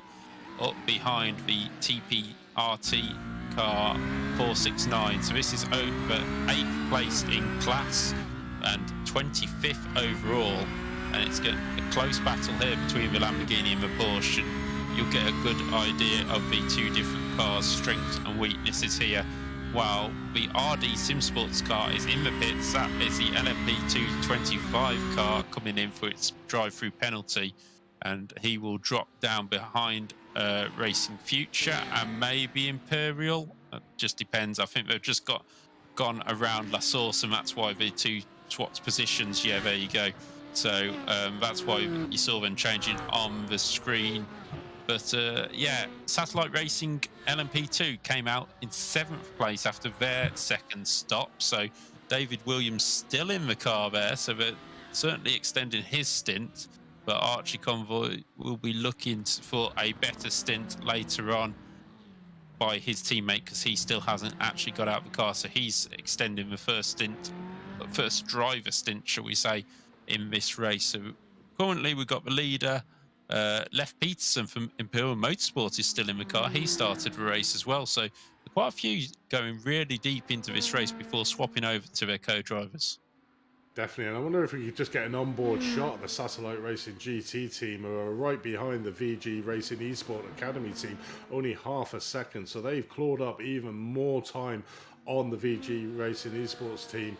up behind the TPRT car 469. So this is over 8th place in class and 25th overall, and it's a close battle here between the Lamborghini and the Porsche. You'll get a good idea of the two different cars' strengths and weaknesses here. While the RD Sim Sports car is in the pits, that is the LMP 225 car coming in for its drive-through penalty, and he will drop down behind Racing Future and maybe Imperial. It just depends. I think they've just gone around La Source, and that's why the two swapped positions. Yeah, there you go. So that's why you saw them changing on the screen. But yeah, Satellite Racing LMP2 came out in 7th place after their second stop. So David Williams still in the car there. So they're certainly extending his stint. But Archie Convoy will be looking for a better stint later on by his teammate, because he still hasn't actually got out of the car. So he's extending the first driver stint, shall we say, in this race. So currently we've got the leader. Leif Peterson from Imperial Motorsports is still in the car. He started the race as well. So quite a few going really deep into this race before swapping over to their co-drivers. Definitely, and I wonder if we could just get an onboard shot of the Satellite Racing GT team, who are right behind the VG Racing Esport Academy team, only half a second. So they've clawed up even more time on the VG Racing Esports team.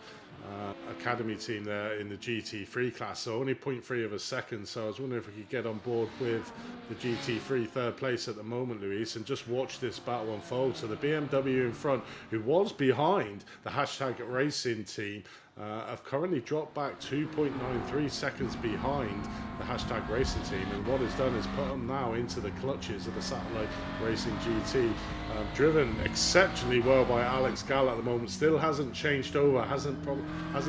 Academy team there in the GT3 class, so only 0.3 of a second. So I was wondering if we could get on board with the GT3 third place at the moment, Luis, and just watch this battle unfold. So the BMW in front, who was behind the Hashtag Racing team, have currently dropped back 2.93 seconds behind the Hashtag Racing team, and what it's done is put them now into the clutches of the Satellite Racing GT, driven exceptionally well by Alex Gall at the moment. Still hasn't changed over, hasn't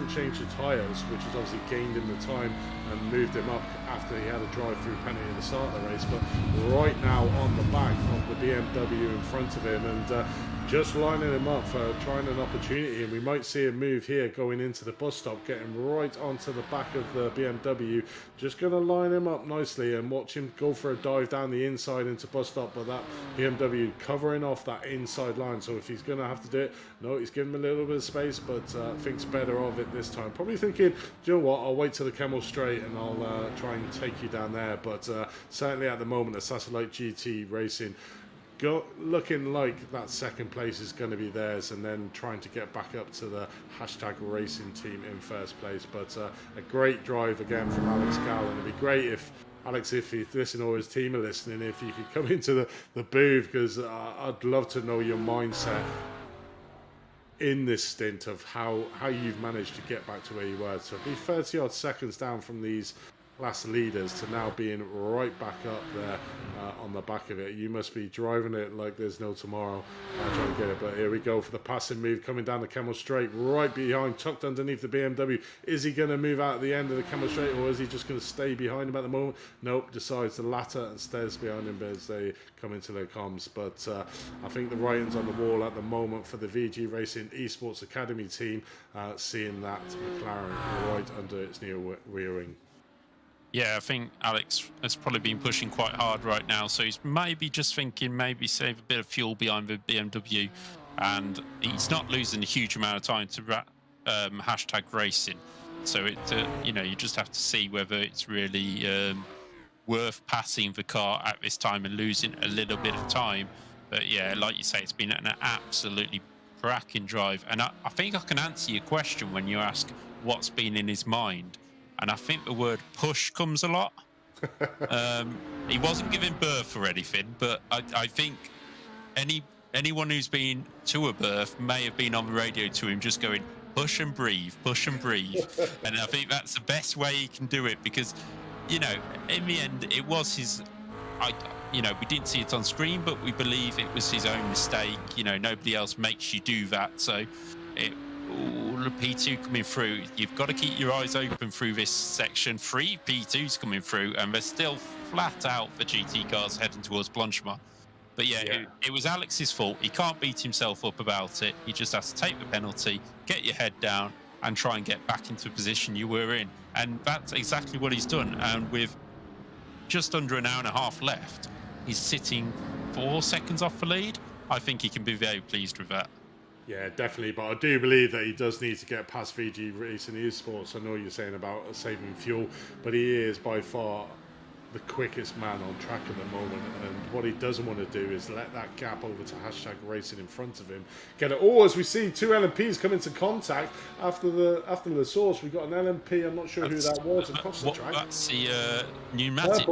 changed the tyres, which has obviously gained him the time and moved him up after he had a drive-through penalty at the start of the race. But right now on the back of the BMW in front of him, and just lining him up for trying an opportunity, and we might see a move here going into the bus stop, getting right onto the back of the BMW. Just going to line him up nicely and watch him go for a dive down the inside into bus stop, but that BMW covering off that inside line. So if he's going to have to do it, no, he's giving him a little bit of space, but thinks better of it this time. Probably thinking, do you know what, I'll wait till the Kemmel Straight and I'll try and take you down there. But certainly at the moment, the Satellite GT Racing looking like that second place is going to be theirs, and then trying to get back up to the Hashtag Racing team in first place. But a great drive again from Alex Gall, and it'd be great if Alex, if you listen, or his team are listening, if you could come into the booth, because I'd love to know your mindset in this stint of how you've managed to get back to where you were. So be 30 odd seconds down from these last leaders to now being right back up there on the back of it. You must be driving it like there's no tomorrow, trying to get it. But here we go for the passing move, coming down the Kemmel Straight, right behind, tucked underneath the BMW. Is he going to move out at the end of the Kemmel Straight, or is he just going to stay behind him at the moment? Nope, decides the latter and stays behind him as they come into their comms. But I think the writing's on the wall at the moment for the VG Racing Esports Academy team, seeing that McLaren right under its new rear wing. Yeah, I think Alex has probably been pushing quite hard right now, so he's maybe just thinking maybe save a bit of fuel behind the BMW, and he's not losing a huge amount of time to Hashtag Racing. So you just have to see whether it's really worth passing the car at this time and losing a little bit of time. But yeah, like you say, it's been an absolutely cracking drive. And I think I can answer your question when you ask what's been in his mind. And I think the word push comes a lot. He wasn't giving berth or anything, but I think anyone who's been to a berth may have been on the radio to him just going, push and breathe, push and breathe. And I think that's the best way he can do it, because, in the end, it was his... we didn't see it on screen, but we believe it was his own mistake. Nobody else makes you do that. So the P2 coming through, you've got to keep your eyes open through this section. 3 P2s coming through, and they're still flat out for GT cars heading towards Blanchemont. But yeah. It was Alex's fault. He can't beat himself up about it. He just has to take the penalty, get your head down, and try and get back into the position you were in. And that's exactly what he's done. And with just under an hour and a half left, he's sitting 4 seconds off the lead. I think he can be very pleased with that. Yeah, definitely. But I do believe that he does need to get past VG Racing Esports. I know you're saying about saving fuel, but he is by far the quickest man on track at the moment, and what he doesn't want to do is let that gap over to Hashtag Racing in front of him get it. As we see 2 LMPs come into contact after the source. We got an LMP, I'm not sure who that was, across the track. That's the pneumatic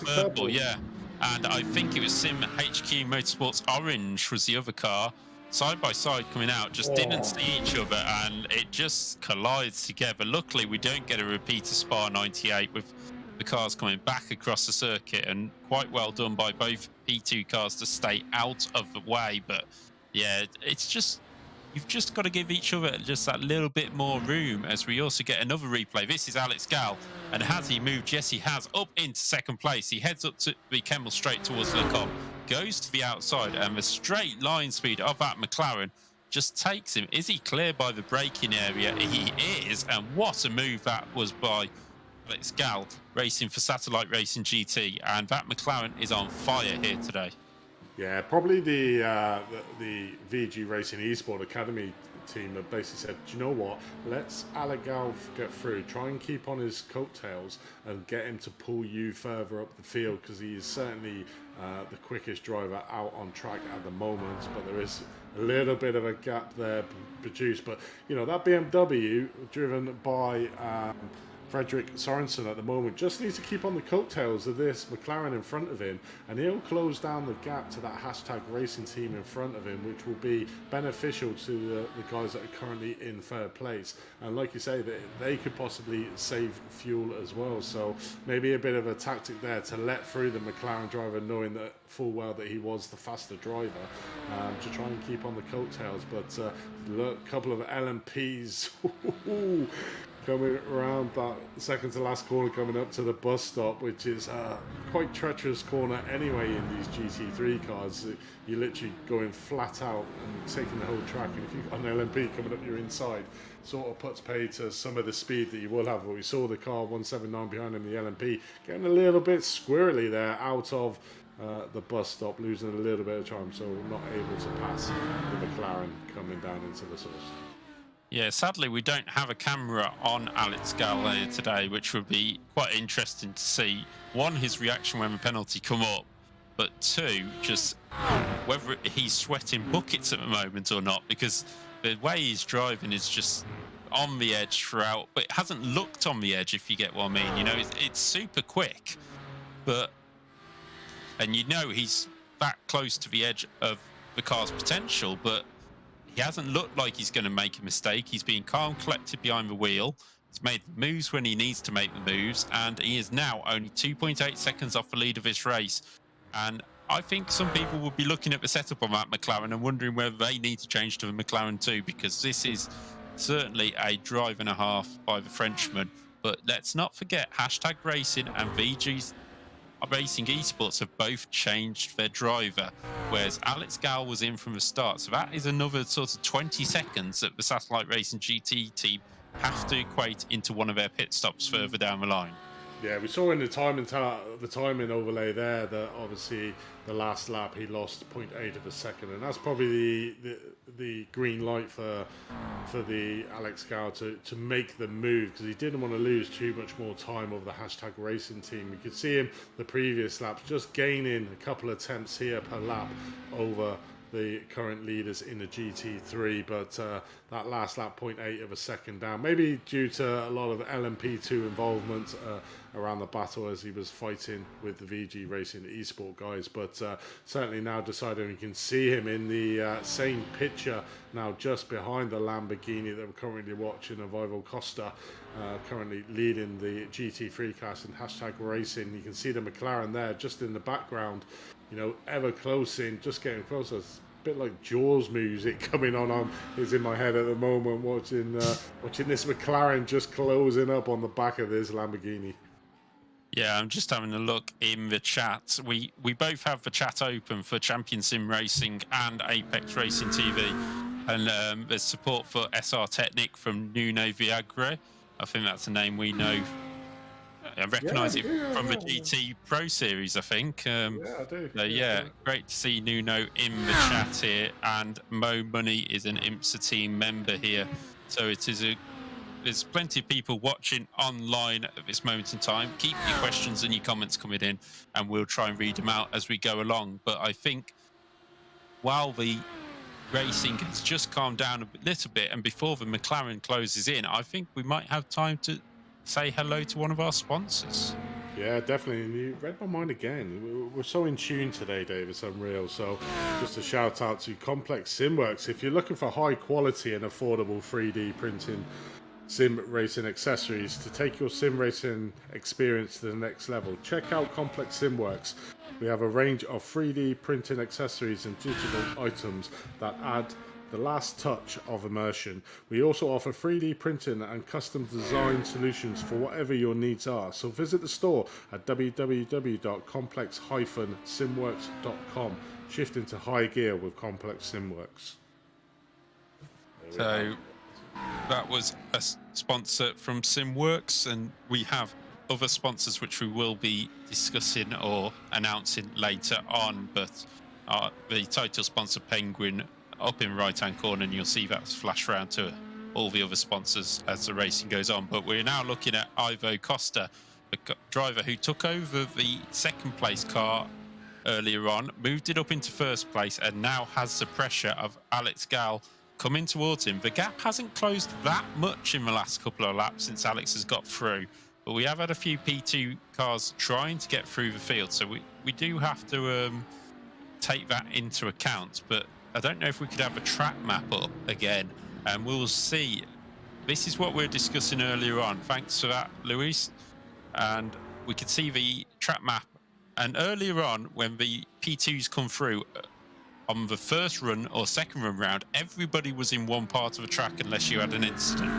purple, yeah. And I think it was Sim HQ Motorsports Orange was the other car, side by side coming out, just didn't see each other, and it just collides together. Luckily, we don't get a repeat of Spa 98 with the cars coming back across the circuit, and quite well done by both P2 cars to stay out of the way. But yeah, it's just, you've just got to give each other just that little bit more room. As we also get another replay. This is Alex Gal, and has he moved? Yes, he has, up into second place. He heads up to the Kemmel straight towards Lecom, goes to the outside, and the straight line speed of that McLaren just takes him. Is he clear by the braking area? He is, and what a move that was by Alex Gal, racing for Satellite Racing GT, and that McLaren is on fire here today. Yeah, probably the VG Racing Esport Academy team have basically said, do you know what, let's Alex Gal get through, try and keep on his coattails and get him to pull you further up the field, because he is certainly the quickest driver out on track at the moment, but there is a little bit of a gap there produced. But that BMW driven by Frederick Sorensen at the moment just needs to keep on the coattails of this McLaren in front of him, and he'll close down the gap to that Hashtag Racing team in front of him, which will be beneficial to the guys that are currently in third place. And like you say, they could possibly save fuel as well. So maybe a bit of a tactic there to let through the McLaren driver, knowing that full well that he was the faster driver, to try and keep on the coattails. But a couple of LMPs coming around that second to last corner, coming up to the bus stop, which is quite treacherous corner anyway in these GT3 cars. You're literally going flat out and taking the whole track, and if you've got an LMP coming up your inside, sort of puts pay to some of the speed that you will have. But we saw the car 179 behind him, the LMP, getting a little bit squirrely there out of the bus stop, losing a little bit of time, so not able to pass the McLaren coming down into the source. Yeah, sadly, we don't have a camera on Alex Gal here today, which would be quite interesting to see. One, his reaction when the penalty come up, but two, just whether he's sweating buckets at the moment or not, because the way he's driving is just on the edge throughout, but it hasn't looked on the edge, if you get what I mean. It's super quick, and he's that close to the edge of the car's potential, but he hasn't looked like he's going to make a mistake. He's been calm, collected behind the wheel. He's made the moves when he needs to make the moves, and he is now only 2.8 seconds off the lead of this race. And I think some people will be looking at the setup on that McLaren and wondering whether they need to change to the McLaren too, because this is certainly a drive and a half by the Frenchman. But let's not forget, Hashtag Racing and VG's Racing Esports have both changed their driver, whereas Alex Gal was in from the start. So that is another sort of 20 seconds that the Satellite Racing GT team have to equate into one of their pit stops further down the line. Yeah, we saw in the timing overlay there that obviously the last lap he lost 0.8 of a second, and that's probably the green light for the Alex Gal to make the move, because he didn't want to lose too much more time over the hashtag racing team. We could see him the previous laps just gaining a couple of attempts here per lap over the current leaders in the GT3, but that last lap 0.8 of a second down, maybe due to a lot of LMP2 involvement around the battle as he was fighting with the VG Racing eSport guys, but certainly now deciding we can see him in the same picture now just behind the Lamborghini that we're currently watching of Ivo Costa, currently leading the GT3 class in hashtag racing. You can see the McLaren there just in the background, you know, ever close in, just getting closer. It's a bit like Jaws music coming on is in my head at the moment, watching this McLaren just closing up on the back of this Lamborghini. Yeah, I'm just having a look in the chat. We both have the chat open for Champion Sim Racing and Apex Racing TV, and there's support for SR Technic from Nuno Viagre. I think that's a name we know. I recognise it from the GT Pro Series, I think. Yeah, I do. So, yeah, great to see Nuno in the chat here. And Mo Money is an IMSA team member here. So there's plenty of people watching online at this moment in time. Keep your questions and your comments coming in, and we'll try and read them out as we go along. But I think while the racing has just calmed down a little bit, and before the McLaren closes in, I think we might have time to say hello to one of our sponsors. Yeah, definitely. And you read my mind again. We're so in tune today, Dave. It's unreal. So just a shout out to Complex Simworks. If you're looking for high quality and affordable 3D printing sim racing accessories to take your sim racing experience to the next level, check out Complex Simworks. We have a range of 3D printing accessories and digital items that add the last touch of immersion. We also offer 3D printing and custom design solutions for whatever your needs are. So visit the store at www.complex-simworks.com. Shift into high gear with Complex Simworks. So that was a sponsor from Simworks, and we have other sponsors which we will be discussing or announcing later on, but the title sponsor Penguin up in right hand corner, and you'll see that's flashed around to all the other sponsors as the racing goes on. But we're now looking at Ivo Costa, the driver who took over the second place car earlier on, moved it up into first place, and now has the pressure of Alex Gal coming towards him. The gap hasn't closed that much in the last couple of laps since Alex has got through, but we have had a few P2 cars trying to get through the field, so we do have to take that into account. But I don't know if we could have a track map up again, and we'll see. This is what we were discussing earlier on. Thanks for that, Luis. And we could see the track map. And earlier on, when the P2s come through on the first run or second run round, everybody was in one part of the track unless you had an incident.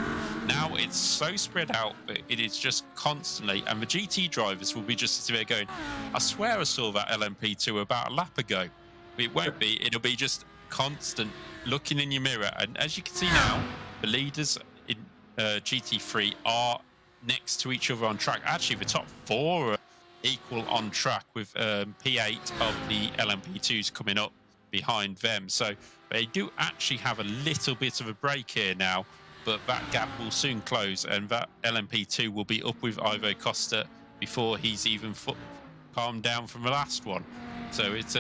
Now it's so spread out that it is just constantly, and the GT drivers will be just sitting there going, I swear I saw that LMP2 about a lap ago. It won't be, it'll be just constant looking in your mirror. And as you can see now, the leaders in GT3 are next to each other on track. Actually, the top four are equal on track, with P8 of the LMP2s coming up behind them. So they do actually have a little bit of a break here now, but that gap will soon close, and that LMP2 will be up with Ivo Costa before he's even calmed down from the last one. So it's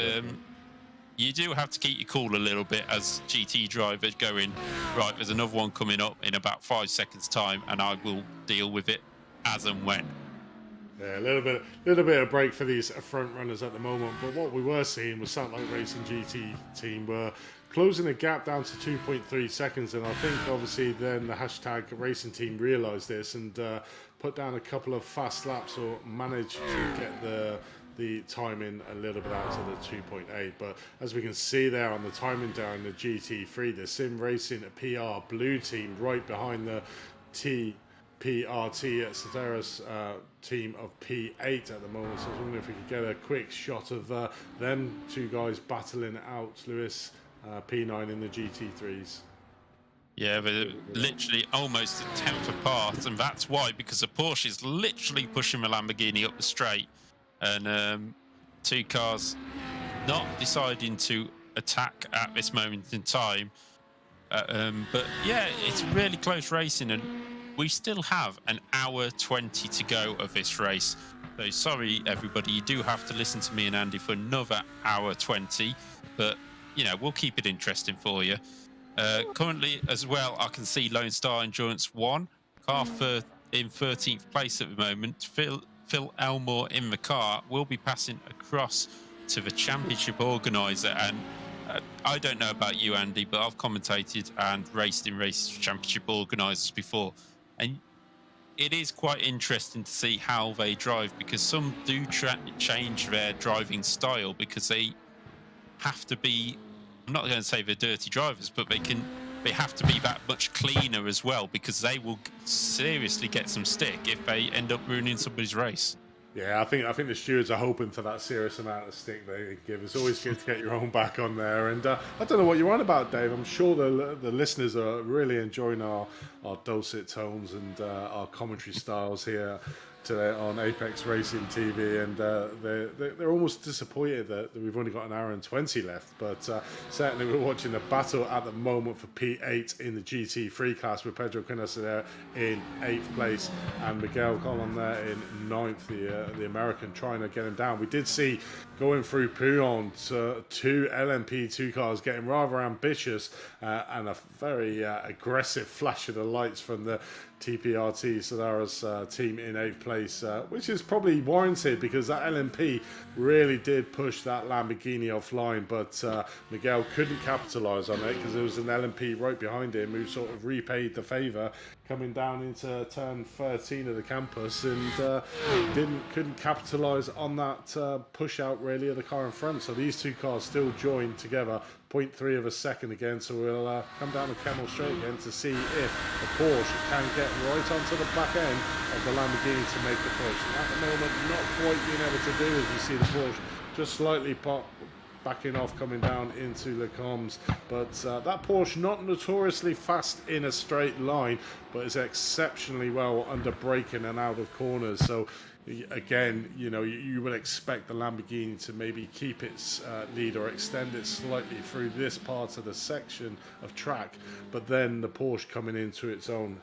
you do have to keep your cool a little bit as GT drivers going, right, there's another one coming up in about 5 seconds time, and I will deal with it as and when. Yeah, a little bit of break for these front runners at the moment. But what we were seeing was Satellite Racing GT team were closing the gap down to 2.3 seconds, and I think obviously then the hashtag racing team realised this and put down a couple of fast laps, or managed to get the timing a little bit out to the 2.8. But as we can see there on the timing down the GT3, the Sim Racing PR blue team right behind the TPRT at Soteris team of P8 at the moment. So I was wondering if we could get a quick shot of them two guys battling out, Lewis, P9 in the GT3s. Yeah, they're literally almost a tenth apart, and that's why, because the Porsche is literally pushing the Lamborghini up the straight, and two cars not deciding to attack at this moment in time. But yeah, it's really close racing, and we still have an hour 20 to go of this race. So sorry, everybody, you do have to listen to me and Andy for another hour 20, but you know, we'll keep it interesting for you. Currently, as well, I can see Lone Star Endurance 1, car in 13th place at the moment. Phil Elmore in the car will be passing across to the championship organizer. And I don't know about you, Andy, but I've commentated and raced in race championship organizers before. And it is quite interesting to see how they drive, because some do change their driving style because they have to be, I'm not going to say they're dirty drivers, but they have to be that much cleaner as well, because they will seriously get some stick if they end up ruining somebody's race. Yeah, I think the stewards are hoping for that serious amount of stick they give. It's always good to get your own back on there. And I don't know what you're on about, Dave. I'm sure the listeners are really enjoying our dulcet tones and our commentary styles here today on Apex Racing TV, and they're almost disappointed that we've only got an hour and 20 left, but certainly we're watching the battle at the moment for P8 in the GT3 class, with Pedro Quinones there in 8th place and Miguel Colon there in 9th, the American, trying to get him down. We did see going through Pouillon two LMP2 cars getting rather ambitious, and a very aggressive flash of the lights from the TPRT Solara's team in 8th place, which is probably warranted, because that LMP really did push that Lamborghini offline, but Miguel couldn't capitalise on it because there was an LMP right behind him who sort of repaid the favour coming down into turn 13 of the campus, and couldn't capitalise on that push out really of the car in front. So these two cars still joined together, 0.3 of a second again. So we'll come down to Kemmel Straight again to see if the Porsche can get right onto the back end of the Lamborghini to make the push. And at the moment, not quite being able to do, as you see the Porsche just slightly backing off, coming down into Le Combs. But that Porsche not notoriously fast in a straight line, but is exceptionally well under braking and out of corners. So again, you know, you would expect the Lamborghini to maybe keep its lead or extend it slightly through this part of the section of track, but then the Porsche coming into its own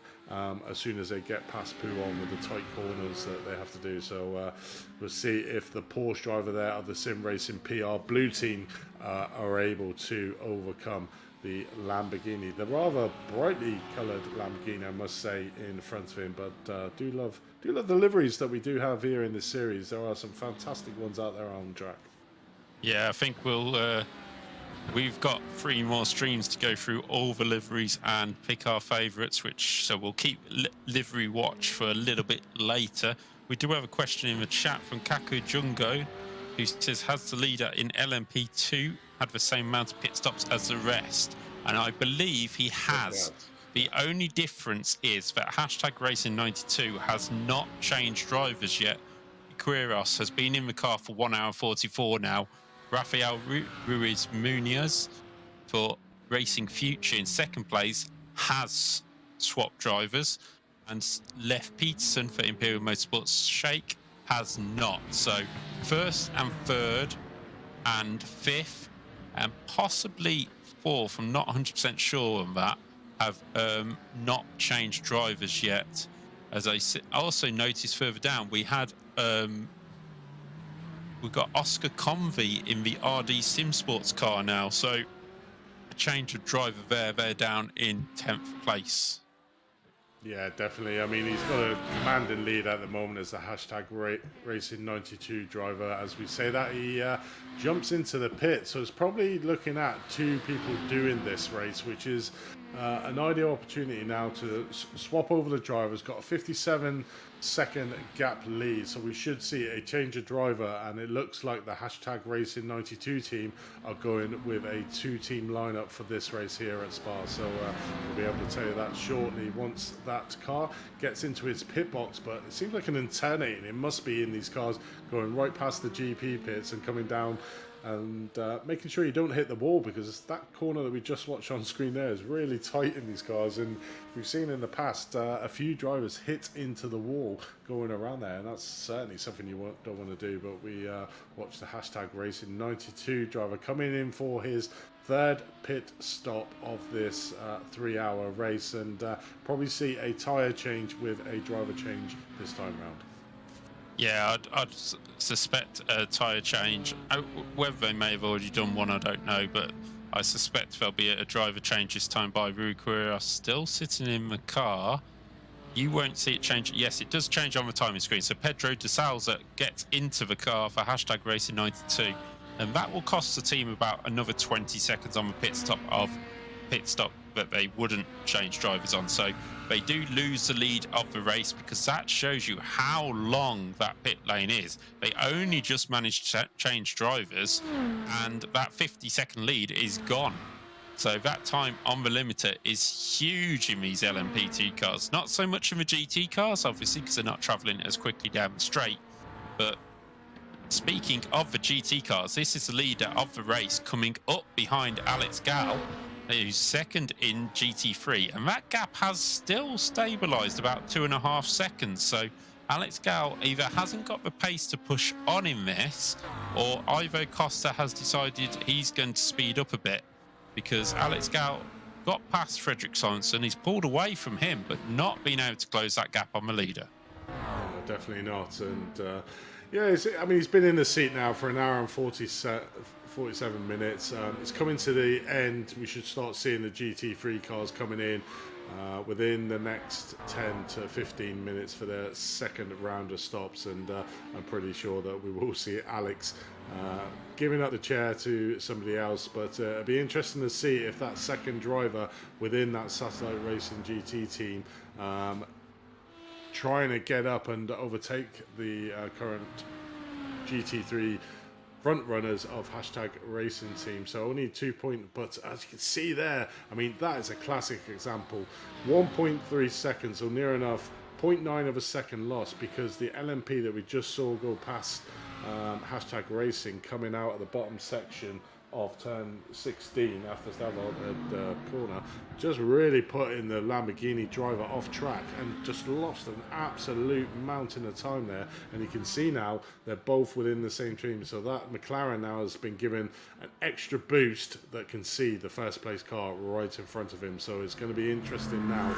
as soon as they get past Pouillon with the tight corners that they have to do. So we'll see if the Porsche driver there of the Sim Racing PR Blue team are able to overcome the Lamborghini, the rather brightly coloured Lamborghini, I must say, in front of him. But do love the liveries that we do have here in this series. There are some fantastic ones out there on track. Yeah, I think we've got 3 more streams to go through all the liveries and pick our favourites, so we'll keep livery watch for a little bit later. We do have a question in the chat from Kaku Jungo, who says, has the leader in LMP2 had the same amount of pit stops as the rest? And I believe he has. The only difference is that hashtag Racing 92 has not changed drivers yet. Quiros has been in the car for 1 hour 44 now. Rafael Ruiz Munoz for Racing Future in 2nd place has swapped drivers, and Leif Peterson for Imperial Motorsports Shake has not. So 1st and 3rd and 5th and possibly 4th, I'm not 100% sure on that, have not changed drivers yet. As I also noticed further down, we had we've got Oscar Convey in the RD Sim Sports car now, so a change of driver there. They're down in 10th place. Yeah, definitely. I mean, he's got a commanding lead at the moment as the hashtag Racing 92 driver. As we say that, he jumps into the pit, so it's probably looking at 2 people doing this race, which is an ideal opportunity now to swap over the drivers. Got a 57-second gap lead, so we should see a change of driver, and it looks like the hashtag Racing 92 team are going with a 2-team lineup for this race here at Spa. So we'll be able to tell you that shortly once that car gets into its pit box. But it seems like an eternity, it must be, in these cars going right past the GP pits and coming down and making sure you don't hit the wall, because that corner that we just watched on screen there is really tight in these cars, and we've seen in the past a few drivers hit into the wall going around there, and that's certainly something you don't want to do. But we watched the hashtag Racing 92 driver coming in for his third pit stop of this 3-hour race, and probably see a tyre change with a driver change this time round. Yeah, I'd suspect a tyre change. Whether they may have already done one, I don't know, but I suspect there'll be a driver change this time by Ruquera still sitting in the car. You won't see it change. Yes, it does change on the timing screen. So Pedro de Salza gets into the car for hashtag Racing 92, and that will cost the team about another 20 seconds on the pit stop that they wouldn't change drivers on. So they do lose the lead of the race, because that shows you how long that pit lane is. They only just managed to change drivers, and that 50-second lead is gone. So that time on the limiter is huge in these LMP2 cars. Not so much in the GT cars, obviously, because they're not traveling as quickly down the straight. But speaking of the GT cars, this is the leader of the race coming up behind Alex Gal, who's second in GT3, and that gap has still stabilized about 2.5 seconds. So Alex Gal either hasn't got the pace to push on in this, or Ivo Costa has decided he's going to speed up a bit, because Alex Gal got past Frederick Sorensen. He's pulled away from him, but not been able to close that gap on the leader. No, definitely not. And yeah, I mean, he's been in the seat now for an hour and 47 minutes. It's coming to the end. We should start seeing the GT3 cars coming in within the next 10 to 15 minutes for their second round of stops, and I'm pretty sure that we will see Alex giving up the chair to somebody else. But it'll be interesting to see if that second driver within that Satellite Racing GT team trying to get up and overtake the current GT3 front runners of hashtag Racing team. So only 2 point, but as you can see there, I mean, that is a classic example. 1.3 seconds, so near enough 0.9 of a second loss, because the LMP that we just saw go past hashtag Racing coming out of the bottom section of turn 16 after the corner, just really putting the Lamborghini driver off track and just lost an absolute mountain of time there. And you can see now they're both within the same team, so that McLaren now has been given an extra boost that can see the first place car right in front of him. So it's going to be interesting now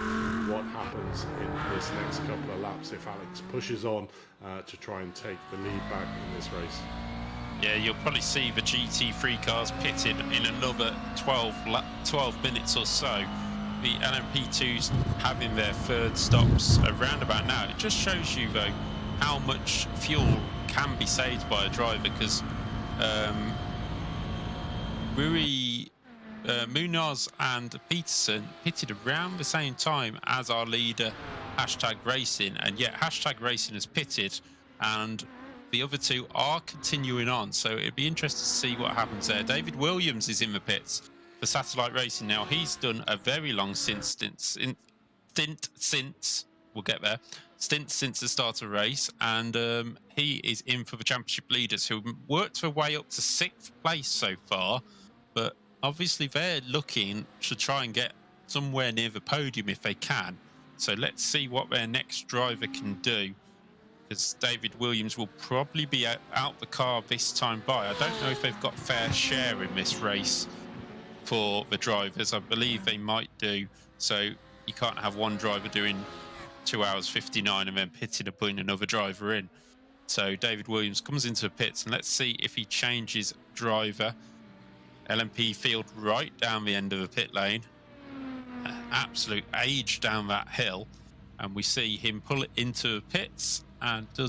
what happens in this next couple of laps if Alex pushes on to try and take the lead back in this race. Yeah, you'll probably see the GT3 cars pitted in another 12 minutes or so. The LMP2s having their third stops around about now. It just shows you, though, how much fuel can be saved by a driver, because Munoz and Peterson pitted around the same time as our leader, hashtag Racing, and yet hashtag Racing has pitted, and the other two are continuing on. So it'd be interesting to see what happens there. David Williams is in the pits for Satellite Racing now. He's done a very long stint since we'll get there. Stint since the start of the race, and he is in for the championship leaders, who worked their way up to 6th place so far. But obviously they're looking to try and get somewhere near the podium if they can. So let's see what their next driver can do, because David Williams will probably be out the car this time by. I don't know if they've got fair share in this race for the drivers. I believe they might do. So you can't have one driver doing 2 hours 59 and then pitting and putting another driver in. So David Williams comes into the pits, and let's see if he changes driver. LMP field right down the end of the pit lane. Absolute age down that hill. And we see him pull it into the pits. And do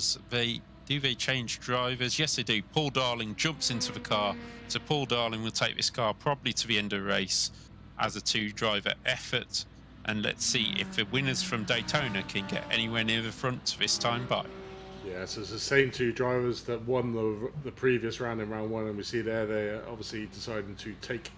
they change drivers? Yes, they do. Paul Darling jumps into the car. So Paul Darling will take this car probably to the end of the race as a 2-driver effort. And let's see if the winners from Daytona can get anywhere near the front this time by. Yeah, so it's the same 2 drivers that won the previous round in round 1, and we see there they're obviously deciding to take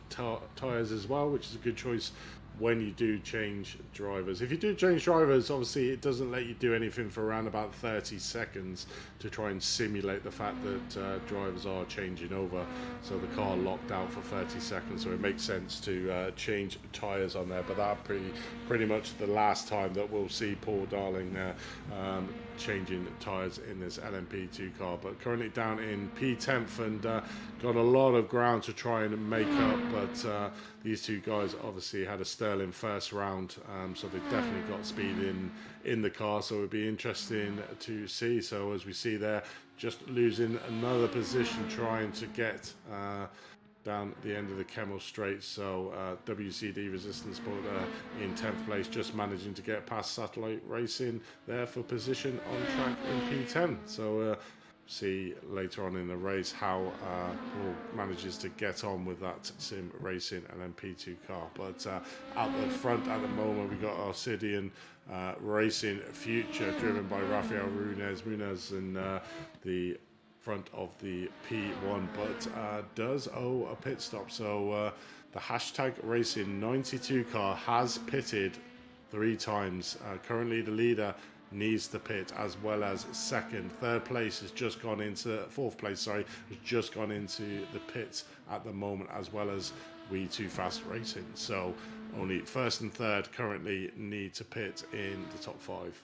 tyres as well, which is a good choice when you do change drivers. If you do change drivers, obviously it doesn't let you do anything for around about 30 seconds to try and simulate the fact that drivers are changing over. So the car locked out for 30 seconds, so it makes sense to change tyres on there. But that pretty much the last time that we'll see Paul Darling changing tyres in this LMP2 car. But currently down in P10th and got a lot of ground to try and make up, but these two guys obviously had a sterling first round, so they've definitely got speed in the car, so it would be interesting to see. So as we see there, just losing another position trying to get down the end of the Kemmel Straight. So WCD Resistance Sport in 10th place, just managing to get past Satellite Racing there for position on track in P10. So see later on in the race how Paul manages to get on with that Sim Racing LMP2 car. But out the front at the moment, we got our Arcidian Racing Future, driven by Rafael Muniz in the front of the P1, but does owe a pit stop. So the hashtag Racing 92 car has pitted 3 times. Currently the leader needs to pit, as well as second. Third place has just gone into fourth place, has just gone into the pits at the moment, as well as We Too Fast Racing. So only first and third currently need to pit in the top 5.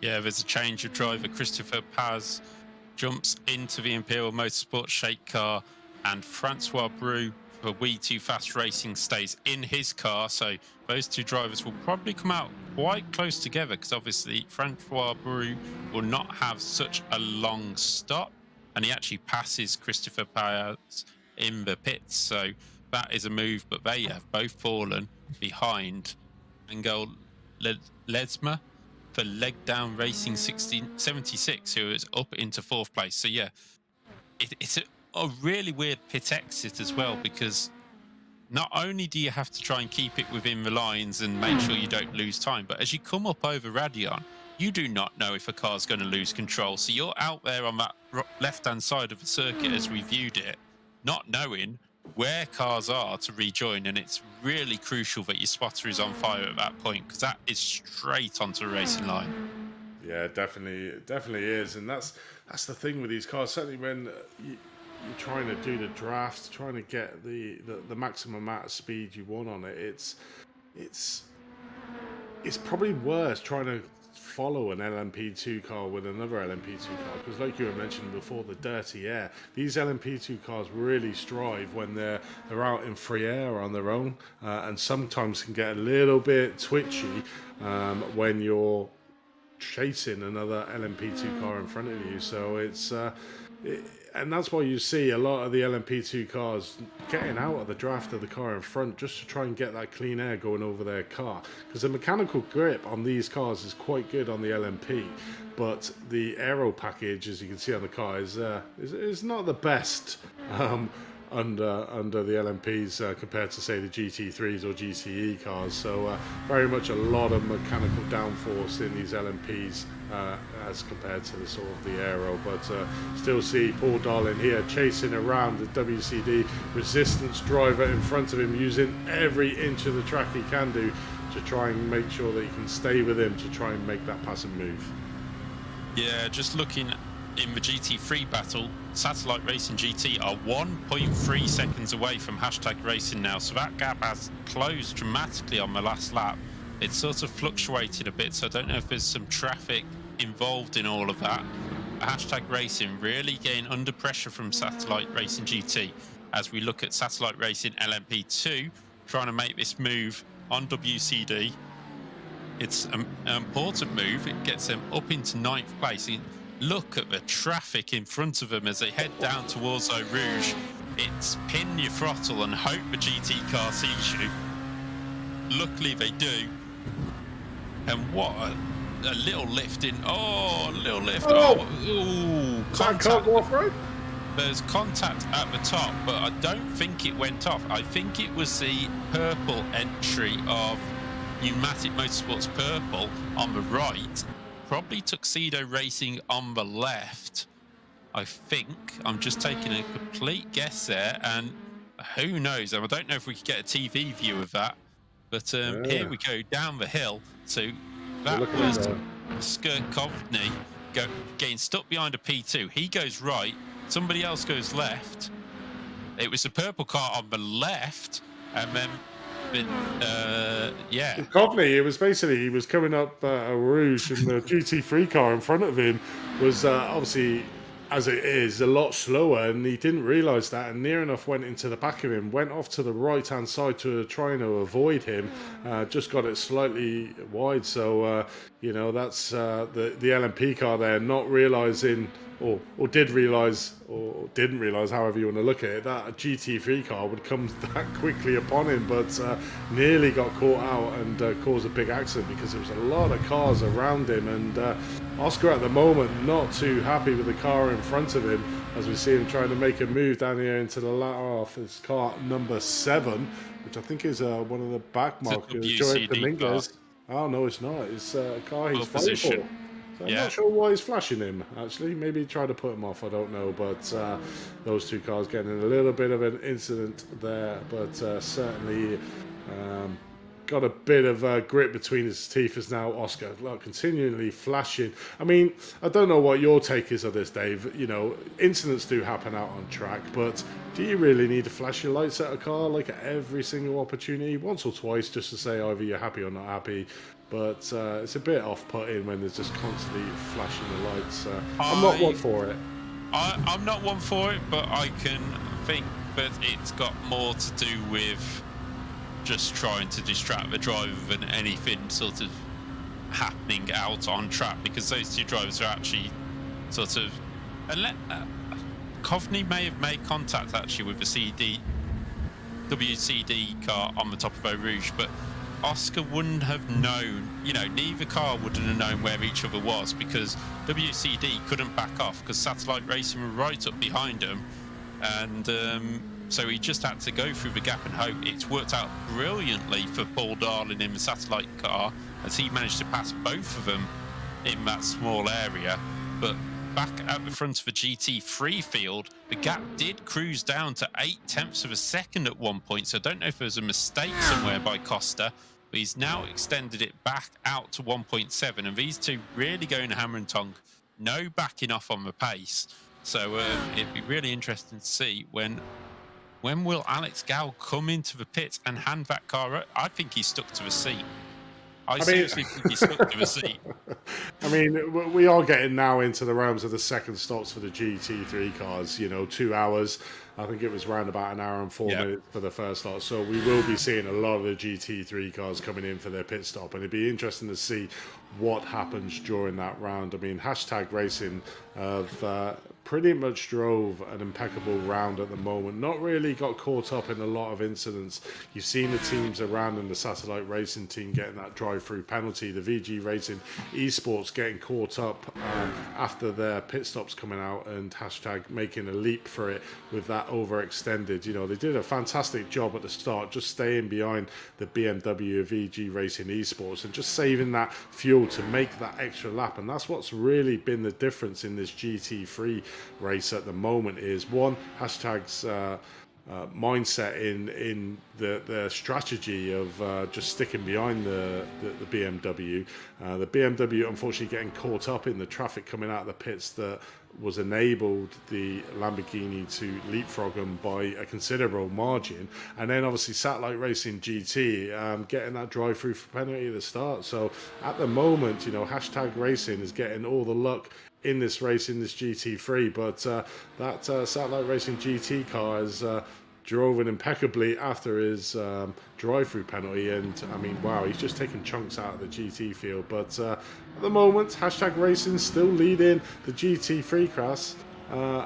Yeah, there's a change of driver. Christopher Paz jumps into the Imperial Motorsports shake car, and Francois Brou for We Too Fast Racing stays in his car. So those two drivers will probably come out quite close together, because obviously Francois Brou will not have such a long stop, and he actually passes Christopher Paz in the pits. So that is a move, but they have both fallen behind Angel Lesma for Leg Down Racing 76, who is up into 4th place. So yeah, it's a really weird pit exit as well, because not only do you have to try and keep it within the lines and make sure you don't lose time, but as you come up over Radion, you do not know if a car's going to lose control. So you're out there on that left-hand side of the circuit as we viewed it, not knowing where cars are to rejoin, and it's really crucial that your spotter is on fire at that point, because that is straight onto the racing line. Yeah, definitely is, and that's the thing with these cars. Certainly when you're trying to do the draft, trying to get the maximum amount of speed you want on it, it's probably worse trying to follow an LMP2 car with another LMP2 car, because like you were mentioning before, the dirty air, these LMP2 cars really strive when they're out in free air on their own, and sometimes can get a little bit twitchy when you're chasing another LMP2 car in front of you. So and that's why you see a lot of the LMP2 cars getting out of the draft of the car in front, just to try and get that clean air going over their car, because the mechanical grip on these cars is quite good on the LMP, but the aero package, as you can see on the car, is not the best under the LMPs compared to, say, the GT3s or GTE cars. So very much a lot of mechanical downforce in these LMPs as compared to the sort of the aero. But still see Paul Darling here chasing around the WCD Resistance driver in front of him, using every inch of the track he can do to try and make sure that he can stay with him to try and make that passing move. Yeah, just looking in the GT3 battle, Satellite Racing GT are 1.3 seconds away from hashtag Racing now, so that gap has closed dramatically on the last lap. It's sort of fluctuated a bit, so I don't know if there's some traffic involved in all of that. Hashtag Racing really getting under pressure from Satellite Racing GT as we look at Satellite Racing LMP2 trying to make this move on WCD. It's an important move. It gets them up into 9th place. Look at the traffic in front of them as they head down towards Eau Rouge. It's pin your throttle and hope the GT car sees you. Luckily they do. And what a little lift in. Oh, a little lift. Oh, ooh, contact. There's contact at the top, but I don't think it went off. I think it was the purple entry of Pneumatic Motorsports Purple on the right. Probably Tuxedo Racing on the left. I think I'm just taking a complete guess there, and who knows? I don't know if we could get a TV view of that. But here we go down the hill. So that was Skirkovny getting stuck behind a P2. He goes right. Somebody else goes left. It was the purple car on the left, and then Coveney, it was basically, he was coming up a Rouge, and the GT3 car in front of him was obviously, as it is, a lot slower, and he didn't realise that, and near enough went into the back of him, went off to the right-hand side to trying to avoid him, just got it slightly wide. So, you know, that's the LMP car there, not realising, or did realise, or didn't realise, however you want to look at it, that a GT3 car would come that quickly upon him, but nearly got caught out and caused a big accident because there was a lot of cars around him. And Oscar at the moment not too happy with the car in front of him, as we see him trying to make a move down here into the latter half. It's car number 7, which I think is one of the back markers, Joey Dominguez. Oh no, it's not. It's a car he's fighting for. So I'm not sure why he's flashing him, actually. Maybe he tried to put him off, I don't know. But those two cars getting in a little bit of an incident there. But certainly got a bit of grit between his teeth as now Oscar, like, continually flashing. I mean, I don't know what your take is of this, Dave. You know, incidents do happen out on track, but do you really need to flash your lights at a car like at every single opportunity? Once or twice, just to say either you're happy or not happy. But it's a bit off-putting when there's just constantly flashing the lights. I'm not one for it. I'm not one for it, but I can think that it's got more to do with just trying to distract the driver than anything sort of happening out on track, because those two drivers are actually sort of... Coveney may have made contact actually with the WCD car on the top of Eau Rouge, but Oscar wouldn't have known, you know, neither car wouldn't have known where each other was, because WCD couldn't back off because Satellite Racing were right up behind him, and so he just had to go through the gap and hope. It's worked out brilliantly for Paul Darling in the Satellite car, as he managed to pass both of them in that small area. But back at the front of the GT3 field, the gap did cruise down to 0.8 of a second at one point, so I don't know if there was a mistake somewhere by Costa, but he's now extended it back out to 1.7, and these two really going hammer and tongue, no backing off on the pace. So it'd be really interesting to see when will Alex Gal come into the pit and hand that car up. I think he's stuck to the seat. I seriously think he's stuck to the seat. I mean, we are getting now into the realms of the second stops for the GT3 cars. You know, 2 hours. I think it was around about 1 hour and 4 minutes for the first lot. So we will be seeing a lot of the GT3 cars coming in for their pit stop. And it'd be interesting to see what happens during that round. I mean, Hashtag Racing have pretty much drove an impeccable round at the moment. Not really got caught up in a lot of incidents. You've seen the teams around them, the Satellite Racing team getting that drive-through penalty, the VG Racing Esports getting caught up after their pit stops coming out, and Hashtag making a leap for it with that overextended. You know, they did a fantastic job at the start, just staying behind the BMW VG Racing Esports and just saving that fuel to make that extra lap. And that's what's really been the difference in this GT3 race at the moment, is one, Hashtag's mindset in the strategy of just sticking behind the BMW. The BMW unfortunately getting caught up in the traffic coming out of the pits that was enabled the Lamborghini to leapfrog them by a considerable margin, and then obviously Satellite Racing GT getting that drive-through penalty at the start. So at the moment, you know, Hashtag Racing is getting all the luck in this race, in this GT3, but that Satellite Racing GT car has drove it impeccably after his drive-through penalty, and I mean, wow, he's just taking chunks out of the GT field. But at the moment, Hashtag Racing still leading the GT3 class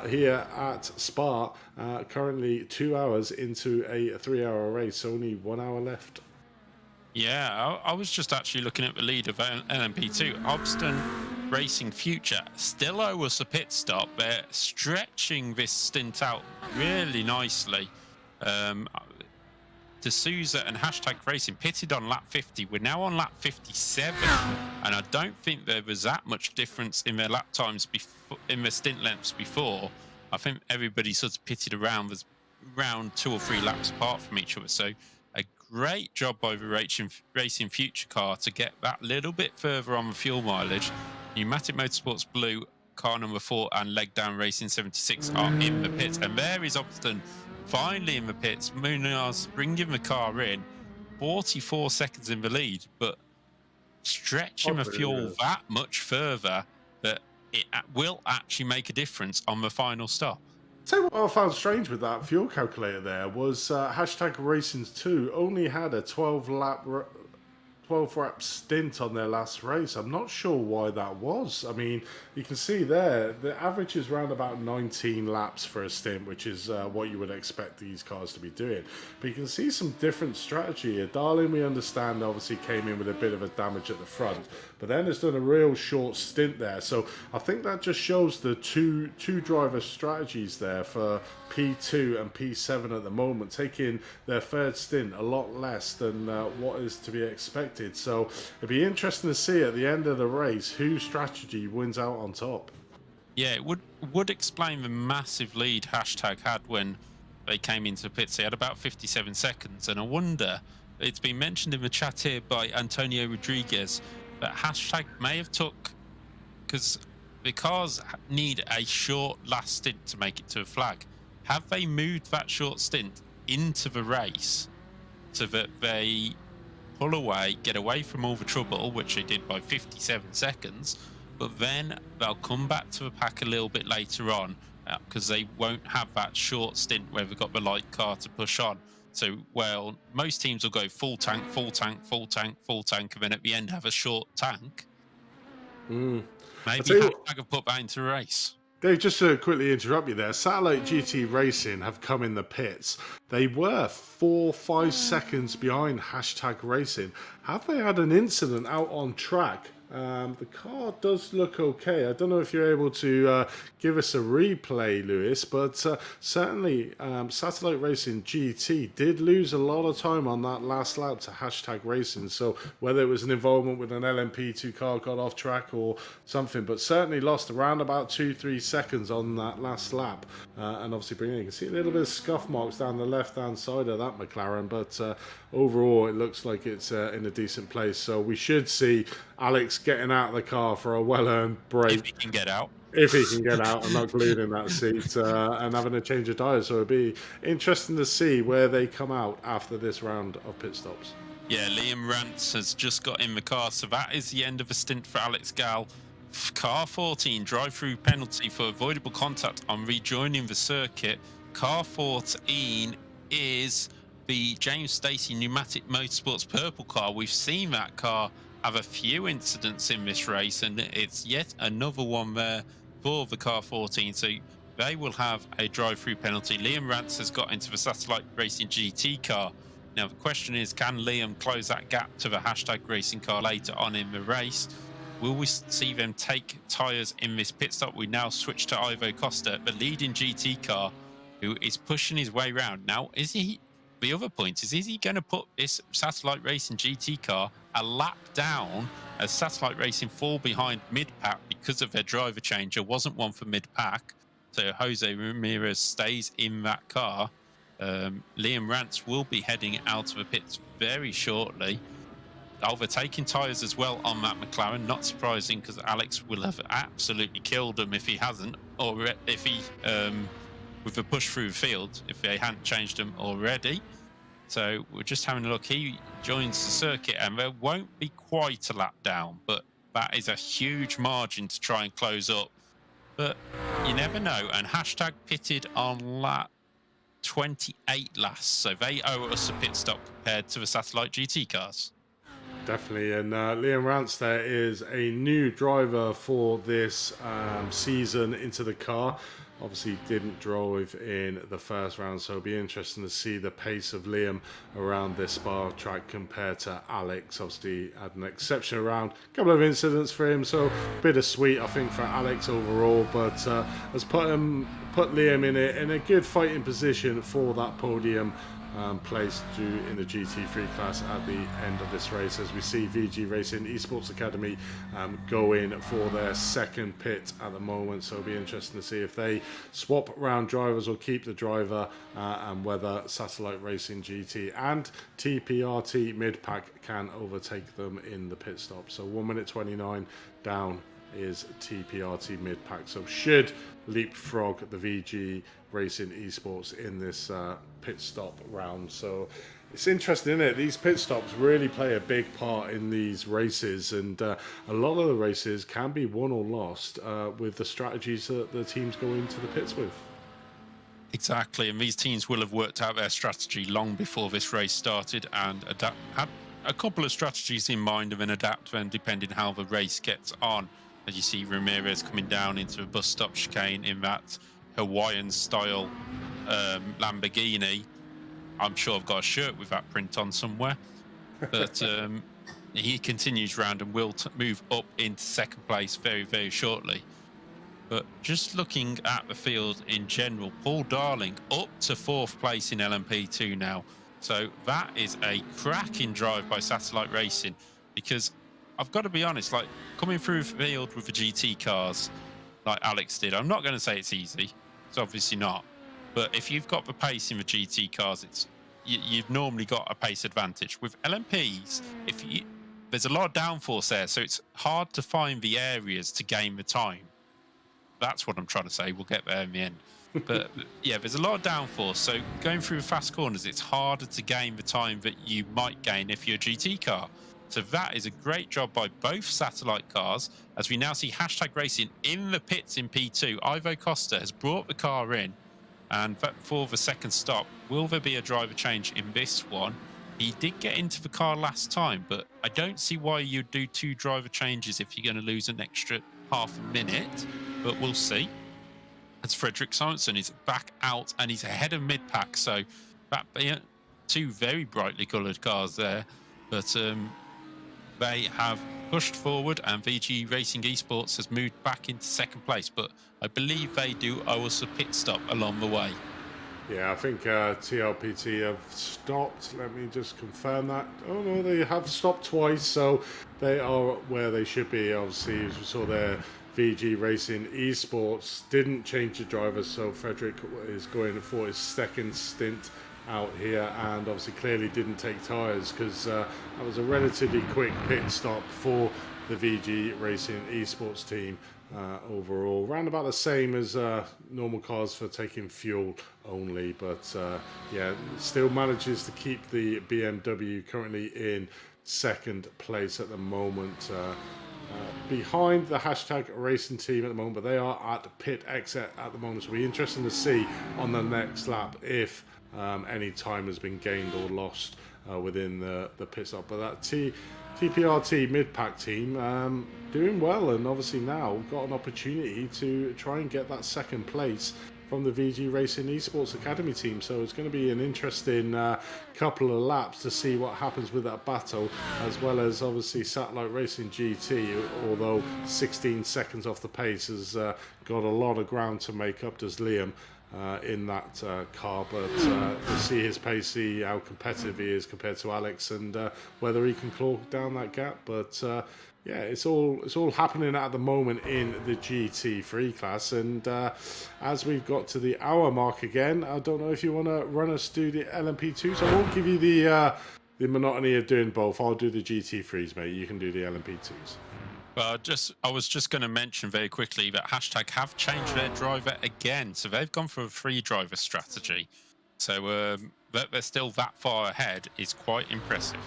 here at Spa, currently 2 hours into a 3-hour race, only 1 hour left. Yeah, I was just actually looking at the lead of LMP2. Obston Racing Future still owe us a pit stop. They're stretching this stint out really nicely. D'Souza and Hashtag Racing pitted on lap 50. We're now on lap 57, and I don't think there was that much difference in their lap times before, in their stint lengths before. I think everybody sort of pitted around 2 or 3 laps apart from each other. So a great job by the Racing Future car to get that little bit further on the fuel mileage. Pneumatic Motorsports Blue, car number 4, and Leg Down Racing 76 are in the pits. And there is Upton finally in the pits. Munoz bringing the car in, 44 seconds in the lead, but stretching the fuel that much further that it will actually make a difference on the final stop. Tell you what I found strange with that fuel calculator there was hashtag Racing 2 only had a 12 lap stint on their last race. I'm not sure why that was. I mean, you can see there the average is around about 19 laps for a stint, which is what you would expect these cars to be doing. But you can see some different strategy here. Darlin, we understand, obviously came in with a bit of a damage at the front, but then has done a real short stint there. So I think that just shows the two driver strategies there for P2 and P7 at the moment, taking their third stint a lot less than what is to be expected. So it'd be interesting to see at the end of the race whose strategy wins out on top. Yeah, it would explain the massive lead hashtag had when they came into the pits. They had about 57 seconds, and I wonder, it's been mentioned in the chat here by Antonio Rodriguez, that hashtag may have took, because the cars need a short last stint to make it to a flag. Have they moved that short stint into the race so that they pull away, get away from all the trouble, which they did by 57 seconds, but then they'll come back to the pack a little bit later on because they won't have that short stint where they've got the light car to push on. So, well, most teams will go full tank, full tank, full tank, full tank, and then at the end have a short tank. Maybe hashtag have put that into a race. Dave, just to quickly interrupt you there, Satellite GT Racing have come in the pits. They were 4-5 seconds behind hashtag Racing. Have they had an incident out on track? The car does look okay. I don't know if you're able to give us a replay, Lewis, but certainly Satellite Racing GT did lose a lot of time on that last lap to hashtag Racing. So whether it was an involvement with an LMP2 car got off track or something, but certainly lost around about 2-3 seconds on that last lap. And obviously, you can see a little bit of scuff marks down the left-hand side of that McLaren, but overall, it looks like it's in a decent place. So we should see Alex getting out of the car for a well-earned break. If he can get out. If he can get out and not glued in that seat and having a change of tyres. So it'd be interesting to see where they come out after this round of pit stops. Yeah, Liam Rance has just got in the car, so that is the end of the stint for Alex Gal. Car 14, drive-through penalty for avoidable contact on rejoining the circuit. Car 14 is the James Stacey Pneumatic Motorsports purple car. We've seen that car have a few incidents in this race, and it's yet another one there for the car 14. So they will have a drive-through penalty. Liam Rance has got into the Satellite Racing GT car. Now the question is, can Liam close that gap to the hashtag racing car later on in the race? Will we see them take tyres in this pit stop? We now switch to Ivo Costa, the leading GT car, who is pushing his way around. Now, is he? The other point is he going to put this Satellite Racing GT car a lap down as Satellite Racing fall behind mid-pack because of their driver change? There wasn't one for mid-pack, so Jose Ramirez stays in that car. Liam Rance will be heading out of the pits very shortly. Overtaking tyres as well on that McLaren. Not surprising, because Alex will have absolutely killed him if he hasn't, or if he, with the push through the field, if they hadn't changed them already. So we're just having a look. He joins the circuit, and there won't be quite a lap down, but that is a huge margin to try and close up. But you never know. And hashtag pitted on lap 28 last, so they owe us a pit stop compared to the Satellite GT cars. Definitely, and Liam Rance there is a new driver for this season into the car. Obviously didn't drive in the first round, so it'll be interesting to see the pace of Liam around this Spa track compared to Alex. Obviously had an exceptional round, a couple of incidents for him, so bittersweet I think for Alex overall, but has put Liam in a good fighting position for that podium place due in the GT3 class at the end of this race, as we see VG Racing Esports Academy go in for their second pit at the moment. So it'll be interesting to see if they swap around drivers or keep the driver, and whether Satellite Racing GT and TPRT mid-pack can overtake them in the pit stop. So 1 minute 29 down is TPRT mid-pack, so should leapfrog the VG Racing Esports in this pit stop round. So it's interesting, isn't it? These pit stops really play a big part in these races, and a lot of the races can be won or lost with the strategies that the teams go into the pits with. Exactly, and these teams will have worked out their strategy long before this race started and had a couple of strategies in mind and then adapt them depending how the race gets on. As you see Ramirez coming down into a bus stop chicane in that Hawaiian style Lamborghini. I'm sure I've got a shirt with that print on somewhere. But he continues round and will move up into second place very, very shortly. But just looking at the field in general, Paul Darling up to fourth place in LMP2 now. So that is a cracking drive by Satellite Racing, because I've got to be honest, like coming through the field with the GT cars like Alex did, I'm not going to say it's easy. It's obviously not. But if you've got the pace in the GT cars, you've normally got a pace advantage. With LMPs, there's a lot of downforce there, so it's hard to find the areas to gain the time. That's what I'm trying to say. We'll get there in the end. But yeah, there's a lot of downforce, so going through the fast corners, it's harder to gain the time that you might gain if you're a GT car. So that is a great job by both Satellite cars, as we now see Hashtag Racing in the pits in P2. Ivo Costa has brought the car in, and for the second stop, will there be a driver change in this one? He did get into the car last time, but I don't see why you'd do 2 driver changes if you're going to lose an extra half a minute, but we'll see. As Frederick Simonson is back out and he's ahead of mid-pack, so that 2 very brightly coloured cars there, but they have pushed forward and VG Racing Esports has moved back into second place, but I believe they do owe us a pit stop along the way. Yeah, I think TLPT have stopped. Let me just confirm that. Oh no, they have stopped twice, so they are where they should be. Obviously, as we saw there, VG Racing Esports didn't change the drivers, so Frederick is going for his second stint out here, and obviously clearly didn't take tyres, because that was a relatively quick pit stop for the VG Racing Esports team. Overall, round about the same as normal cars for taking fuel only, but yeah, still manages to keep the BMW currently in second place at the moment, behind the Hashtag Racing team at the moment, but they are at pit exit at the moment, so it'll be interesting to see on the next lap if any time has been gained or lost within the pit stop. But that TPRT mid-pack team doing well, and obviously now got an opportunity to try and get that second place from the VG Racing Esports Academy team. So it's going to be an interesting couple of laps to see what happens with that battle, as well as obviously Satellite Racing GT, although 16 seconds off the pace, has got a lot of ground to make up, does Liam, in that car, but we'll see his pace, see how competitive he is compared to Alex, and whether he can claw down that gap. But yeah, it's all happening at the moment in the GT3 class, and as we've got to the hour mark again, I don't know if you want to run us through the LMP2s. I won't give you the monotony of doing both. I'll do the GT3s, mate. You can do the LMP2s. Well, I was just going to mention very quickly that Hashtag have changed their driver again. So they've gone for a 3-driver strategy. So that they're still that far ahead is quite impressive.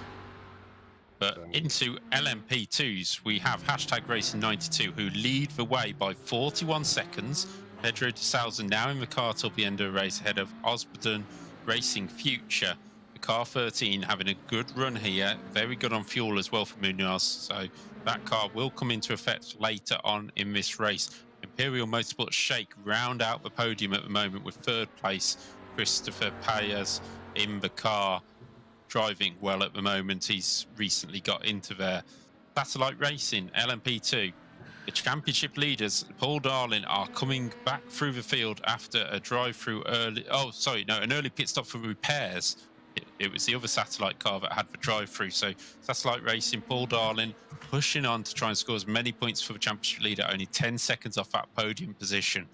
But into LMP2s, we have Hashtag Racing 92, who lead the way by 41 seconds. Pedro de Souza now in the car till the end of the race, ahead of Osbodon Racing Future. The car 13 having a good run here. Very good on fuel as well for Munoz. So that car will come into effect later on in this race. Imperial Motorsports Shake round out the podium at the moment with 3rd place. Christopher Paez in the car, driving well at the moment. He's recently got into there. Satellite Racing, LMP2. The championship leaders, Paul Darling, are coming back through the field after a drive-through early... an early pit stop for repairs it was the other satellite car that had the drive-through. So Satellite Racing, Paul Darling, pushing on to try and score as many points for the championship leader, only 10 seconds off that podium position.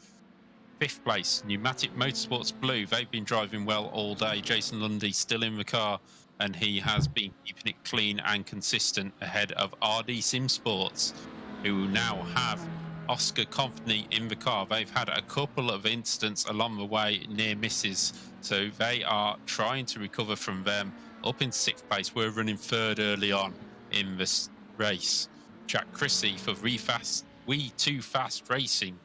5th place, Pneumatic Motorsports Blue. They've been driving well all day. Jason Lundy still in the car, and he has been keeping it clean and consistent ahead of RD Sim Sports, who now have Oscar Company in the car. They've had a couple of incidents along the way, near misses, so they are trying to recover from them. Up in 6th place, we're running 3rd early on in this race. Jack Chrissy for We Too Fast Racing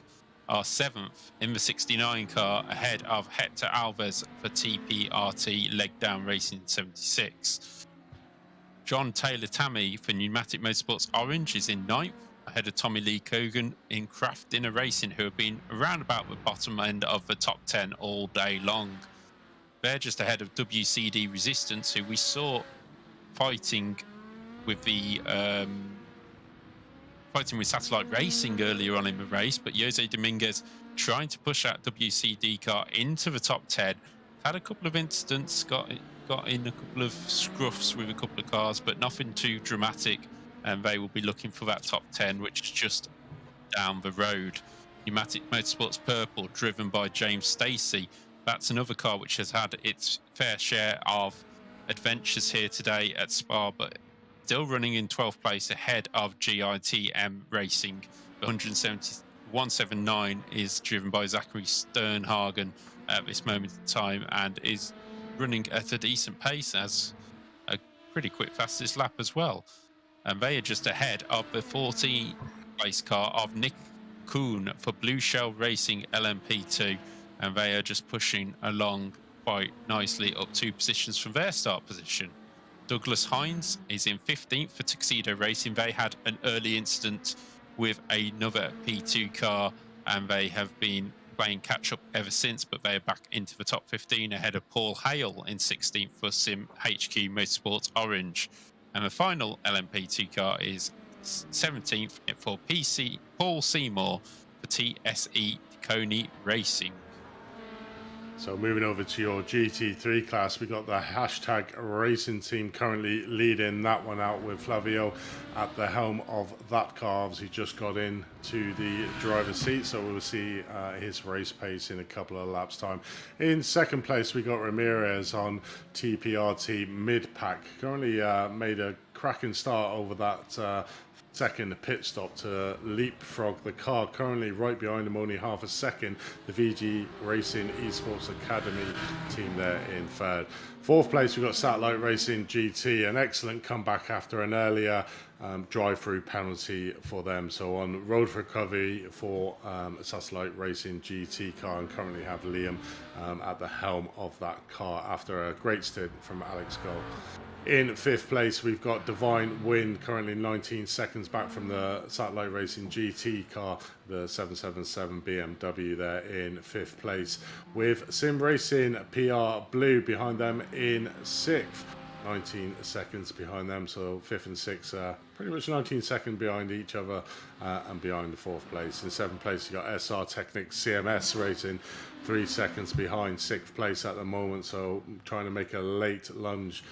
are 7th in the 69 car, ahead of Hector Alves for TPRT Leg Down Racing 76. John Taylor Tammy for Pneumatic Motorsports Orange is in 9th, ahead of Tommy Lee Cogan in Craft Dinner Racing, who have been around about the bottom end of the top 10 all day long. They're just ahead of WCD Resistance, who we saw fighting with the Satellite Racing earlier on in the race, but Jose Dominguez trying to push that WCD car into the top 10. Had a couple of incidents, got in a couple of scruffs with a couple of cars, but nothing too dramatic, and they will be looking for that top 10, which is just down the road. Pneumatic Motorsports Purple, driven by James Stacey. That's another car which has had its fair share of adventures here today at Spa, but still running in 12th place ahead of GITM Racing. The 179 is driven by Zachary Sternhagen at this moment in time, and is running at a decent pace as a pretty quick fastest lap as well. And they are just ahead of the 14th place car of Nick Kuhn for Blue Shell Racing LMP2, and they are just pushing along quite nicely up 2 positions from their start position. Douglas Hines is in 15th for Tuxedo Racing. They had an early incident with another P2 car, and they have been playing catch-up ever since, but they are back into the top 15 ahead of Paul Hale in 16th for Sim HQ Motorsports Orange. And the final LMP2 car is 17th for Paul Seymour for TSE Coney Racing. So moving over to your GT3 class, we got the hashtag racing team currently leading that one out, with Flavio at the helm of that car. Obviously just got into the driver's seat, so we'll see his race pace in a couple of laps time. In 2nd place, we got Ramirez on TPRT mid-pack. Currently made a cracking start over that second pit stop to leapfrog the car. Currently right behind him, only half a second, the VG Racing Esports Academy team there in 3rd. 4th place, we've got Satellite Racing GT, an excellent comeback after an earlier drive-through penalty for them. So on road recovery for Satellite Racing GT car, and currently have Liam at the helm of that car after a great stint from Alex Gull. In 5th place, we've got Divine Win, currently 19 seconds back from the Satellite Racing GT car, the 777 BMW there in 5th place, with Sim Racing PR Blue behind them in 6th. 19 seconds behind them, so 5th and 6th pretty much 19 seconds behind each other, and behind the 4th place. In 7th place, you got SR Technics CMS Racing, 3 seconds behind 6th place at the moment, so trying to make a late lunge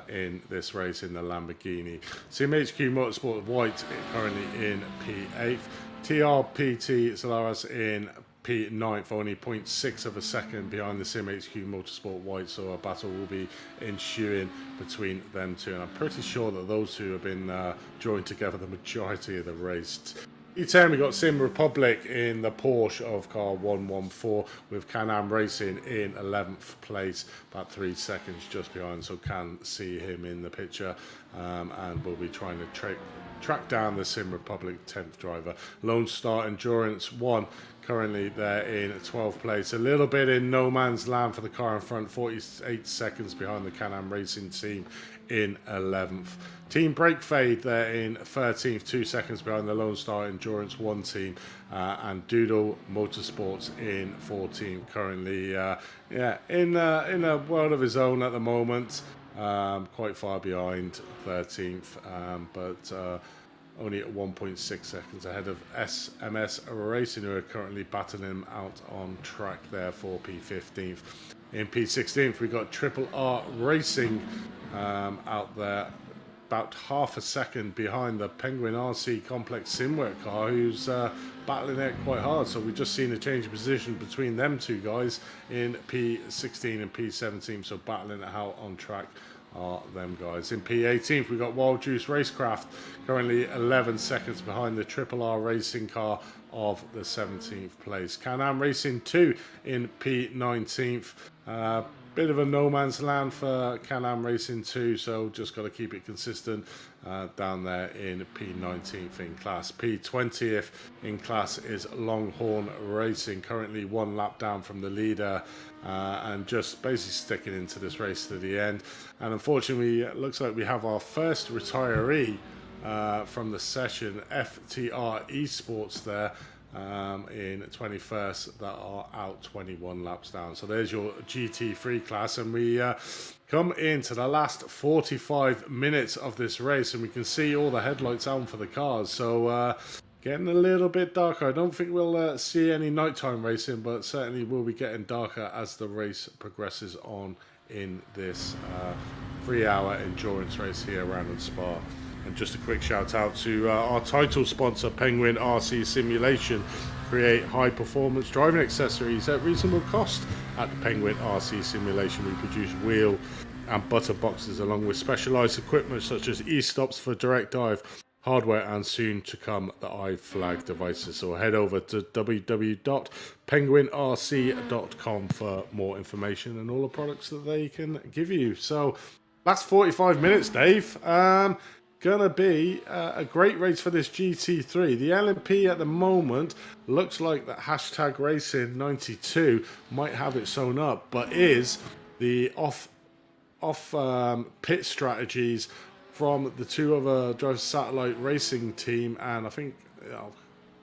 in this race in the Lamborghini. CMHQ Motorsport White currently in P8th. TRPT Solaris in P9th, only 0.6 of a second behind the CMHQ Motorsport White, so a battle will be ensuing between them two, and I'm pretty sure that those two have been drawing together the majority of the race. E10, we got Sim Republic in the Porsche of car 114, with Can-Am Racing in 11th place, about 3 seconds just behind, so can see him in the picture, and we'll be trying to track down the Sim Republic 10th driver. Lone Star Endurance 1 currently there in 12th place, a little bit in no man's land for the car in front, 48 seconds behind the Can-Am Racing team in 11th. Team Break Fade there in 13th, 2 seconds behind the Lone Star Endurance 1 team, and Doodle Motorsports in 14th, currently in a world of his own at the moment, quite far behind 13th, but only at 1.6 seconds ahead of SMS Racing, who are currently battling him out on track there for P15th. In P16, we've got Triple R Racing out there, about half a second behind the Penguin RC Complex Simwork car, who's battling it quite hard. So we've just seen a change of position between them two guys in P16 and P17, so battling it out on track are them guys. In P18, we've got Wild Juice Racecraft, currently 11 seconds behind the Triple R Racing car of the 17th place. Can-Am Racing 2 in P19th. Bit of a no man's land for Can-Am Racing 2, so just got to keep it consistent down there in P19th in class. P20th in class is Longhorn Racing, currently 1 lap down from the leader, and just basically sticking into this race to the end. And unfortunately, it looks like we have our first retiree from the session, FTR Esports there, in 21st, that are out 21 laps down. So there's your GT3 class, and we come into the last 45 minutes of this race, and we can see all the headlights on for the cars. So getting a little bit darker. I don't think we'll see any nighttime racing, but certainly will be getting darker as the race progresses on in this 3-hour endurance race here around at Spa. And just a quick shout out to our title sponsor, Penguin RC Simulation. Create high performance driving accessories at reasonable cost. At Penguin RC Simulation, we produce wheel and butter boxes along with specialized equipment such as e-stops for direct dive, hardware, and soon to come the iFlag devices. So head over to www.penguinrc.com for more information and all the products that they can give you. So last 45 minutes, Dave. Gonna be a great race for this GT3. The LMP at the moment looks like that hashtag Racing 92 might have it sewn up, but is the off pit strategies from the two other Drive Satellite Racing team, and I think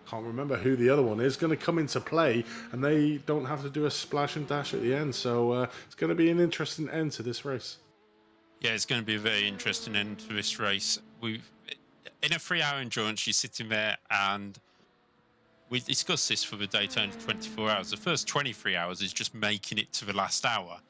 can't remember who the other one is, going to come into play, and they don't have to do a splash and dash at the end. So it's going to be an interesting end to this race. Yeah, it's going to be a very interesting end to this race. In a 3-hour endurance, you're sitting there, and we discussed this for the Daytona 24 hours. The first 23 hours is just making it to the last hour.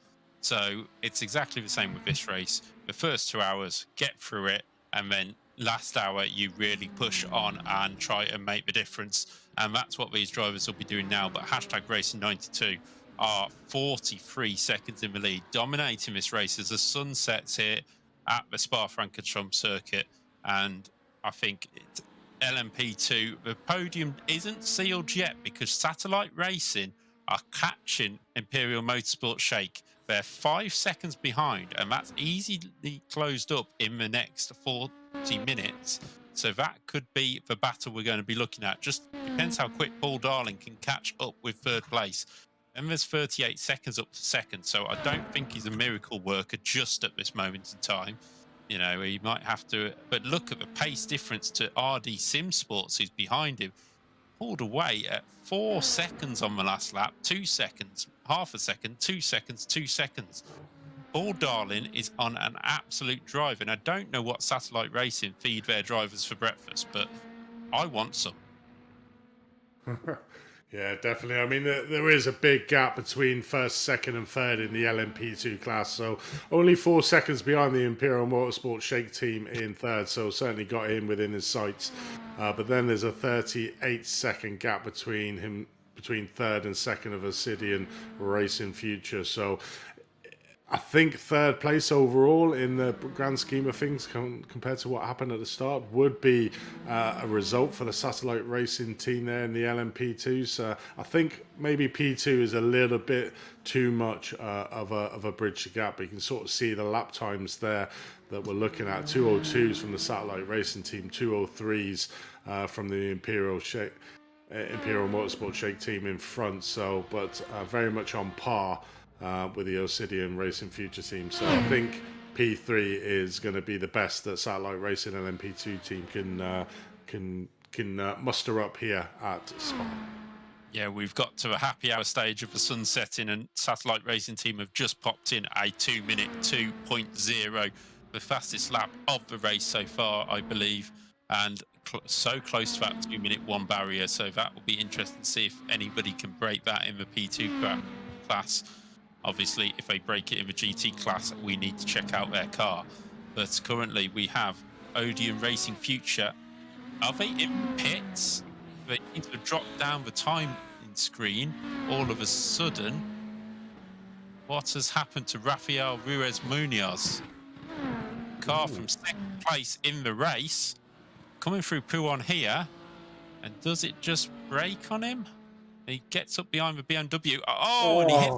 So it's exactly the same with this race. The first 2 hours, get through it, and then last hour, you really push on and try and make the difference. And that's what these drivers will be doing now. But hashtag Racing 92 are 43 seconds in the lead, dominating this race as the sun sets here at the Spa-Francorchamps circuit. And I think LMP2, the podium isn't sealed yet because Satellite Racing are catching Imperial Motorsports Shake. They're 5 seconds behind, and that's easily closed up in the next 40 minutes. So that could be the battle we're going to be looking at. Just depends how quick Paul Darling can catch up with third place. And there's 38 seconds up to second, so I don't think he's a miracle worker just at this moment in time. You know, he might have to, but look at the pace difference to RD Sim Sports, who's behind him. Pulled away at 4 seconds on the last lap, 2 seconds, half a second, 2 seconds, 2 seconds. Paul Darling is on an absolute drive, and I don't know what Satellite Racing feed their drivers for breakfast, but I want some. Yeah, definitely. I mean, there is a big gap between first, second, and third in the LMP2 class. So only 4 seconds behind the Imperial Motorsports Shake team in third. So certainly got him within his sights. But then there's a 38-second gap between third and second of Obsidian Racing Future. So I think third place overall in the grand scheme of things compared to what happened at the start would be a result for the Satellite Racing team there in the LMP2. So I think maybe P2 is a little bit too much of a bridge to gap. But you can sort of see the lap times there that we're looking at. 202s from the Satellite Racing team, 203s from the Imperial Motorsports Shake team in front. So, but very much on par with the Obsidian Racing Future team. So I think P3 is going to be the best that Satellite Racing and LMP2 team can muster up here at Spa. Yeah, we've got to a happy hour stage of the sun setting, and Satellite Racing team have just popped in a 2-minute 2.0, the fastest lap of the race so far, I believe, and so close to that 2-minute 1 barrier. So that will be interesting to see if anybody can break that in the P2 class. Obviously, if they break it in the GT class, we need to check out their car. But currently, we have Odeon Racing Future. Are they in pits? They need to drop down the time screen. All of a sudden, what has happened to Rafael Ruiz Munoz? Car from second place in the race, coming through Pouon here, and does it just brake on him? He gets up behind the BMW. And he hits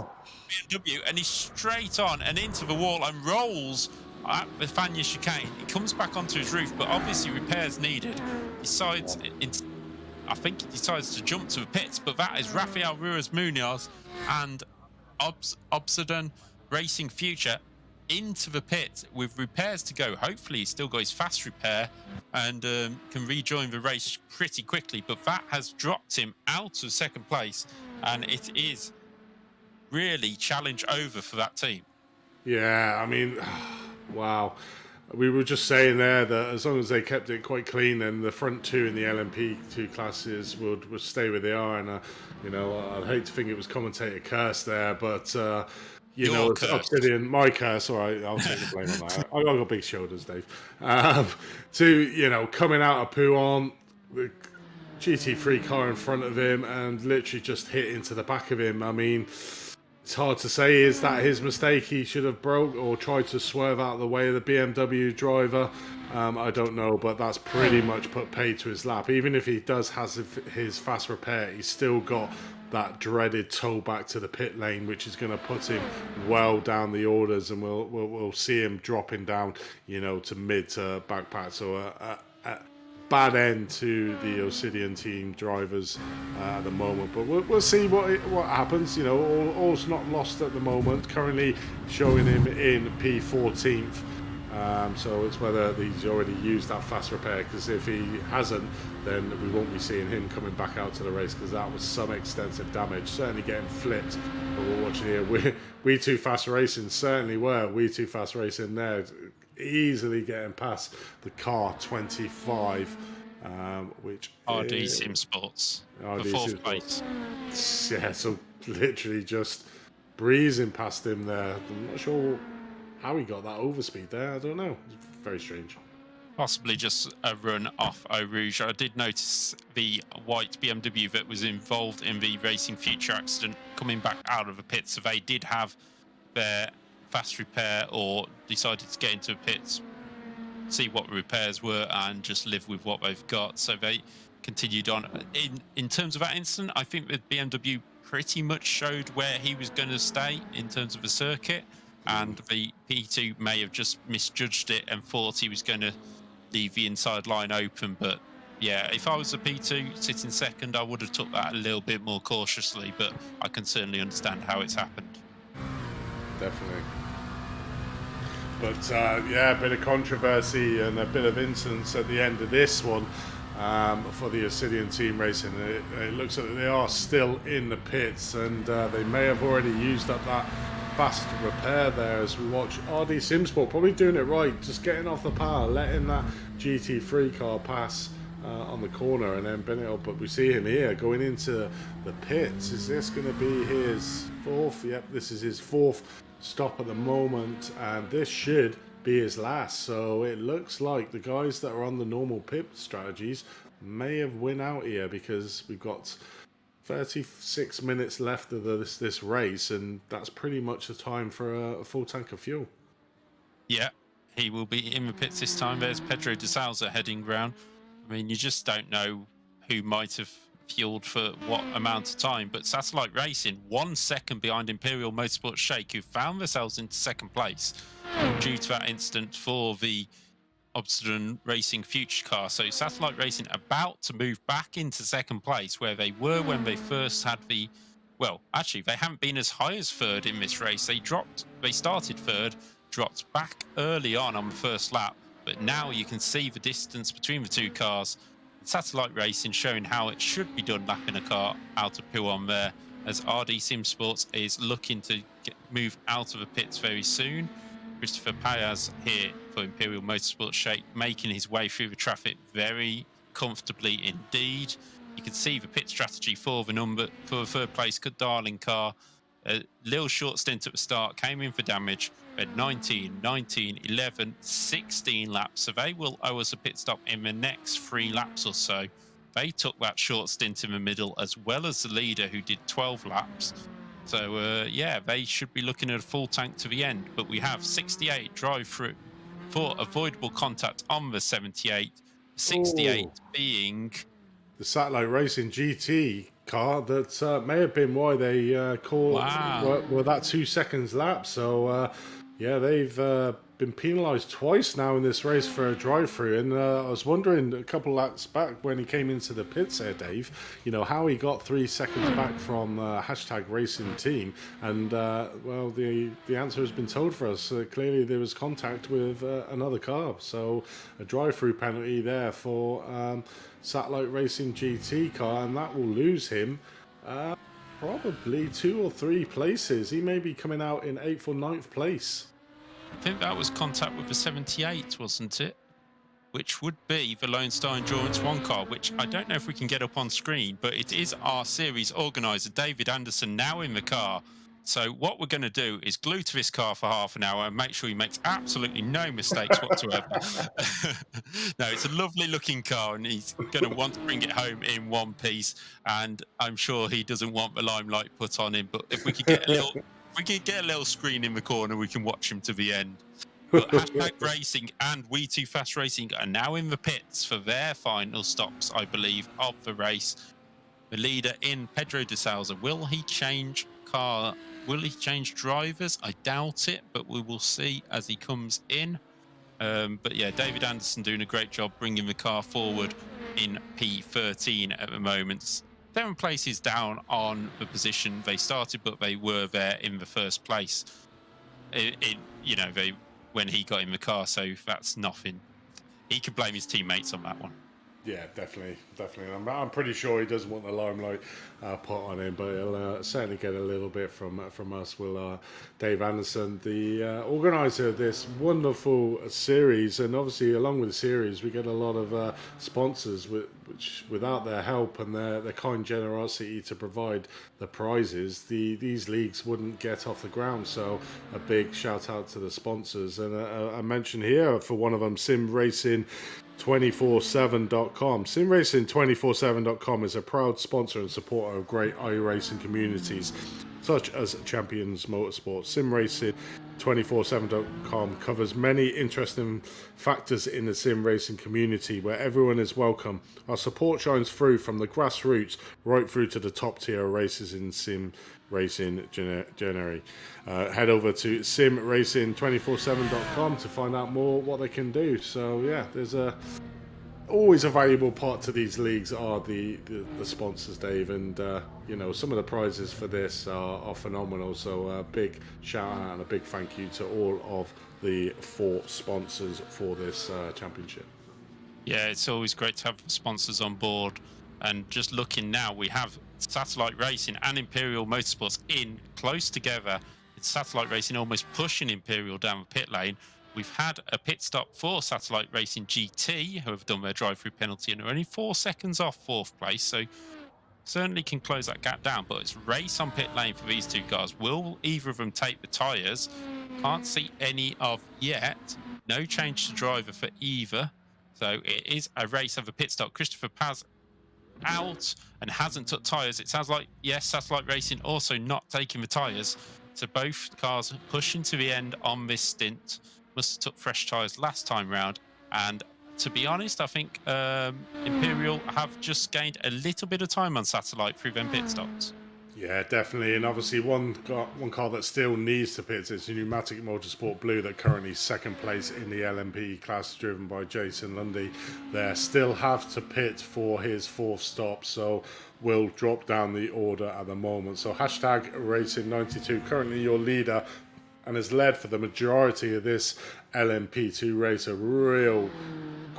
the BMW, and he's straight on and into the wall and rolls at the Fania chicane. He comes back onto his roof, but obviously repairs needed. Decides, I think he decides to jump to the pits, but that is Rafael Ruiz Munoz and Obsidian Racing Future into the pit with repairs to go. Hopefully he's still got his fast repair and can rejoin the race pretty quickly, but that has dropped him out of second place, and it is really challenge over for that team. Yeah, I mean, wow. We were just saying there that as long as they kept it quite clean, then the front two in the LMP2 classes would stay where they are. And, I'd hate to think it was commentator curse there, but, it's Obsidian, my curse. All right, I'll take the blame on that. I've got big shoulders, Dave. Coming out of Pouon, the GT3 car in front of him and literally just hit into the back of him. I mean, it's hard to say, is that his mistake? He should have broke or tried to swerve out of the way of the BMW driver. I don't know, but that's pretty much put paid to his lap. Even if he does has his fast repair, he's still got that dreaded tow back to the pit lane, which is going to put him well down the orders, and we'll see him dropping down, to mid to backpack. So a bad end to the Obsidian team drivers at the moment, but we'll see what happens. All's not lost at the moment. Currently showing him in P14th. So it's whether he's already used that fast repair, because if he hasn't, then we won't be seeing him coming back out to the race, because that was some extensive damage, certainly getting flipped. But we're watching here, we Too Fast Racing certainly were. We Too Fast Racing there, easily getting past the car 25, which RD Sim Sports, the fourth place. Yeah, so literally just breezing past him there. I'm not sure how he got that overspeed there. I don't know. It's very strange. Possibly just a run off Eau Rouge. I did notice the white BMW that was involved in the Racing Future accident coming back out of the pits. So they did have their fast repair or decided to get into the pits, see what the repairs were, and just live with what they've got. So they continued on. In terms of that incident, I think the BMW pretty much showed where he was going to stay in terms of the circuit, and the P2 may have just misjudged it and thought he was going to leave the inside line open. But yeah, if I was a P2 sitting second, I would have took that a little bit more cautiously, but I can certainly understand how it's happened. Definitely. But a bit of controversy and a bit of incidents at the end of this one for the Obsidian team racing. It looks like they are still in the pits, and they may have already used up that fast repair there as we watch RD Simsport probably doing it right, just getting off the power, letting that GT3 car pass on the corner and then bending it up. But we see him here going into the pits. Is this going to be his fourth? Yep, this is his fourth stop at the moment, and this should be his last. So it looks like the guys that are on the normal pit strategies may have win out here, because we've got 36 minutes left of this race, and that's pretty much the time for a full tank of fuel. Yeah, he will be in the pits this time. There's Pedro de Souza heading round. I mean, you just don't know who might have fueled for what amount of time, but Satellite Racing 1 second behind Imperial Motorsports Shake, who found themselves into second place due to that incident for the Obsidian Racing Future car. So Satellite Racing about to move back into second place, where they were when they first had the, well, actually they haven't been as high as third in this race. They started third, dropped back early on the first lap, but now you can see the distance between the two cars. Satellite Racing showing how it should be done, lapping a car out of Pouon there, as RD Sim Sports is looking to move out of the pits very soon. Christopher Payas here for Imperial Motorsports Shake, making his way through the traffic very comfortably indeed. You can see the pit strategy for the third place Darling car A little short stint at the start, came in for damage, had 19, 11, 16 laps. So they will owe us a pit stop in the next 3 laps or so. They took that short stint in the middle, as well as the leader, who did 12 laps. So, yeah, they should be looking at a full tank to the end. But we have 68 drive-through for avoidable contact on the 78. 68 being the Satellite Racing GT car that may have been why they called were that 2 seconds lap. So yeah, they've been penalised twice now in this race for a drive-through. And I was wondering a couple of laps back when he came into the pits there, Dave, you know, how he got 3 seconds back from hashtag racing team. And well, the answer has been told for us. Clearly there was contact with another car. So a drive-through penalty there for Satellite Racing GT car, and that will lose him probably 2 or 3 places. He may be coming out in 8th or 9th place. I think that was contact with the 78, wasn't it? Which would be the Lone Star Endurance 1 car, which I don't know if we can get up on screen, but it is our series organiser, David Anderson, now in the car. So what we're going to do is glue to this car for half an hour and make sure he makes absolutely no mistakes whatsoever. No, it's a lovely looking car, and he's going to want to bring it home in one piece. And I'm sure he doesn't want the limelight put on him. But if we could get a little screen in the corner, we can watch him to the end. But Hashtag Racing and We Too Fast Racing are now in the pits for their final stops, I believe, of the race. The leader in Pedro de Souza. Will he change car? Will he change drivers? I doubt it, but we will see as he comes in. But yeah, David Anderson doing a great job bringing the car forward in P13 at the moment. 7 places down on the position they started, but they were there in the first place. When he got in the car, so that's nothing. He could blame his teammates on that one. Yeah, definitely. I'm pretty sure he doesn't want the limelight put on him, but he'll certainly get a little bit from us. Will Dave Anderson, the organizer of this wonderful series, and obviously along with the series, we get a lot of sponsors, which without their help and their kind generosity to provide the prizes, these leagues wouldn't get off the ground. So a big shout out to the sponsors, and I mentioned here for one of them, Sim Racing 247.com. SimRacing247.com is a proud sponsor and supporter of great iRacing communities such as Champions Motorsports. SimRacing247.com covers many interesting factors in the sim racing community where everyone is welcome. Our support shines through from the grassroots right through to the top tier races in sim racing generally. Head over to simracing247.com to find out more what they can do. So yeah, there's always a valuable part to these leagues are the sponsors, Dave, and some of the prizes for this are phenomenal. So a big shout out and a big thank you to all of the 4 sponsors for this championship. Yeah, it's always great to have sponsors on board. And just looking now, we have Satellite Racing and Imperial Motorsports in close together. It's Satellite Racing almost pushing Imperial down the pit lane. We've had a pit stop for Satellite Racing GT, who have done their drive-through penalty and are only 4 seconds off 4th place. So certainly can close that gap down. But it's race on pit lane for these 2 cars. Will either of them take the tyres? Can't see any of yet. No change to driver for either. So it is a race of a pit stop. Christopher Paz out and hasn't took tyres. It sounds like, yes, Satellite Racing also not taking the tyres. So both cars pushing to the end on this stint. Must have took fresh tyres last time round. And to be honest, I think Imperial have just gained a little bit of time on Satellite through them pit stops. Yeah, definitely. And obviously one car that still needs to pit is the Pneumatic Motorsport Blue that currently 2nd place in the LMP class, driven by Jason Lundy. They still have to pit for his 4th stop, so will drop down the order at the moment. So hashtag Racing92, currently your leader, and has led for the majority of this LMP2 race, a real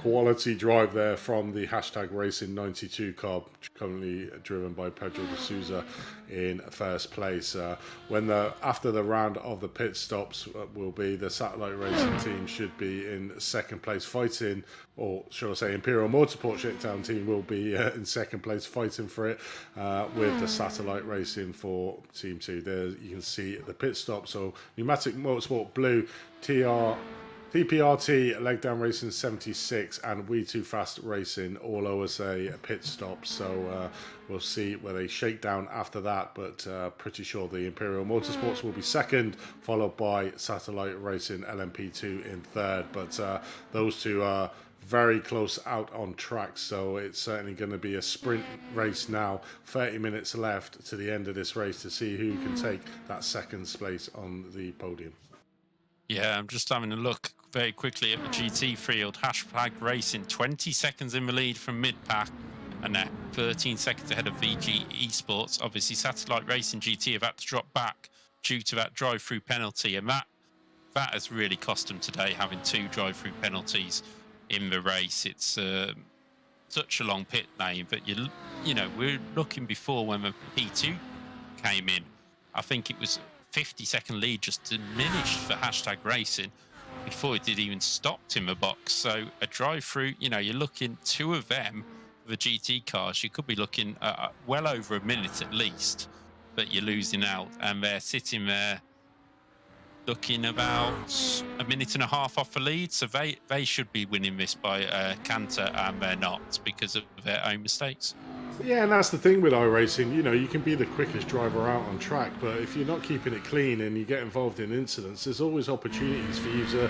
quality drive there from the hashtag Racing 92 car, currently driven by Pedro de Souza in first place. After the round of the pit stops will be the Satellite Racing team should be in second place fighting, or shall I say Imperial Motorsports Shakedown team will be in second place fighting for it, with the Satellite Racing for Team 2. There you can see the pit stop. So Pneumatic Motorsport Blue, TPRT, Leg Down Racing 76, and We Too Fast Racing all owe us a pit stop. So we'll see where they shake down after that, but pretty sure the Imperial Motorsports will be second, followed by Satellite Racing LMP2 in third. But those two are very close out on track, so it's certainly going to be a sprint race now. 30 minutes left to the end of this race to see who can take that second place on the podium. Yeah, I'm just having a look very quickly at the GT field. Hashtag Racing 20 seconds in the lead from mid-pack, and they're 13 seconds ahead of VG Esports. Obviously, Satellite Racing GT have had to drop back due to that drive-through penalty, and that has really cost them today, having 2 drive-through penalties in the race. It's such a long pit lane, but you know, we're looking before when the P2 came in. I think it was 50-second lead just diminished for hashtag Racing before it did even stopped in the box. So a drive-through, you know, you're looking 2 of them, the GT cars, you could be looking well over a minute at least, but you're losing out, and they're sitting there looking about a minute and a half off the lead. So they should be winning this by canter, and they're not because of their own mistakes. Yeah, and that's the thing with iRacing. You know, you can be the quickest driver out on track, but if you're not keeping it clean and you get involved in incidents, there's always opportunities for you to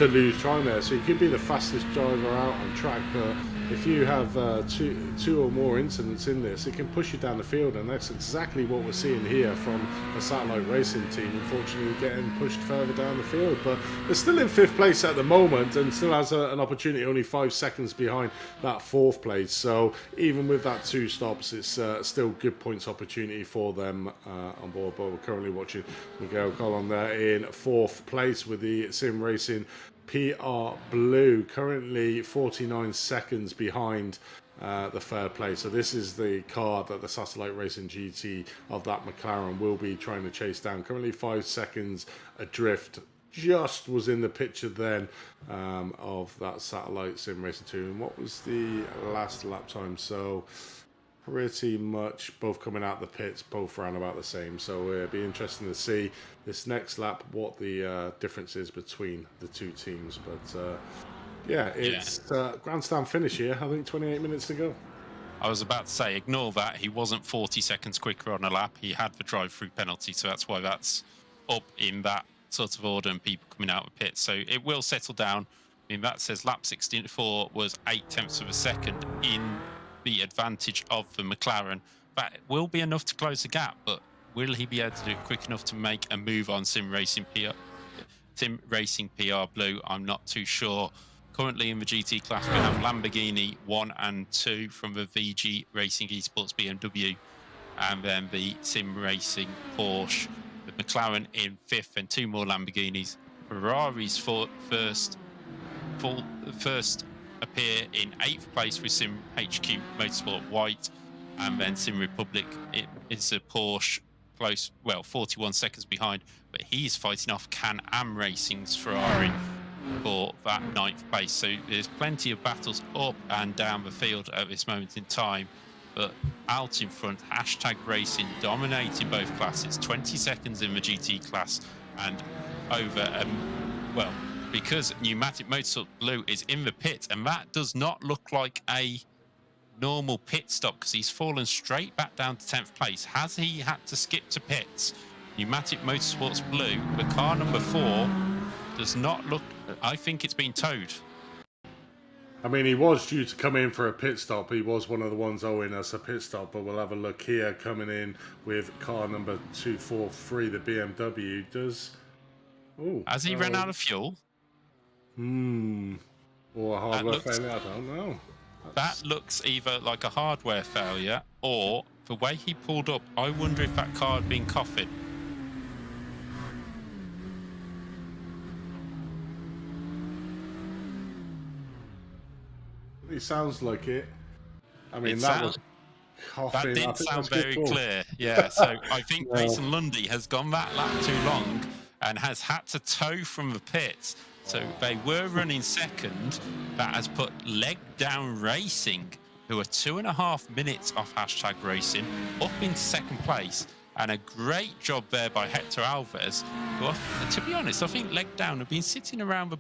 lose time there. So you can be the fastest driver out on track, but if you have two or more incidents in this, it can push you down the field, and that's exactly what we're seeing here from the Satellite Racing team, unfortunately getting pushed further down the field. But they're still in 5th place at the moment and still has an opportunity, only 5 seconds behind that 4th place. So even with that 2 stops, it's still good points opportunity for them on board. But we're currently watching Miguel Colon there in 4th place with the Sim Racing PR Blue, currently 49 seconds behind the 3rd place. So this is the car that the Satellite Racing GT of that McLaren will be trying to chase down. Currently 5 seconds adrift. Just was in the picture then of that Satellite Sim Racing 2. And what was the last lap time? So pretty much both coming out the pits, both ran about the same. So it'll be interesting to see this next lap what the difference is between the 2 teams. But yeah, it's grandstand finish here. I think 28 minutes to go. I was about to say, ignore that. He wasn't 40 seconds quicker on a lap. He had the drive-through penalty, so that's why that's up in that sort of order and people coming out of the pit. So it will settle down. I mean, that says lap 64 was 0.8 of a second in the advantage of the McLaren. That will be enough to close the gap, but will he be able to do it quick enough to make a move on Sim Racing PR Blue? I'm not too sure. Currently in the GT class, we have Lamborghini 1 and 2 from the VG Racing Esports BMW, and then the Sim Racing Porsche. The McLaren in 5th and 2 more Lamborghinis. Ferrari's first appear in 8th place with Sim HQ Motorsport White, and then Sim Republic is a Porsche close, well, 41 seconds behind, but he's fighting off Can-Am Racing's Ferrari for that 9th place. So there's plenty of battles up and down the field at this moment in time, but out in front, hashtag Racing dominating both classes, 20 seconds in the GT class, and over well, because Pneumatic Motorsport Blue is in the pit, and that does not look like a normal pit stop because he's fallen straight back down to 10th place. Has he had to skip to pits? Pneumatic Motorsports Blue, the car number 4, does not look... I think it's been towed. I mean, he was due to come in for a pit stop. He was one of the ones owing us a pit stop, but we'll have a look here. Coming in with car number 243, the BMW. Has he run out of fuel? Or a hardware failure, I don't know. That looks either like a hardware failure, or the way he pulled up, I wonder if that car had been coughing. It sounds like it. I mean, That didn't sound very clear. Yeah, so I think Mason Lundy has gone that lap too long and has had to tow from the pits. So they were running second. That has put Leg Down Racing, who are 2.5 minutes off #racing, up in second place. And a great job there by Hector Alves, who, to be honest, I think Leg Down have been sitting around the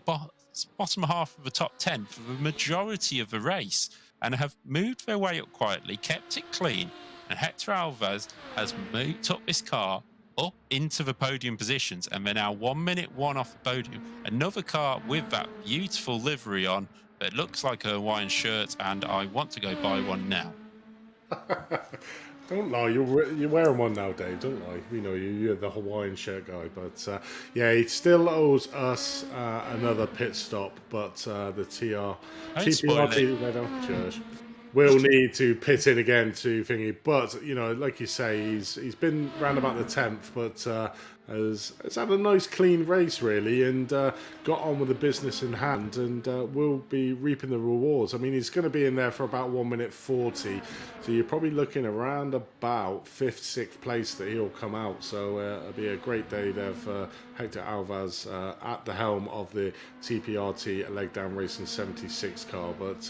bottom half of the top 10 for the majority of the race and have moved their way up quietly, kept it clean. And Hector Alves has took this car up into the podium positions, and they're now 1 minute one off the podium. Another car with that beautiful livery on that looks like a Hawaiian shirt, and I want to go buy one now. Don't lie, you're wearing one now, Dave. Don't lie. We know you're the Hawaiian shirt guy. But yeah, he still owes us another pit stop. But the TPRT church will need to pit in again to thingy. But you know, like you say, he's been round about the 10th, but has had a nice clean race really, and got on with the business in hand, and will be reaping the rewards. I mean, he's going to be in there for about 1 minute 40, so you're probably looking around about 5th, 6th place that he'll come out. So it'll be a great day there for Hector Alves at the helm of the TPRT Leg Down Racing 76 car. But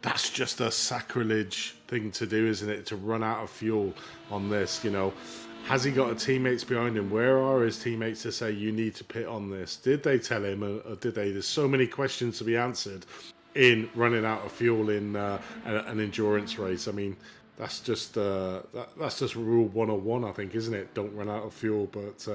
that's just a sacrilege thing to do, isn't it? To run out of fuel on this, you know. Has he got a teammates behind him? Where are his teammates to say you need to pit on this? Did they tell him, or did they? There's so many questions to be answered in running out of fuel in an endurance race. I mean, that's just rule 101, I think, isn't it? Don't run out of fuel. But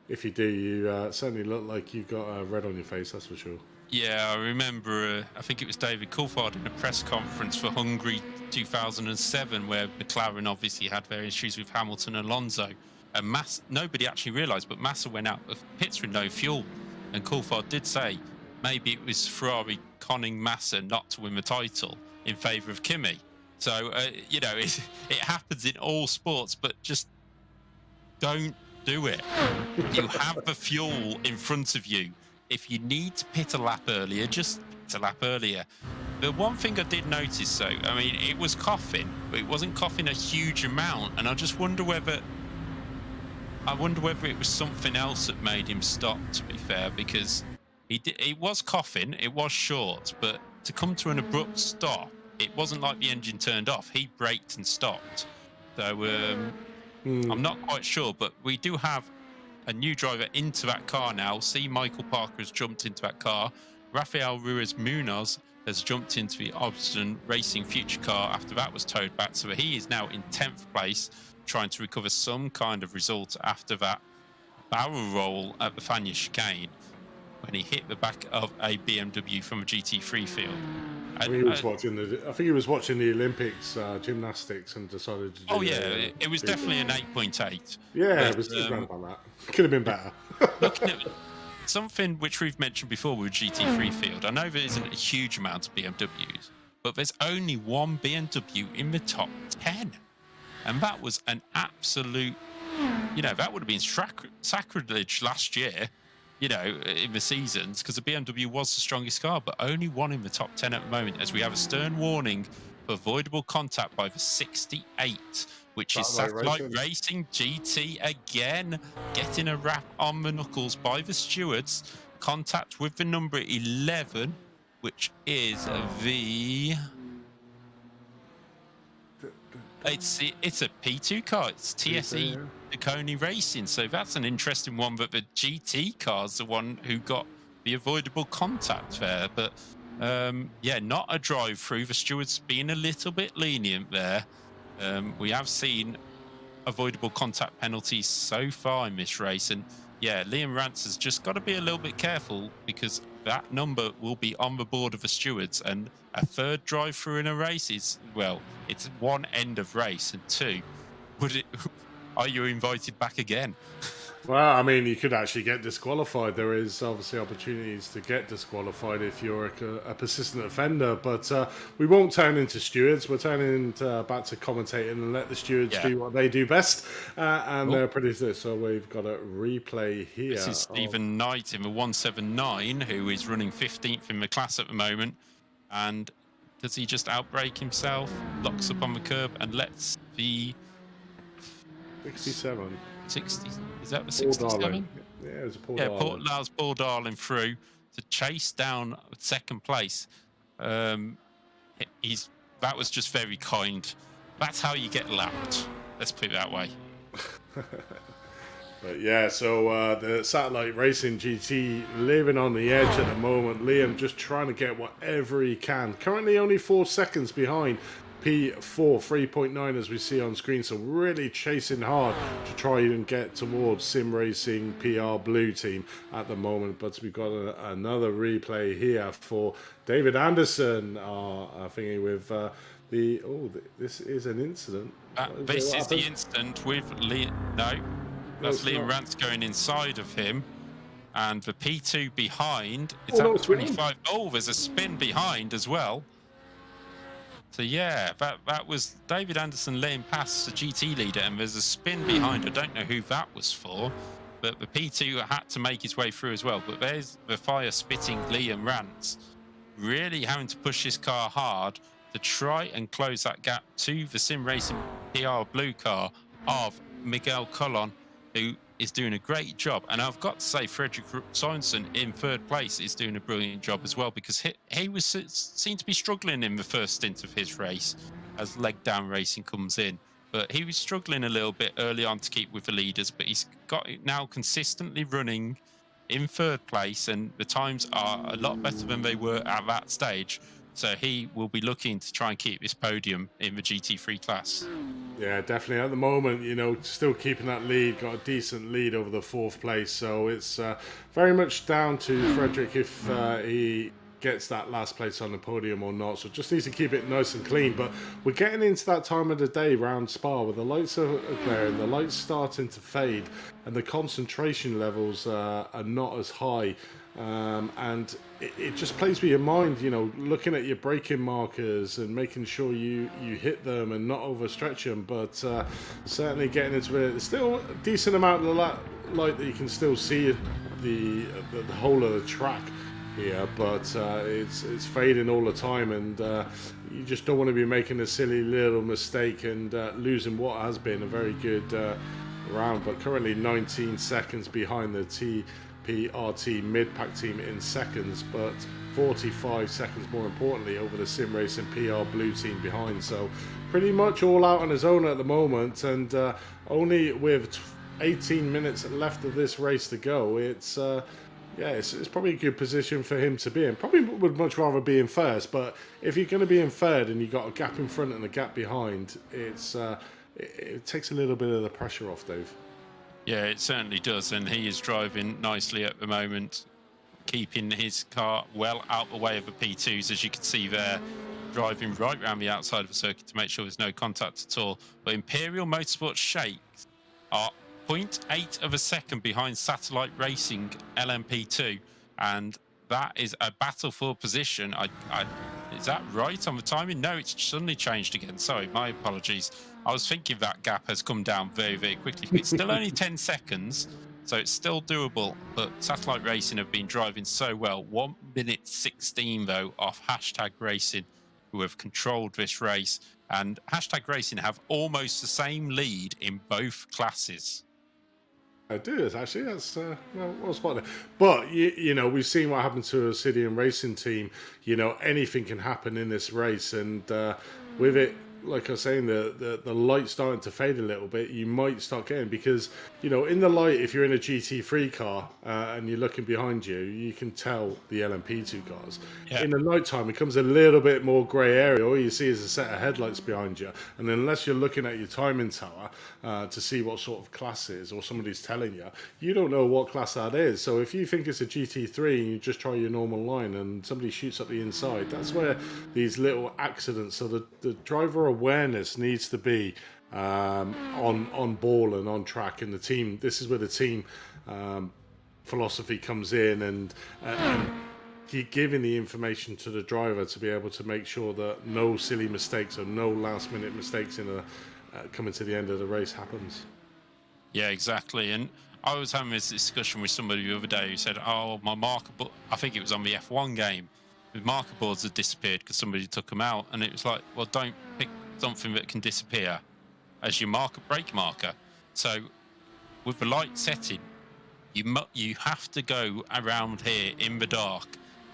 if you do, you certainly look like you've got red on your face. That's for sure. Yeah, I remember, I think it was David Coulthard in a press conference for Hungary 2007, where McLaren obviously had various issues with Hamilton and Alonso. And nobody actually realised, but Massa went out of pits with no fuel. And Coulthard did say maybe it was Ferrari conning Massa not to win the title in favour of Kimi. So, you know, it happens in all sports, but just don't do it. You have the fuel in front of you. If you need to pit a lap earlier, just pit a lap earlier. The one thing I did notice, though, I mean, it was coughing, but it wasn't coughing a huge amount, and I just wonder whether it was something else that made him stop, to be fair, because he was coughing, it was short, but to come to an abrupt stop, it wasn't like the engine turned off. He braked and stopped. So I'm not quite sure, but we do have a new driver into that car now. See, Michael Parker has jumped into that car. Rafael Ruiz Munoz has jumped into the Austin Racing Future car after that was towed back. So he is now in 10th place, trying to recover some kind of result after that barrel roll at the Fania chicane when he hit the back of a BMW from a GT3 field. I think he was watching the Olympics gymnastics and decided to do it was definitely an 8.8. Yeah, it was around about that. Could have been better. Looking at something which we've mentioned before with GT3 field, I know there isn't a huge amount of BMWs, but there's only one BMW in the top 10. And that was an absolute, you know, that would have been sacrilege last year, you know, in the seasons, because the BMW was the strongest car, but only one in the top 10 at the moment, as we have a stern warning for avoidable contact by the 68, which is Satellite Racing GT again, getting a rap on the knuckles by the stewards. Contact with the number 11, which is the... It's a P2 car. It's TSE Duconi Racing. So that's an interesting one. But the GT car's the one who got the avoidable contact there. But yeah, not a drive through. The stewards being a little bit lenient there. We have seen avoidable contact penalties so far in this race. And yeah, Liam Rance has just got to be a little bit careful, because that number will be on the board of the stewards, and a third drive through in a race is, well, it's one end of race, and two, are you invited back again? Well, I mean, you could actually get disqualified. There is obviously opportunities to get disqualified if you're a persistent offender, but we won't turn into stewards. We're turning back to commentating and let the stewards do what they do best, and they're pretty good. So we've got a replay here. This is Stephen Knight in the 179, who is running 15th in the class at the moment, and does he just outbrake himself, locks up on the curb, and lets the 67. 60? Is that the Paul 67? Darling. Yeah, it was a Paul Yeah, Darling. allows Paul Darling through to chase down second place. That was just very kind. That's how you get lapped. Let's put it that way. But yeah, so the Satellite Racing GT living on the edge at the moment. Liam just trying to get whatever he can. Currently only 4 seconds behind P4 3.9 as we see on screen. So really chasing hard to try and get towards Sim Racing PR Blue team at the moment. But we've got another replay here for David Anderson. Thinking with this is an incident. This is the incident with Liam. No. That's Liam Rance going inside of him, and the P2 behind. It's at 25. Oh, there's a spin behind as well. So yeah, that was David Anderson laying past the GT leader, and there's a spin behind. I don't know who that was for, but the P2 had to make his way through as well. But there's the fire spitting Liam Rance, really having to push his car hard to try and close that gap to the Sim Racing PR Blue car of Miguel Colon, who is doing a great job. And I've got to say, Frederick Sorensen in third place is doing a brilliant job as well, because he seemed to be struggling in the first stint of his race as leg down racing comes in. But he was struggling a little bit early on to keep with the leaders, but he's got it now consistently running in third place, and the times are a lot better than they were at that stage. So he will be looking to try and keep this podium in the GT3 class. Yeah, definitely. At the moment, still keeping that lead, got a decent lead over the 4th place. So it's very much down to Frederick if he gets that last place on the podium or not. So just needs to keep it nice and clean. But we're getting into that time of the day round Spa where the lights are glaring, the lights starting to fade, and the concentration levels are not as high. And it just plays with your mind, looking at your braking markers and making sure you hit them and not overstretch them. But certainly getting into it, there's still a decent amount of light that you can still see the whole of the track here, but it's fading all the time, and you just don't want to be making a silly little mistake and losing what has been a very good round. But currently 19 seconds behind the TPRT mid-pack team in seconds, but 45 seconds more importantly over the Sim Racing PR Blue team behind. So pretty much all out on his own at the moment, and only with 18 minutes left of this race to go, it's probably a good position for him to be in. Probably would much rather be in first, but if you're going to be in third and you've got a gap in front and a gap behind, it takes a little bit of the pressure off, Dave. Yeah, it certainly does, and he is driving nicely at the moment, keeping his car well out the way of the P2s, as you can see there, driving right around the outside of the circuit to make sure there's no contact at all. But Imperial Motorsports Shakes are 0.8 of a second behind Satellite Racing LMP2, and that is a battle for position. Is that right on the timing? No, it's suddenly changed again. Sorry, my apologies. I was thinking that gap has come down very, very quickly. It's still only 10 seconds, so it's still doable. But Satellite Racing have been driving so well. 1 minute 16, though, off Hashtag Racing, who have controlled this race. And Hashtag Racing have almost the same lead in both classes. It is, actually. That's well spotted. But we've seen what happened to a Obsidian Racing team. Anything can happen in this race, and with it, like I was saying, the light starting to fade a little bit, you might start getting, because in the light, if you're in a GT3 car and you're looking behind you, you can tell the LMP2 cars. Yeah. In the night time, it becomes a little bit more grey area. All you see is a set of headlights behind you, and unless you're looking at your timing tower to see what sort of class it is, or somebody's telling you, you don't know what class that is. So if you think it's a GT3 and you just try your normal line and somebody shoots up the inside, that's where these little accidents, so the driver awareness needs to be on ball and on track. And the team, this is where the team philosophy comes in, and giving the information to the driver to be able to make sure that no silly mistakes or no last minute mistakes in coming to the end of the race happens. Yeah, exactly. And I was having this discussion with somebody the other day who said, my marker, but I think it was on the F1 game, the marker boards had disappeared because somebody took them out, and it was like, well, don't pick something that can disappear as your brake marker. So with the light setting, you have to go around here in the dark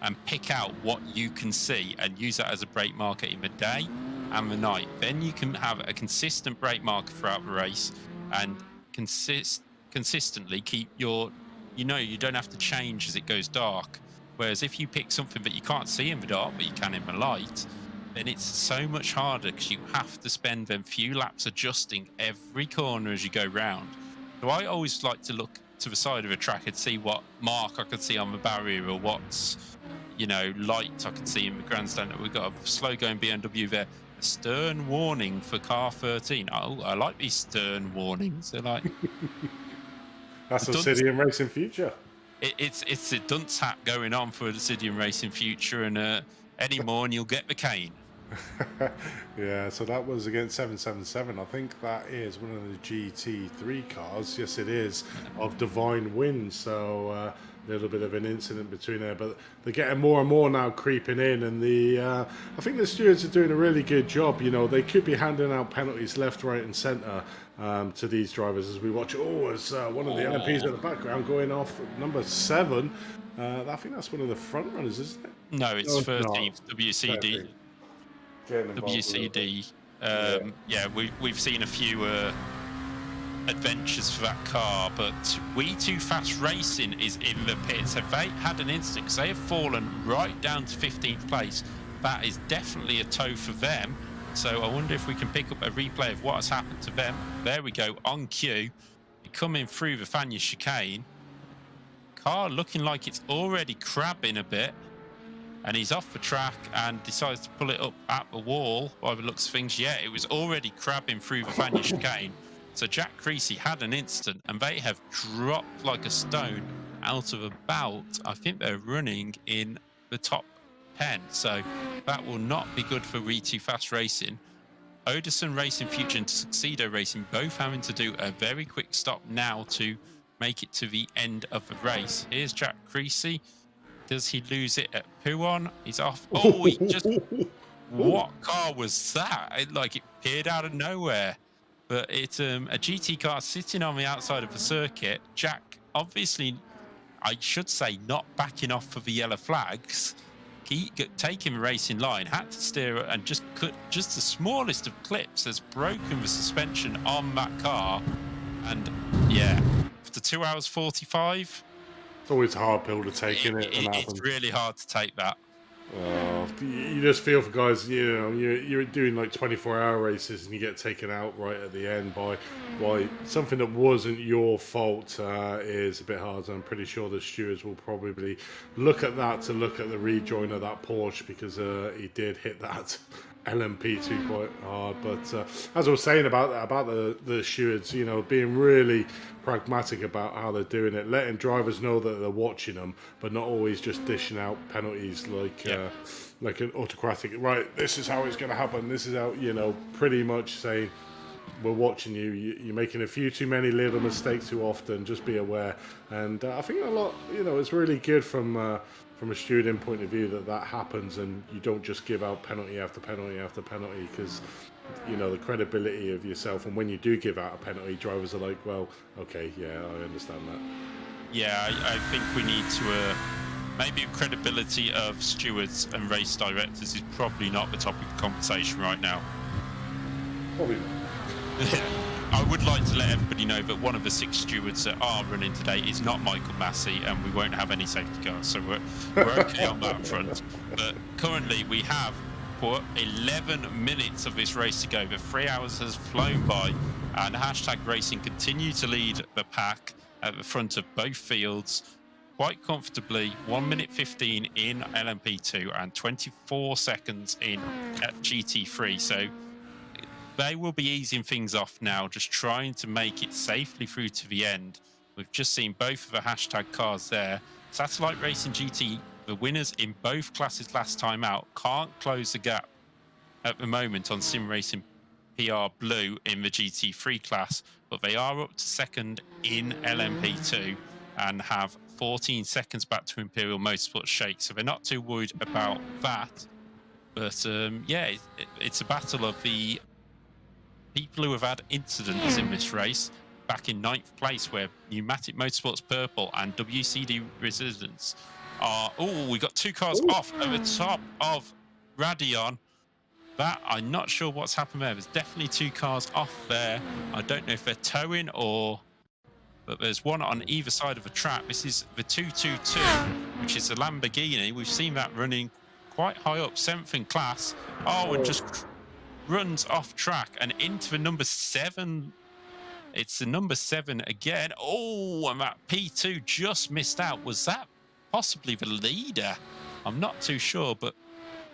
and pick out what you can see and use that as a brake marker in the day and the night. Then you can have a consistent brake marker throughout the race and consistently keep your, you don't have to change as it goes dark. Whereas if you pick something that you can't see in the dark but you can in the light, then it's so much harder because you have to spend them few laps adjusting every corner as you go round. So I always like to look to the side of a track and see what mark I can see on the barrier, or what's, light I can see in the grandstand. We've got a slow going BMW there. A stern warning for car 13. Oh, I like these stern warnings. They're like that's a City and Racing Future. It's a dunce hat going on for the City and Racing Future, and any more and you'll get the cane. Yeah, so that was against 777. I think that is one of the GT3 cars. Yes, it is, of Divine Wind. So a little bit of an incident between there, but they're getting more and more now creeping in, and I think the stewards are doing a really good job. They could be handing out penalties left, right, and centre to these drivers as we watch. As one of the LMPs in the background going off number 7. I think that's one of the front runners, isn't it? No, it's 13th WCD. WCD. We've seen a few adventures for that car, but We Too Fast Racing is in the pits. Have they had an incident? Because they have fallen right down to 15th place. That is definitely a tow for them. So I wonder if we can pick up a replay of what has happened to them. There we go, on cue. Coming through the Fania chicane. Car looking like it's already crabbing a bit. And he's off the track and decides to pull it up at the wall. By the looks of things, yeah, it was already crabbing through the Fania chicane. So Jack Creasy had an incident, and they have dropped like a stone out of about, I think they're running in the top 10. So that will not be good for We Too Fast Racing. Odison Racing Future and Tuxedo Racing both having to do a very quick stop now to make it to the end of the race. Here's Jack Creasy. Does he lose it at Puon? He's off. Oh, he just... What car was that? It appeared out of nowhere. But it's a GT car sitting on the outside of the circuit. Jack, obviously, I should say, not backing off for the yellow flags. He taking the racing line, had to steer it, and just the smallest of clips has broken the suspension on that car. And yeah, after 2 hours 45. It's always a hard pill to take, isn't it? It's really hard to take that. You just feel for guys, you're doing like 24-hour races and you get taken out right at the end by something that wasn't your fault. Is a bit hard. I'm pretty sure the stewards will probably look at that to look at the rejoin of that Porsche, because he did hit that LMP2 quite hard. But as I was saying about the stewards, being really pragmatic about how they're doing it, letting drivers know that they're watching them, but not always just dishing out penalties like an autocratic, right, this is how it's going to happen, this is how, pretty much saying, we're watching you, you're making a few too many little mistakes too often, just be aware. And I think a lot, it's really good from a stewarding point of view that happens, and you don't just give out penalty after penalty after penalty, because the credibility of yourself, and when you do give out a penalty, drivers are like, well, okay, yeah, I understand that. Yeah, I think we need to maybe credibility of stewards and race directors is probably not the topic of conversation right now. Probably not. I would like to let everybody know that one of the 6 stewards that are running today is not Michael Massey, and we won't have any safety cars, so we're okay on that front. But currently we have, for 11 minutes of this race to go, the 3 hours has flown by, and Hashtag Racing continue to lead the pack at the front of both fields quite comfortably. 1 minute 15 in LMP2 and 24 seconds in GT3. So they will be easing things off now, just trying to make it safely through to the end. We've just seen both of the Hashtag cars there. Satellite Racing GT, the winners in both classes last time out, can't close the gap at the moment on Sim Racing PR Blue in the GT3 class, but they are up to second in LMP2 and have 14 seconds back to Imperial Motorsports Shake, so they're not too worried about that. But yeah, it's a battle of the people who have had incidents in this race. Back in 9th place, where Pneumatic Motorsports Purple and WCD Resistance are... Oh, we got 2 cars off at the top of Radion. That, I'm not sure what's happened there. There's definitely 2 cars off there. I don't know if they're towing or... But there's one on either side of the track. This is the 222, which is a Lamborghini. We've seen that running quite high up, 7th in class. Oh, and just runs off track and into the number 7. It's the number 7 again. Oh, and that P2 just missed out. Was that possibly the leader? I'm not too sure, but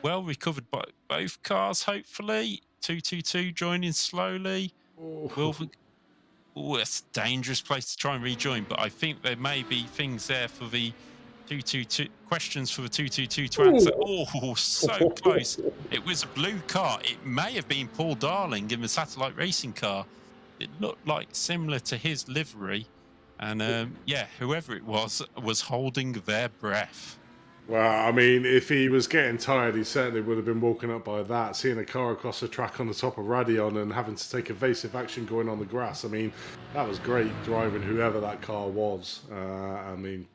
well recovered by both cars, hopefully. 222 joining slowly. Oh, it's a dangerous place to try and rejoin, but I think there may be things there for the 222, questions for the 222 to answer. Oh, so close. It was a blue car. It may have been Paul Darling in the Satellite Racing car. It looked like similar to his livery. And yeah, whoever it was holding their breath. Well, I mean, if he was getting tired, he certainly would have been woken up by that. Seeing a car across the track on the top of Radion and having to take evasive action going on the grass. I mean, that was great driving, whoever that car was. I mean,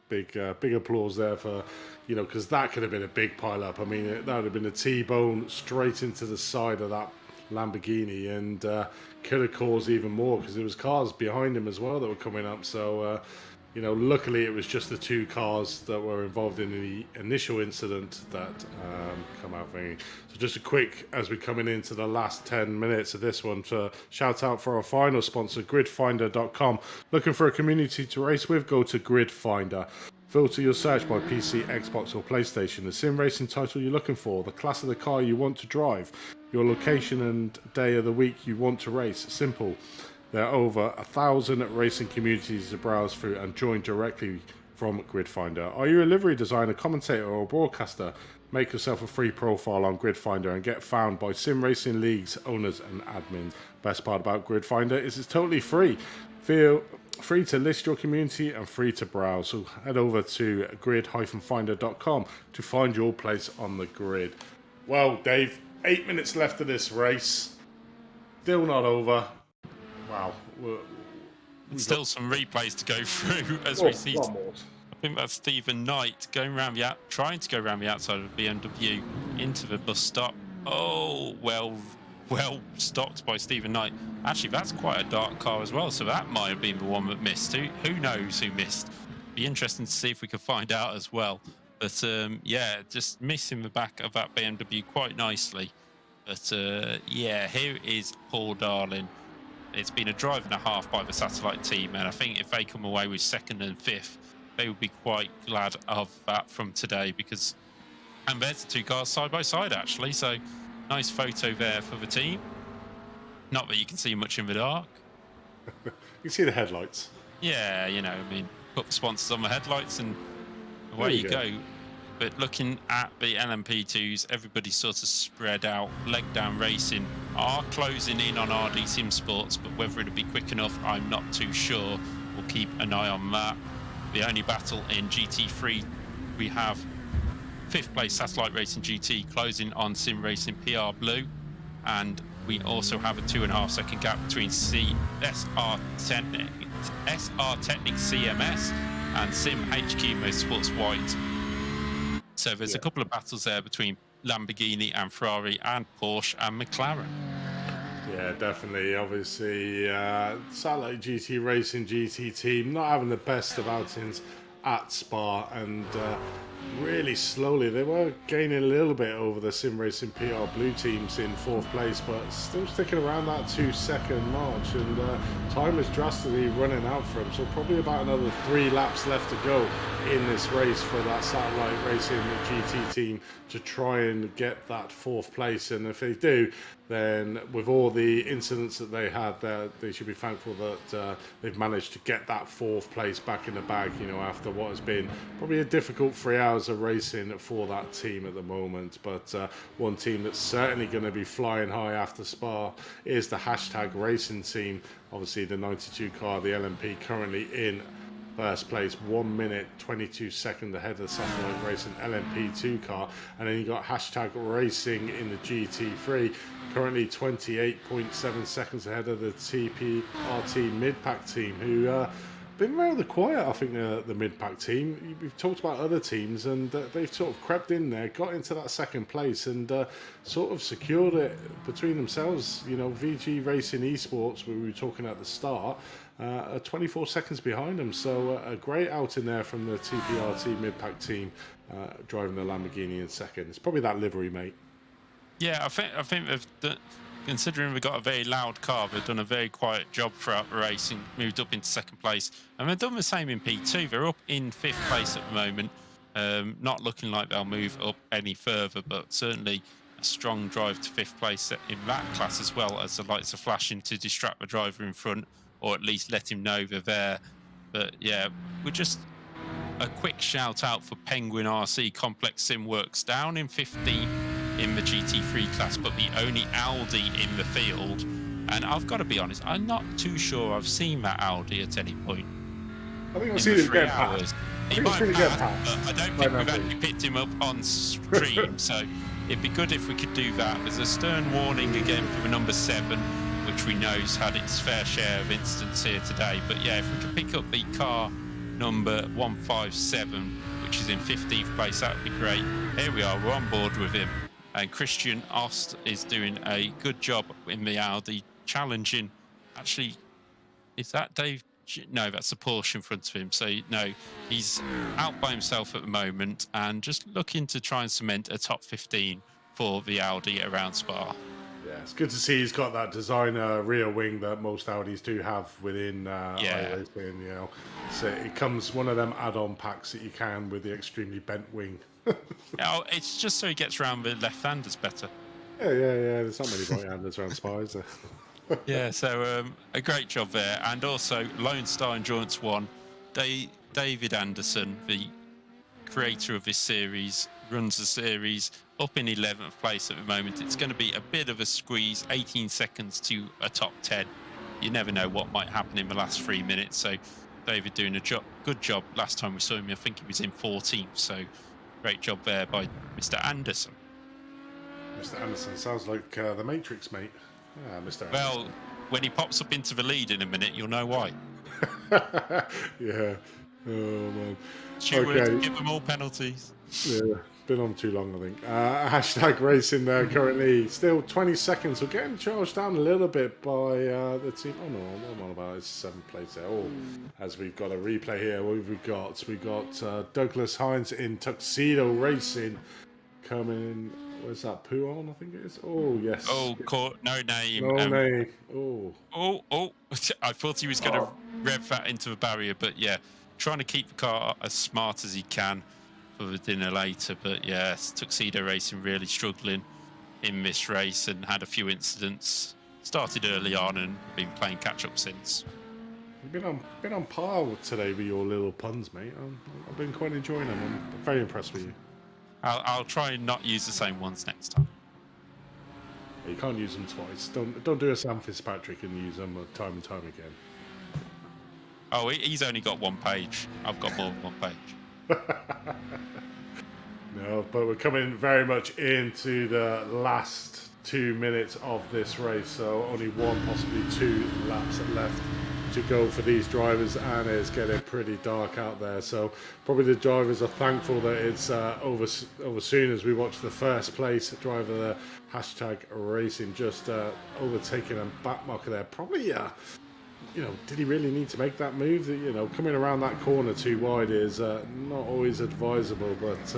big applause there for, you know, because that could have been a big pile-up. I mean, that would have been a T-bone straight into the side of that Lamborghini, and could have caused even more because there was cars behind him as well that were coming up. So you know, luckily it was just the 2 cars that were involved in the initial incident that come out thingy. So just a quick, as we're coming into the last 10 minutes of this one, to shout out for our final sponsor, gridfinder.com. Looking for a community to race with? Go to Gridfinder. Filter your search by PC, Xbox or PlayStation, the sim racing title you're looking for, the class of the car you want to drive, your location and day of the week you want to race. Simple. There are over 1,000 racing communities to browse through and join directly from Gridfinder. Are you a livery designer, commentator or broadcaster? Make yourself a free profile on Gridfinder and get found by sim racing leagues, owners and admins. Best part about Gridfinder is it's totally free. Feel free to list your community and free to browse. So head over to grid-finder.com to find your place on the grid. Well, Dave, 8 minutes left of this race. Still not over. Wow. Still some replays to go through as we see. I think that's Stephen Knight going around trying to go around the outside of the BMW into the bus stop. Oh, well stopped by Stephen Knight. Actually, that's quite a dark car as well, so that might have been the one that missed. Who knows who missed? Be interesting to see if we can find out as well. But yeah, just missing the back of that BMW quite nicely. But yeah, here is Paul Darling. It's been a drive and a half by the Satellite team, and I think if they come away with 2nd and 5th, they would be quite glad of that from today, because... And there's the 2 cars side by side, actually, so nice photo there for the team. Not that you can see much in the dark. You can see the headlights. Yeah, you know, I mean, put the sponsors on the headlights and away you go. But looking at the LMP2s, everybody's sort of spread out. Leg Down Racing are closing in on RD Sim Sports, but whether it'll be quick enough, I'm not too sure. We'll keep an eye on that. The only battle in GT3, we have 5th place Satellite Racing GT closing on Sim Racing PR Blue, and we also have a 2.5 second gap between SR Technic CMS and Sim HQ Motorsports White. So there's a couple of battles there between Lamborghini and Ferrari and Porsche and McLaren. Yeah, definitely. Obviously, Satellite GT Racing GT team not having the best of outings at Spa, and really slowly they were gaining a little bit over the Sim Racing PR Blue teams in 4th place, but still sticking around that 2-second march, and time is drastically running out for them, so probably about another 3 laps left to go in this race for that Satellite Racing GT team to try and get that 4th place. And if they do, then with all the incidents that they had there, they should be thankful that they've managed to get that 4th place back in the bag, you know, after what has been probably a difficult 3 hours of racing for that team at the moment. But one team that's certainly going to be flying high after Spa is the Hashtag Racing team. Obviously the 92 car, the LMP, currently in first place, 1 minute 22 seconds ahead of the Satellite Racing LMP2 car. And then you got Hashtag Racing in the GT3, currently 28.7 seconds ahead of the TPRT mid-pack team, who been rather quiet, I think, the mid-pack team. We've talked about other teams, and they've sort of crept in there, got into that second place, and sort of secured it between themselves. You know, VG Racing Esports, we were talking at the start, are 24 seconds behind them. So a great outing there from the TPRT mid-pack team, driving the Lamborghini in second. It's probably that livery, mate. Yeah, I think they've done, considering we've got a very loud car, they've done a very quiet job throughout the race and moved up into second place. And they've done the same in P2. They're up in 5th place at the moment, not looking like they'll move up any further, but certainly a strong drive to 5th place in that class, as well as the lights are flashing to distract the driver in front, or at least let him know they're there. But yeah, we're just a quick shout out for Penguin RC Complex Sim Works, down in 15 in the GT3 class, but the only Audi in the field. And I've got to be honest, I'm not too sure I've seen that Audi at any point. I think I've seen it get past. He might have, but I don't think we've actually picked him up on stream, so it'd be good if we could do that. There's a stern warning again for the number 7, which we know's had its fair share of incidents here today. But yeah, if we could pick up the car number 157, which is in 15th place, that would be great. Here we are, we're on board with him. And Christian Ost is doing a good job in the Audi, challenging. Actually, is that Dave? No, that's a Porsche in front of him. So, no, he's out by himself at the moment and just looking to try and cement a top 15 for the Audi around Spa. Yeah, it's good to see he's got that designer rear wing that most Audis do have within iRacing. You know, so it comes one of them add-on packs that you can with the extremely bent wing. Oh, it's just so he gets around the left-handers better. Yeah. There's not many right-handers around Spa, is there? Yeah, so a great job there. And also Lone Star Endurance 1, David Anderson, the creator of this series, runs the series up in 11th place at the moment. It's going to be a bit of a squeeze, 18 seconds to a top 10. You never know what might happen in the last 3 minutes. So David doing a good job. Last time we saw him, I think he was in 14th. So great job there by Mr. Anderson. Mr. Anderson sounds like the Matrix, mate. Yeah, Mr. Anderson. Well, when he pops up into the lead in a minute, you'll know why. Yeah. Oh, man. Stewart, give them all penalties. Yeah, been on too long, I think. Hashtag Racing there currently. Still 20 seconds. We're getting charged down a little bit by the team. Oh, no, what am I on about? It's 7th place there. Oh, as we've got a replay here, what have we got? We got Douglas Hines in Tuxedo Racing coming. Where's that? Puon, I think it is. Oh, yes. Oh, no name. No name. Oh. Oh. I thought he was going to rev that into the barrier, but yeah, trying to keep the car as smart as he can for the dinner later. But yeah, Tuxedo Racing really struggling in this race and had a few incidents. Started early on and been playing catch up since. You've been on par today with your little puns, mate. I've been quite enjoying them. I'm very impressed with you. I'll try and not use the same ones next time. You can't use them twice. Don't do a Sam Fitzpatrick and use them time and time again. Oh, he's only got one page. I've got more than one page. No, but we're coming very much into the last 2 minutes of this race, so only one, possibly 2 laps left to go for these drivers, and it's getting pretty dark out there, so probably the drivers are thankful that it's over soon, as we watch the first place driver there, Hashtag Racing, just overtaking a backmarker there. Probably did he really need to make that move? Coming around that corner too wide is not always advisable, but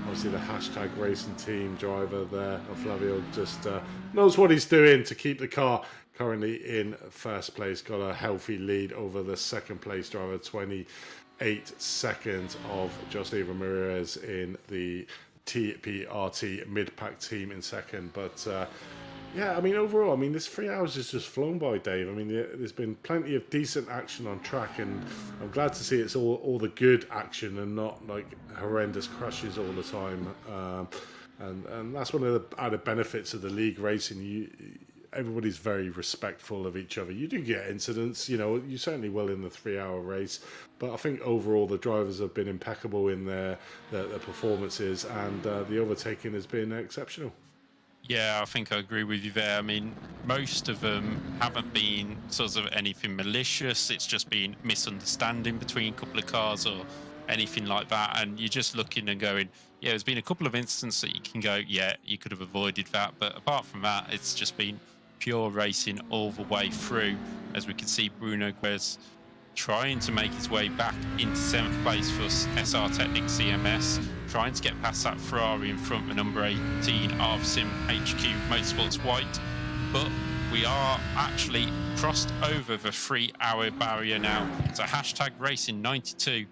obviously the Hashtag Racing team driver there, Flavio, just knows what he's doing to keep the car currently in first place. Got a healthy lead over the second place driver, 28 seconds of Jose Ramirez in the TPRT mid-pack team in second. But overall, this 3 hours has just flown by, Dave. There's been plenty of decent action on track, and I'm glad to see it's all the good action and not like horrendous crashes all the time. And that's one of the added benefits of the league racing. everybody's very respectful of each other. You do get incidents, you certainly will in the 3-hour race, but I think overall the drivers have been impeccable in their performances, and the overtaking has been exceptional. Yeah, I think I agree with you there. I mean, most of them haven't been sort of anything malicious. It's just been misunderstanding between a couple of cars or anything like that. And you're just looking and going, yeah, there's been a couple of instances that you can go, yeah, you could have avoided that. But apart from that, it's just been pure racing all the way through. As we can see, Bruno Guez trying to make his way back into 7th place for SR Technic CMS, trying to get past that Ferrari in front of number 18 RFSim HQ Motorsports White, but we are actually crossed over the 3-hour barrier now. So hashtag Racing 92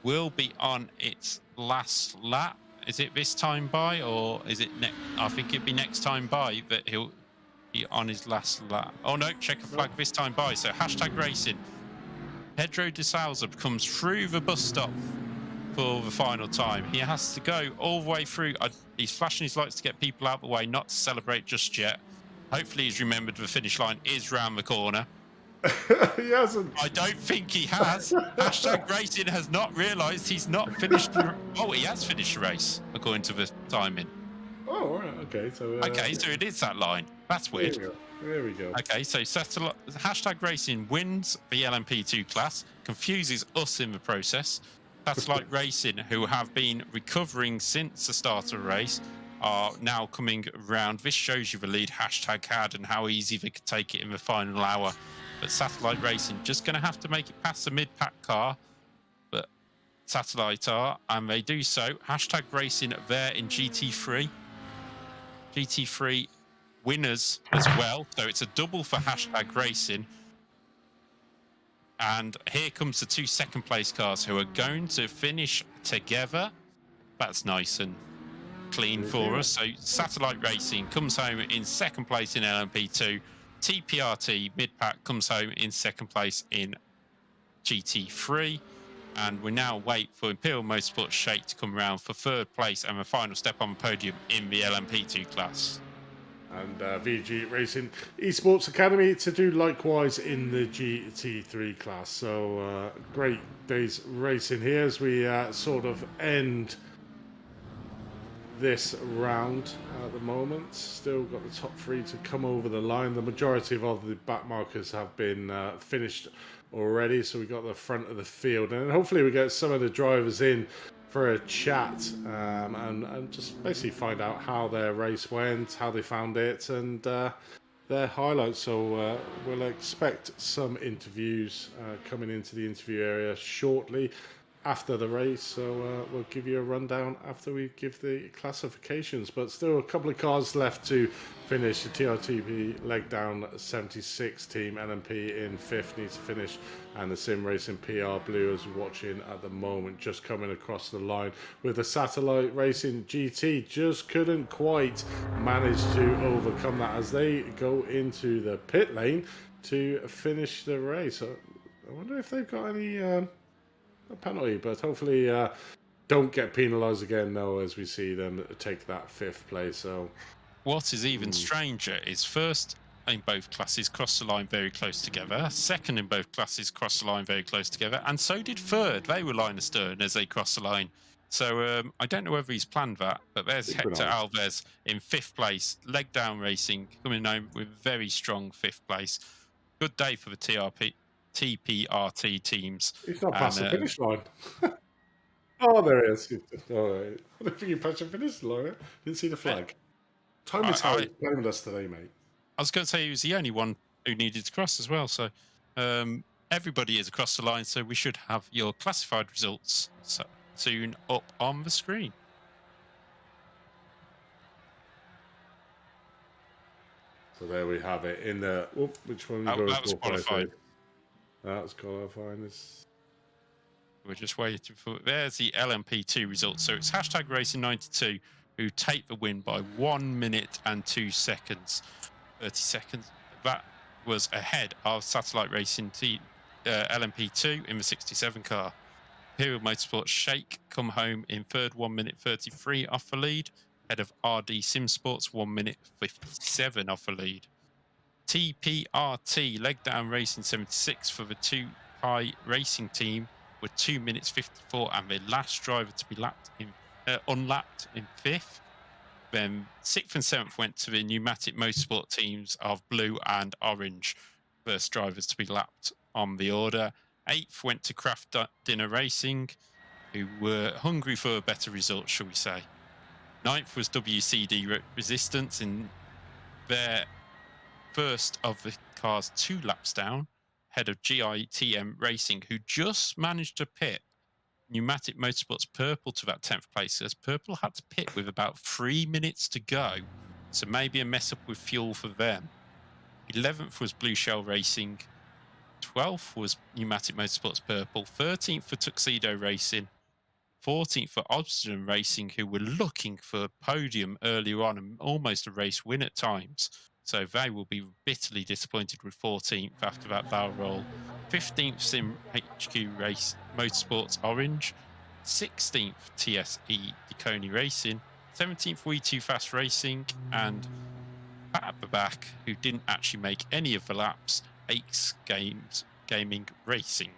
will be on its last lap. Is it this time by, or is it next? I think it'd be next time by that he'll be on his last lap. Oh no, check a flag this time by. So hashtag Racing. Pedro de Souza comes through the bus stop for the final time. He has to go all the way through. He's flashing his lights to get people out of the way, not to celebrate just yet. Hopefully he's remembered the finish line is round the corner. He hasn't. I don't think he has. Hashtag Racing has not realised he's not finished. Oh, he has finished the race, according to the timing. Oh, all right. Okay. So it is that line. That's weird. There we go. Okay, so hashtag Racing wins the LMP2 class, confuses us in the process. Satellite Racing, who have been recovering since the start of the race, are now coming around. This shows you the lead hashtag had and how easy they could take it in the final hour. But Satellite Racing just going to have to make it past the mid-pack car, but Satellite are, and they do so. Hashtag Racing there in GT3. GT3 winners as well, so it's a double for hashtag Racing. And here comes the 2 second place cars who are going to finish together. That's nice and clean for us. So Satellite Racing comes home in 2nd place in LMP2. TPRT mid-pack comes home in 2nd place in GT3. And we now wait for Imperial Motorsports Shake to come around for 3rd place and the final step on the podium in the LMP2 class. And VG Racing Esports Academy to do likewise in the GT3 class. So great days racing here as we sort of end this round at the moment. Still got the top 3 to come over the line. The majority of the back markers have been finished already, so we got the front of the field, and hopefully we get some of the drivers in for a chat and just basically find out how their race went, how they found it, and their highlights. So we'll expect some interviews coming into the interview area shortly after the race, so we'll give you a rundown after we give the classifications. But still a couple of cars left to finish. The TRTP leg down 76 team LMP in 5th needs to finish, and the Sim Racing PR Blue is watching at the moment, just coming across the line with the Satellite Racing GT. Just couldn't quite manage to overcome that as they go into the pit lane to finish the race. I wonder if they've got any a penalty, but hopefully don't get penalised again now as we see them take that 5th place. So what is even stranger is 1st in both classes crossed the line very close together, 2nd in both classes crossed the line very close together, and so did 3rd. They were line astern as they crossed the line. So I don't know whether he's planned that, but there's Hector Alves in 5th place. Leg down racing coming home with very strong 5th place. Good day for the TPRT teams. He's not past the finish line. Oh, there he is. All right. I don't think you passed the finish line. Didn't see the flag. Time is how he's playing with us today, mate. I was going to say he was the only one who needed to cross as well. So everybody is across the line. So we should have your classified results soon up on the screen. So there we have it. In the which one? That was qualified. That's qualifying. We're just waiting for. There's the LMP2 results. So it's hashtag Racing 92 who take the win by 1 minute and 2 seconds, 30 seconds. That was ahead of Satellite Racing LMP2 in the 67 car. Imperial Motorsports Shake come home in 3rd, 1 minute 33 off the lead, ahead of RD Sim Sports 1 minute 57 off the lead. TPRT, Leg Down Racing 76 for the 2 iRacing team were 2 minutes 54, and the last driver to be unlapped in 5th. Then 6th and 7th went to the Pneumatic Motorsport teams of blue and orange, first drivers to be lapped on the order. 8th went to Craft Dinner Racing, who were hungry for a better result, shall we say. 9th was WCD Resistance in their first of the cars 2 laps down, ahead of GITM Racing, who just managed to pit Pneumatic Motorsports Purple to that 10th place, as Purple had to pit with about 3 minutes to go, so maybe a mess up with fuel for them. 11th was Blue Shell Racing, 12th was Pneumatic Motorsports Purple, 13th for Tuxedo Racing, 14th for Obsidian Racing, who were looking for a podium earlier on and almost a race win at times. So they will be bitterly disappointed with 14th after that barrel roll. 15th Sim HQ Race Motorsports Orange. 16th TSE Deconi Racing. 17th We Too Fast Racing. And at the back, who didn't actually make any of the laps, Aches Gaming Racing.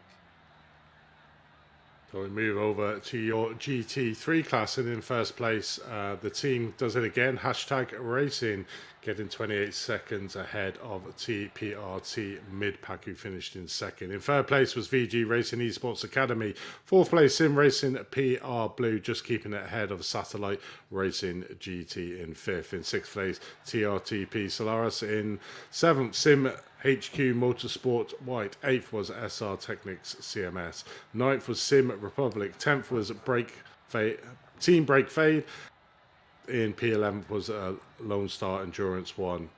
So we move over to your GT3 class, and in first place, the team does it again. Hashtag Racing, getting 28 seconds ahead of TPRT Mid-Pack, who finished in second. In third place was VG Racing Esports Academy. Fourth place, Sim Racing PR Blue, just keeping it ahead of Satellite Racing GT in fifth. In sixth place, TRTP Solaris. In seventh, Sim HQ Motorsport White. 8th was SR Technics CMS. 9th was Sim Republic. 10th was Team Break Fade. In P11 was Lone Star Endurance 1.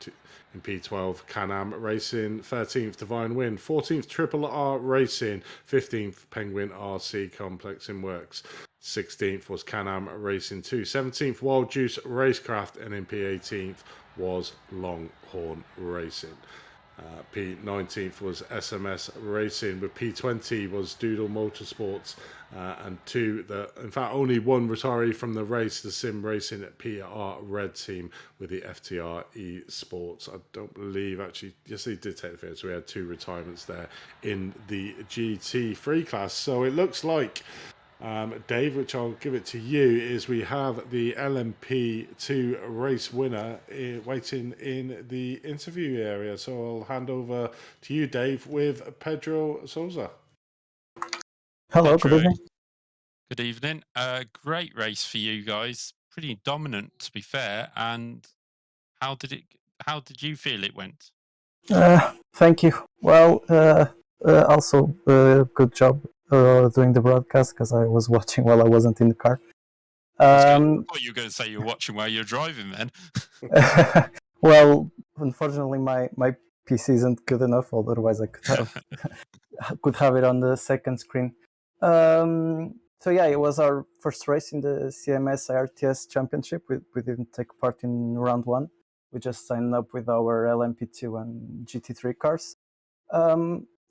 In P12, Can-Am Racing. 13th, Divine Wind. 14th, Triple R Racing. 15th, Penguin RC Complex in Works. 16th was Can-Am Racing 2. 17th, Wild Juice Racecraft. And in P18th was Longhorn Racing. P19th was SMS Racing, with P20 was Doodle Motorsports, and in fact only one retiree from the race, the Sim Racing at PR Red Team with the FTR Esports. I don't believe, actually, yes, they did take the field, so we had 2 retirements there in the GT3 class. So it looks like, Dave, which I'll give it to you, is we have the LMP2 race winner waiting in the interview area. So I'll hand over to you, Dave, with Pedro Souza. Hello, Pedro, good evening. Good evening. Great race for you guys. Pretty dominant, to be fair. And how did you feel it went? Thank you. Well, also good job doing the broadcast, because I was watching while I wasn't in the car. I thought you were going to say you were watching while you're driving then. Well, unfortunately, my PC isn't good enough. Otherwise, I could have it on the second screen. So yeah, it was our first race in the CMS IRTS Championship. We didn't take part in round 1. We just signed up with our LMP2 and GT3 cars.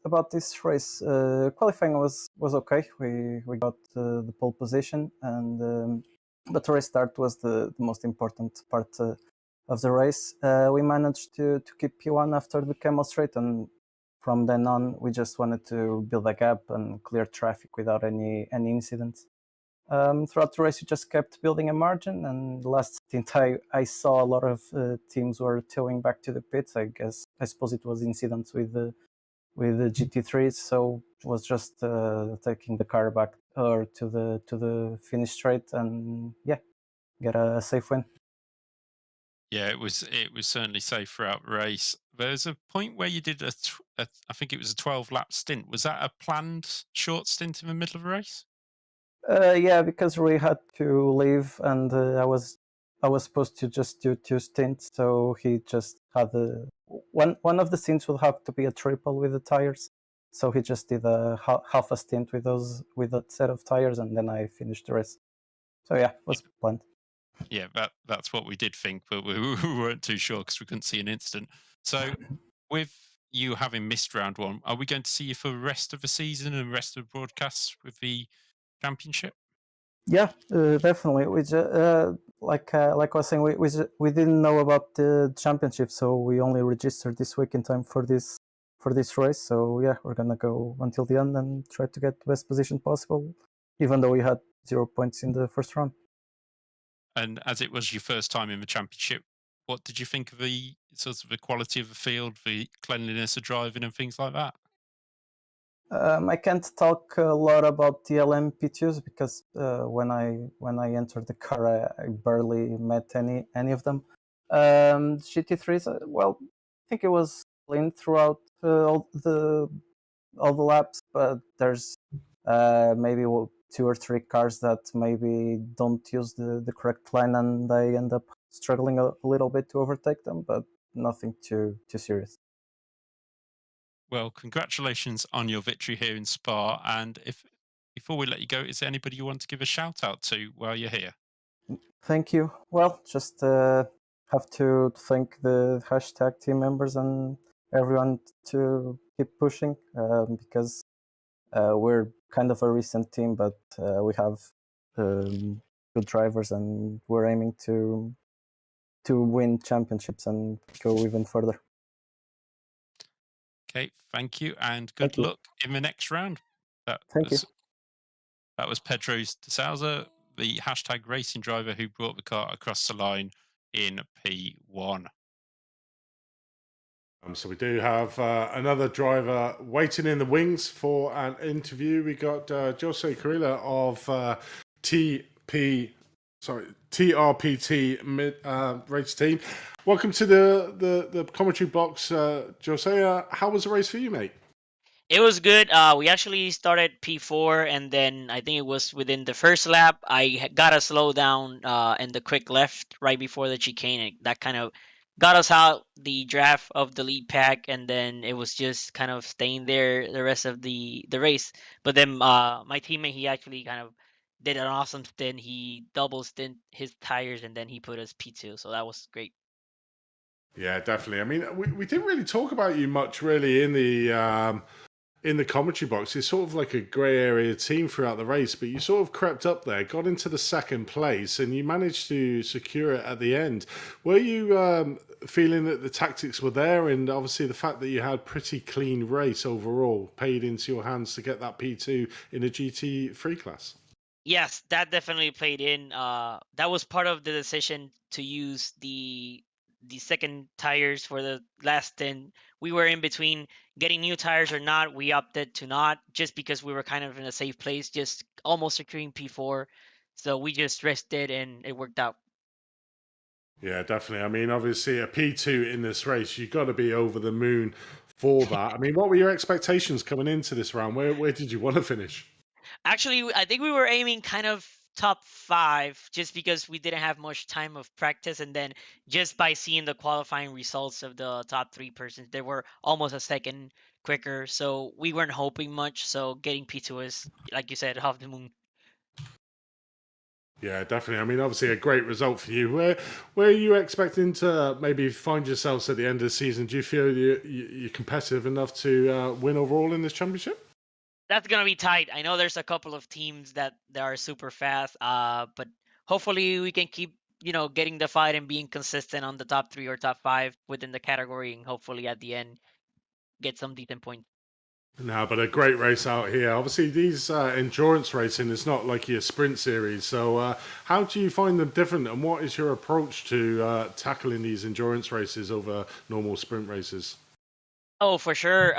About this race, qualifying was okay. We got the pole position, and but the race start was the most important part of the race. We managed to keep P1 after the Camel Straight, and from then on, we just wanted to build a gap and clear traffic without any incidents. Throughout the race, we just kept building a margin, and the last stint I saw a lot of teams were towing back to the pits. I suppose it was incidents with the GT3, so it was just taking the car back to the finish straight, and yeah, get a safe win. Yeah, it was certainly safe throughout the race. There's a point where you did I think it was a 12-lap stint. Was that a planned short stint in the middle of the race? Yeah, because we had to leave, and I was supposed to just do 2 stints, so he just had one of the stints would have to be a triple with the tires, so he just did a half a stint with that set of tires, and then I finished the rest. So yeah, it was planned. Yeah, that's what we did think, but we weren't too sure because we couldn't see an incident. So with you having missed round 1, are we going to see you for the rest of the season and the rest of the broadcasts with the championship? Yeah, definitely. like I was saying, we didn't know about the championship, so we only registered this week in time for this race. So yeah, we're gonna go until the end and try to get the best position possible, even though we had 0 points in the first round. And as it was your first time in the championship, what did you think of the sort of the quality of the field, the cleanliness of driving, and things like that? I can't talk a lot about the LMP2s because when I entered the car, I barely met any of them. GT3s, well, I think it was clean throughout all the laps, but there's maybe 2 or 3 cars that maybe don't use the correct line, and I end up struggling a little bit to overtake them, but nothing too serious. Well, congratulations on your victory here in Spa. And if before we let you go, is there anybody you want to give a shout out to while you're here? Thank you. Well, just have to thank the hashtag team members and everyone to keep pushing because we're kind of a recent team, but we have good drivers, and we're aiming to win championships and go even further. Okay, thank you, and good luck in the next round. Thank you. That was Pedro de Souza, the hashtag racing driver who brought the car across the line in P1. So we do have another driver waiting in the wings for an interview. We got Jose Carrilla of TRPT race team. Welcome to the commentary box, Jose. How was the race for you, mate? It was good. We actually started P4, and then I think it was within the first lap, I got a slow down and the quick left right before the chicane. That kind of got us out the draft of the lead pack, and then it was just kind of staying there the rest of the race. But then my teammate, he actually kind of did an awesome stint. He double stint his tires, and then he put us P2, so that was great. Yeah, definitely. I mean, we didn't really talk about you much, really, in the commentary box. It's sort of like a grey area team throughout the race, but you sort of crept up there, got into the second place, and you managed to secure it at the end. Were you feeling that the tactics were there, and obviously the fact that you had pretty clean race overall paid into your hands to get that P2 in a GT3 class? Yes, that definitely played in. That was part of the decision to use the second tires for the last stint. We were in between getting new tires or not. We opted to not, just because we were kind of in a safe place, just almost securing P4. So we just rested, and it worked out. Yeah, definitely. I mean, obviously a P2 in this race, you've got to be over the moon for that. I mean, what were your expectations coming into this round? Where did you want to finish? Actually, I think we were aiming kind of top 5, just because we didn't have much time of practice, and then just by seeing the qualifying results of the top 3 persons, they were almost a second quicker, so we weren't hoping much. So getting P2 is, like you said, half the moon. Yeah, definitely. I mean, obviously a great result for you. Where are you expecting to maybe find yourselves at the end of the season? Do you feel you're competitive enough to win overall in this championship? That's gonna be tight. I know there's a couple of teams that are super fast, but hopefully we can keep getting the fight and being consistent on the top 3 or top 5 within the category, and hopefully at the end get some decent points. No, but a great race out here. Obviously, these endurance racing is not like your sprint series. So, how do you find them different, and what is your approach to tackling these endurance races over normal sprint races? Oh, for sure.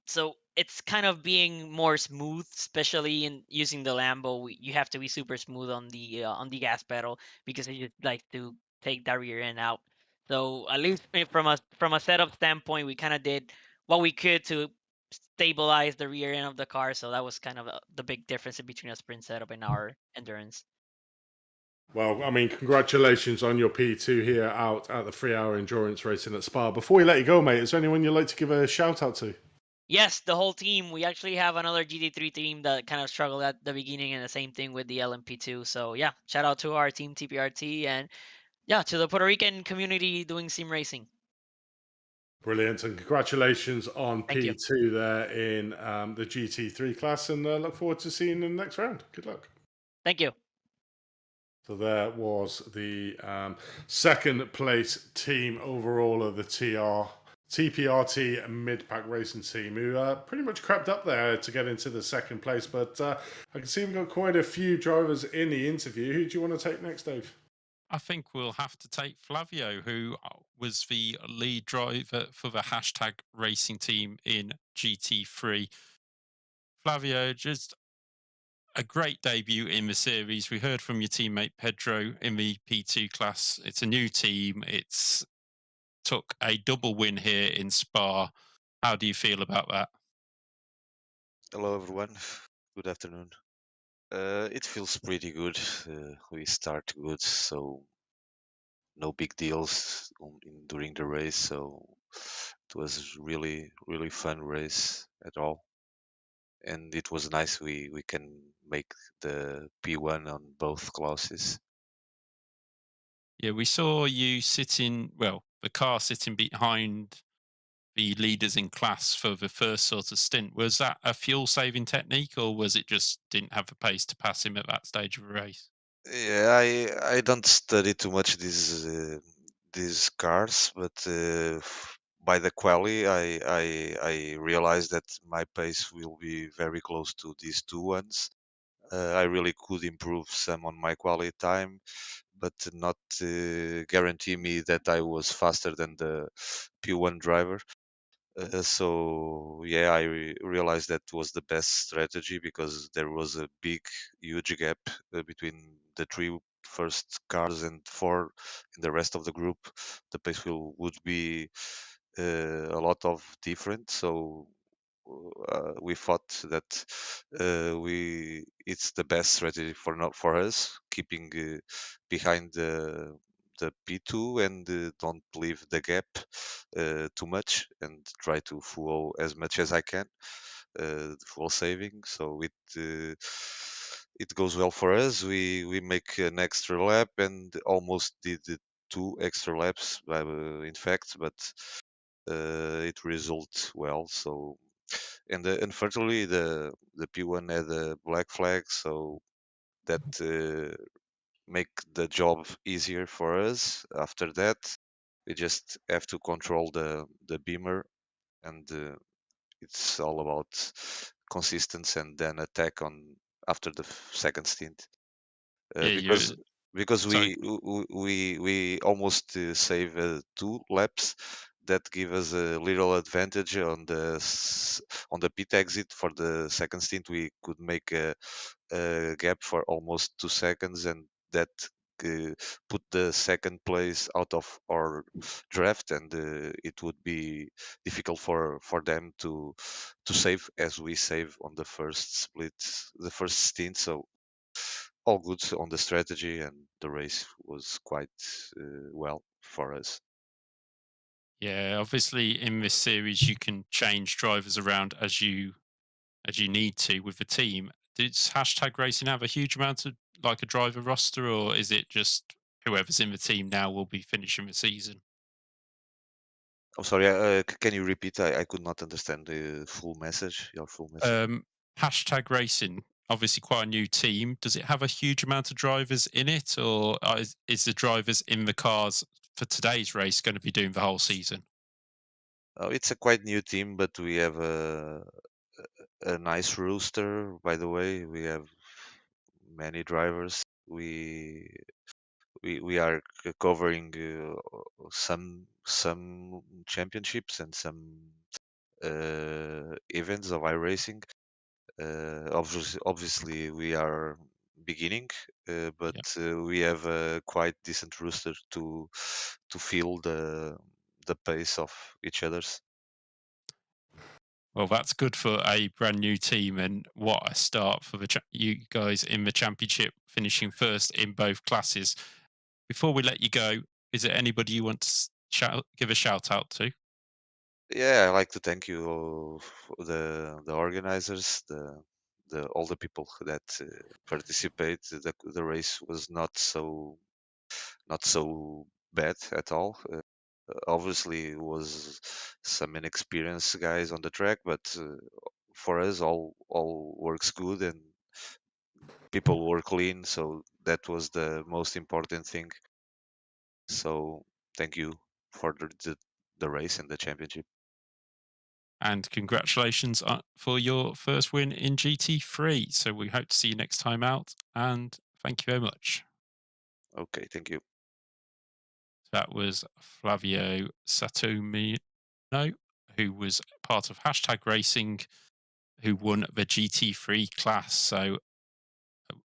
So it's kind of being more smooth, especially in using the Lambo. You have to be super smooth on the gas pedal, because it just like to take that rear end out. So at least from a setup standpoint, we kind of did what we could to stabilize the rear end of the car. So that was kind of the big difference between a sprint setup and our endurance. Well, I mean, congratulations on your P2 here out at the 3-hour endurance racing at Spa. Before we let you go, mate, is there anyone you'd like to give a shout out to? Yes, the whole team. We actually have another GT3 team that kind of struggled at the beginning, and the same thing with the LMP2. So yeah, shout out to our team TPRT, and yeah, to the Puerto Rican community doing sim racing. Brilliant, and congratulations on Thank you. P2 there in the GT3 class, and look forward to seeing you in the next round. Good luck. Thank you. So there was the second place team overall of the TPRT mid-pack racing team, who pretty much crept up there to get into the second place. But I can see we've got quite a few drivers in the interview. Who do you want to take next, Dave? I think we'll have to take Flavio, who was the lead driver for the hashtag racing team in GT3. Flavio, just a great debut in the series. We heard from your teammate Pedro in the P2 class. It's a new team. It's took a double win here in Spa. How do you feel about that? Hello everyone, good afternoon. It feels pretty good. We start good, so no big deals during the race. So it was really fun race at all, and it was nice. We can make the P1 on both classes. Yeah, we saw you sitting, well, the car sitting behind the leaders in class for the first sort of stint. Was that a fuel saving technique, or was it just didn't have the pace to pass him at that stage of the race? Yeah, I don't study too much these cars, but by the quali, I realized that my pace will be very close to these two ones. I really could improve some on my quality time, but not guarantee me that I was faster than the P1 driver. So yeah, I realized that was the best strategy because there was a big, huge gap between the three first cars and four in the rest of the group. The pace would be a lot of different. So we thought that we it's the best strategy for not for us keeping behind the P2 and don't leave the gap too much and try to follow as much as I can full saving. So it goes well for us. We make an extra lap and almost did two extra laps in fact, but it resulted well. So and unfortunately the P1 had a black flag, so that make the job easier for us. After that, we just have to control the beamer, and it's all about consistency and then attack on after the second stint. Yeah, Because you. because Sorry. we almost save 2 laps that give us a little advantage on the pit exit for the second stint. We could make a gap for almost 2 seconds, and that uh, put the second place out of our draft, and it would be difficult for them to save as we save on the first split, the first stint. So all good on the strategy, and the race was quite well for us. Yeah, obviously in this series you can change drivers around as you need to with the team. Does hashtag racing have a huge amount of like a driver roster, or is it just whoever's in the team now will be finishing the season? I'm sorry, can you repeat? I could not understand the full message, your full message. Hashtag racing, obviously quite a new team. Does it have a huge amount of drivers in it, or is the drivers in the cars for today's race going to be doing the whole season? It's a quite new team, but we have a nice rooster. By the way, we have many drivers. We are covering some championships and some events of iRacing. Obviously, we are beginning, but Yeah. we have a quite decent rooster to feel the pace of each other's. Well, that's good for a brand new team, and what a start for you guys in the championship, finishing first in both classes. Before we let you go, is there anybody you want to give a shout out to? Yeah, I like to thank you, the organizers, the all the people that participate. The race was not so bad at all. Obviously, it was some inexperienced guys on the track, but for us, all works good and people work clean. So that was the most important thing. So thank you for the race and the championship. And congratulations for your first win in GT3. So we hope to see you next time out. And thank you very much. Okay, thank you. That was Flavio Satomino, who was part of #Racing, who won the GT3 class. So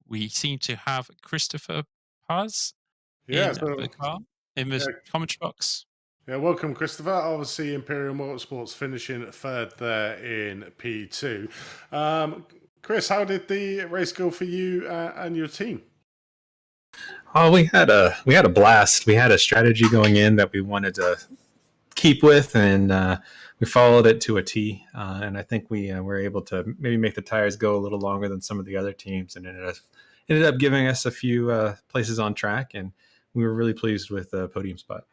we seem to have Christopher Paz in the car, in the commentary box. Yeah, welcome, Christopher. Obviously, Imperial Motorsports finishing third there in P2. Chris, how did the race go for you and your team? Oh, we had a blast. We had a strategy going in that we wanted to keep with, and we followed it to a T. And I think we were able to maybe make the tires go a little longer than some of the other teams, and ended up giving us a few places on track. And we were really pleased with the podium spot.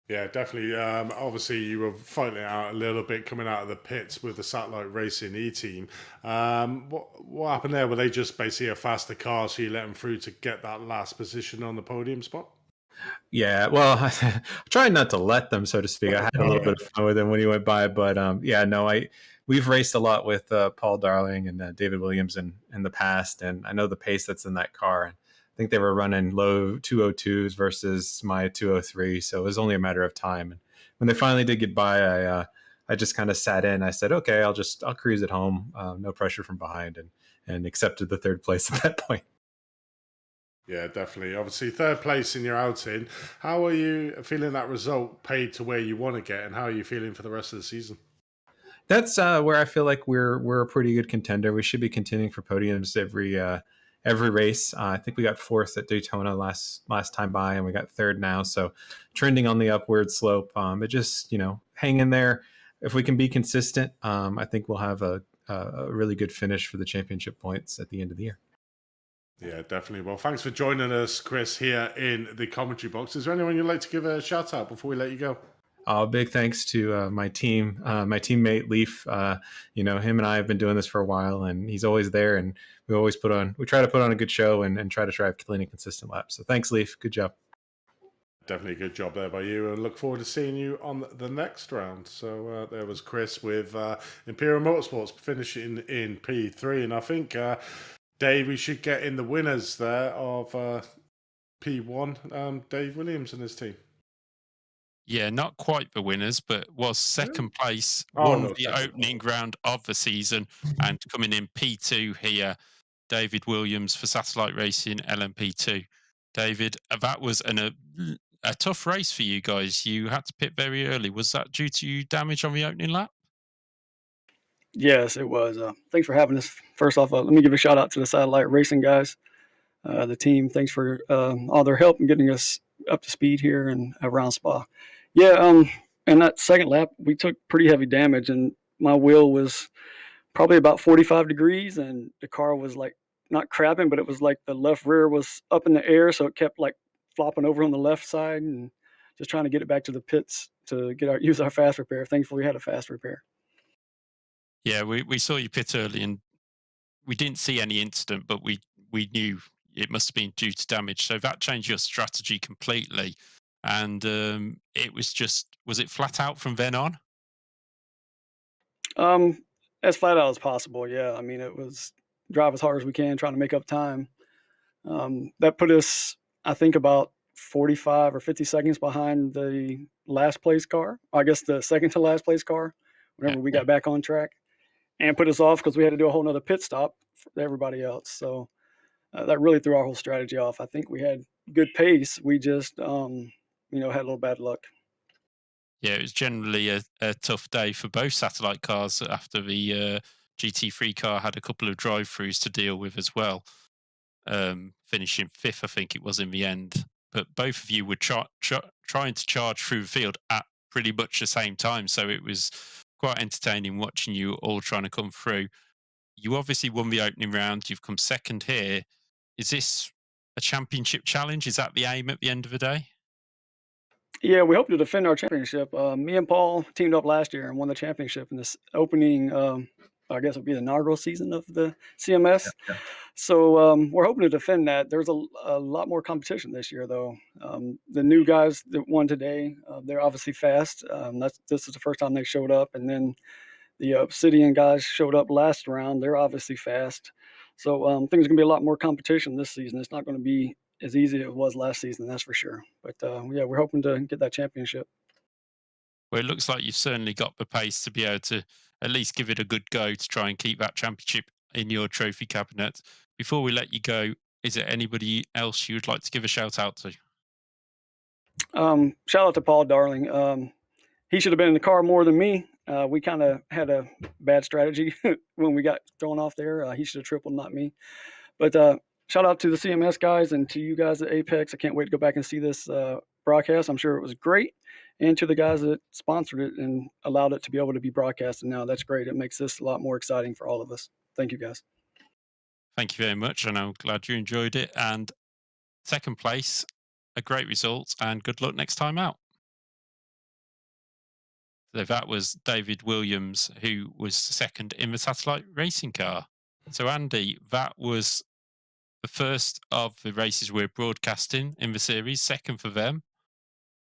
Yeah, definitely. Obviously, you were fighting it out a little bit coming out of the pits with the Satellite Racing E-team. What happened there? Were they just basically a faster car, so you let them through to get that last position on the podium spot? Yeah, well, I tried not to let them, so to speak. I had a little bit of fun with him when he went by, but we've raced a lot with Paul Darling and David Williams in the past, and I know the pace that's in that car. And I think they were running low 202s versus my 203, so it was only a matter of time. And when they finally did get by, I just kind of sat in. I said, okay, I'll cruise it home, no pressure from behind, and accepted the third place at that point. Yeah, definitely. Obviously, third place in your outing. How are you feeling that result paid to where you want to get, and how are you feeling for the rest of the season? That's where I feel like we're a pretty good contender. We should be contending for podiums every race. I think we got fourth at Daytona last time by, and we got third now. So trending on the upward slope. It just, hang in there. If we can be consistent, I think we'll have a really good finish for the championship points at the end of the year. Yeah, definitely. Well, thanks for joining us, Chris, here in the commentary box. Is there anyone you'd like to give a shout out before we let you go? Big thanks to my team, my teammate Leaf. Him and I have been doing this for a while, and he's always there. And we try to put on a good show and try to drive clean and consistent laps. So thanks, Leaf. Good job. Definitely a good job there by you, and look forward to seeing you on the next round. So there was Chris with Imperial Motorsports finishing in P3, and I think Dave, we should get in the winners there of P1, Dave Williams and his team. Yeah, not quite the winners, but was second place, won the opening round of the season, and coming in P2 here, David Williams for Satellite Racing LMP2. David, that was a tough race for you guys. You had to pit very early. Was that due to damage on the opening lap? Yes, it was. Thanks for having us. First off, let me give a shout out to the Satellite Racing guys, the team. Thanks for all their help in getting us up to speed here and around Spa. Yeah, in that second lap, we took pretty heavy damage, and my wheel was probably about 45 degrees, and the car was like not crabbing, but it was like the left rear was up in the air, so it kept like flopping over on the left side, and just trying to get it back to the pits to use our fast repair. Thankfully, we had a fast repair. Yeah, we saw you pit early, and we didn't see any incident, but we knew it must have been due to damage. So that changed your strategy completely. And it was it flat out from then on? As flat out as possible, yeah. I mean, it was drive as hard as we can, trying to make up time. That put us, I think, about 45 or 50 seconds behind the last place car. I guess the second to last place car, whenever we got back on track, and put us off because we had to do a whole nother pit stop for everybody else. So that really threw our whole strategy off. I think we had good pace. We just, had a little bad luck. Yeah, it was generally a tough day for both satellite cars after the GT3 car had a couple of drive-throughs to deal with as well. Finishing fifth, I think it was in the end. But both of you were trying to charge through the field at pretty much the same time. So it was quite entertaining watching you all trying to come through. You obviously won the opening round. You've come second here. Is this a championship challenge? Is that the aim at the end of the day? Yeah, we hope to defend our championship. Me and Paul teamed up last year and won the championship in this opening I guess it'll be the inaugural season of the CMS. Yeah. So we're hoping to defend that. There's a lot more competition this year, though. The new guys that won today, they're obviously fast. This is the first time they showed up, and then the Obsidian guys showed up last round. They're obviously fast. So I think there's going to be a lot more competition this season. It's not going to be as easy as it was last season, that's for sure. But yeah, we're hoping to get that championship. Well, it looks like you've certainly got the pace to be able to at least give it a good go to try and keep that championship in your trophy cabinet. Before we let you go, is there anybody else you'd like to give a shout out to? Shout out to Paul Darling. He should have been in the car more than me. We kind of had a bad strategy when we got thrown off there. He should have tripled, not me. But shout out to the CMS guys and to you guys at Apex. I can't wait to go back and see this broadcast. I'm sure it was great. And to the guys that sponsored it and allowed it to be able to be broadcasted now. That's great. It makes this a lot more exciting for all of us. Thank you, guys. Thank you very much. And I'm glad you enjoyed it. And second place, a great result. And good luck next time out. So that was David Williams, who was second in the satellite racing car. So, Andy, that was the first of the races we're broadcasting in the series, second for them.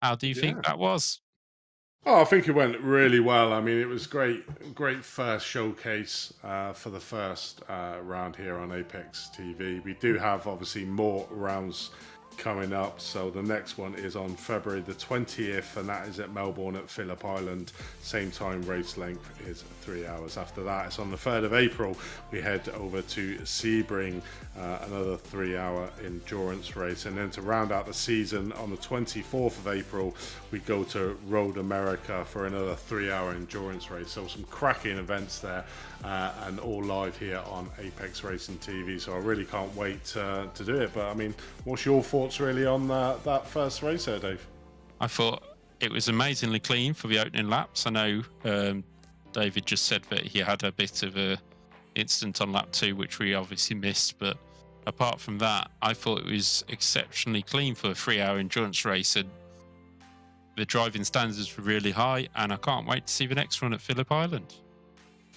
How do you think that was? Oh, I think it went really well. I mean, it was great first showcase for the first round here on Apex TV. We do have, obviously, more rounds coming up. So the next one is on February the 20th, and that is at Melbourne at Phillip Island. Same time, race length is 3 hours. After that, it's on the 3rd of April. We head over to Sebring, another 3-hour endurance race. And then to round out the season, on the 24th of April, we go to Road America for another 3-hour endurance race. So some cracking events there, and all live here on Apex Racing TV. So I really can't wait to do it. But I mean, what's your thoughts really on that first race there, Dave? I thought it was amazingly clean for the opening laps. I know David just said that he had a bit of a incident on lap 2, which we obviously missed, but apart from that, I thought it was exceptionally clean for a 3-hour endurance race, and the driving standards were really high, and I can't wait to see the next one at Phillip Island.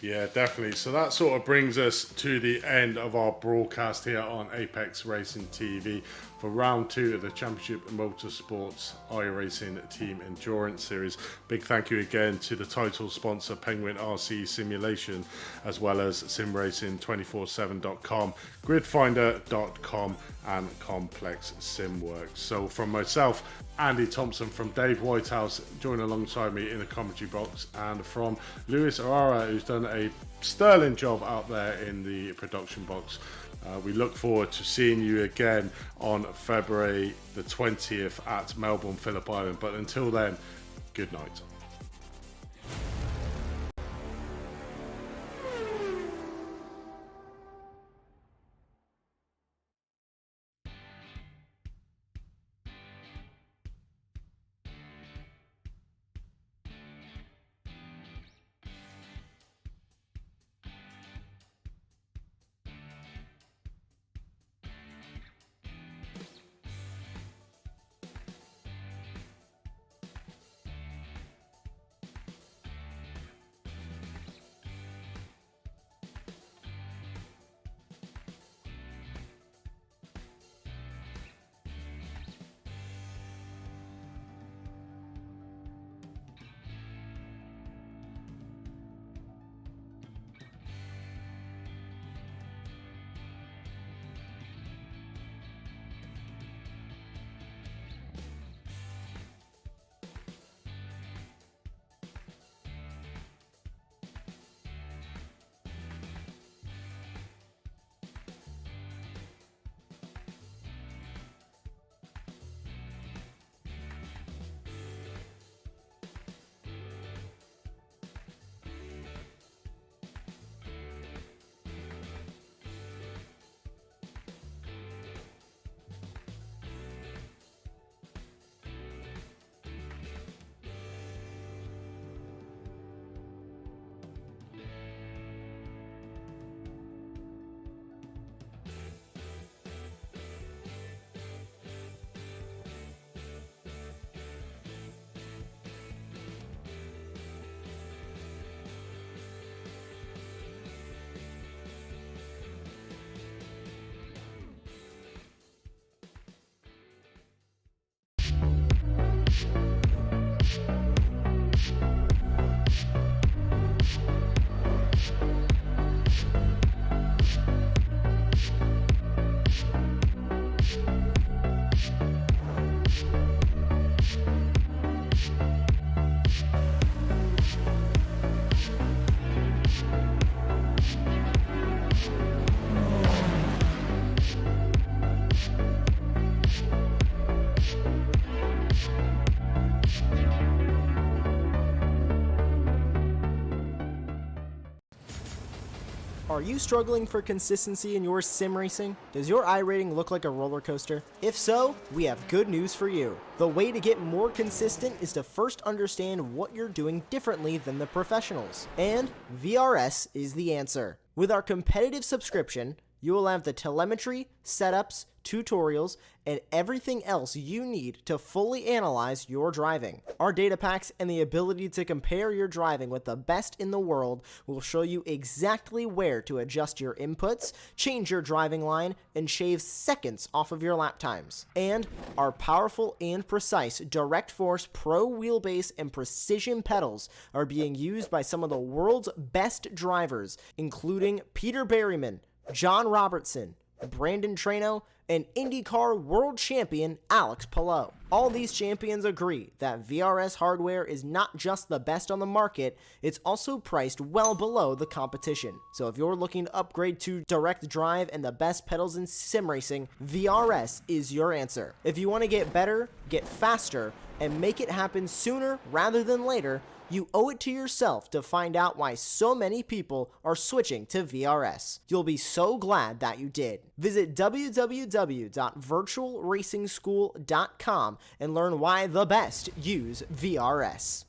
Yeah, definitely. So that sort of brings us to the end of our broadcast here on Apex Racing TV for round 2 of the Championship Motorsports iRacing Team Endurance Series. Big thank you again to the title sponsor Penguin RC Simulation, as well as simracing247.com, gridfinder.com and Complex Simworks. So from myself, Andy Thompson, from Dave Whitehouse, join alongside me in the commentary box, and from Lewis Arara, who's done a sterling job out there in the production box. We look forward to seeing you again on February the 20th at Melbourne, Phillip Island. But until then, good night. Are you struggling for consistency in your sim racing? Does your iRating look like a roller coaster? If so, we have good news for you. The way to get more consistent is to first understand what you're doing differently than the professionals. And VRS is the answer. With our competitive subscription, you will have the telemetry, setups, tutorials, and everything else you need to fully analyze your driving. Our data packs and the ability to compare your driving with the best in the world will show you exactly where to adjust your inputs, change your driving line, and shave seconds off of your lap times. And our powerful and precise Direct Force Pro wheelbase and precision pedals are being used by some of the world's best drivers, including Peter Berryman, John Robertson, Brandon Trano, and IndyCar world champion Alex Palou. All these champions agree that VRS hardware is not just the best on the market, it's also priced well below the competition. So if you're looking to upgrade to direct drive and the best pedals in sim racing, VRS is your answer. If you want to get better, get faster, and make it happen sooner rather than later, you owe it to yourself to find out why so many people are switching to VRS. You'll be so glad that you did. Visit www.virtualracingschool.com and learn why the best use VRS.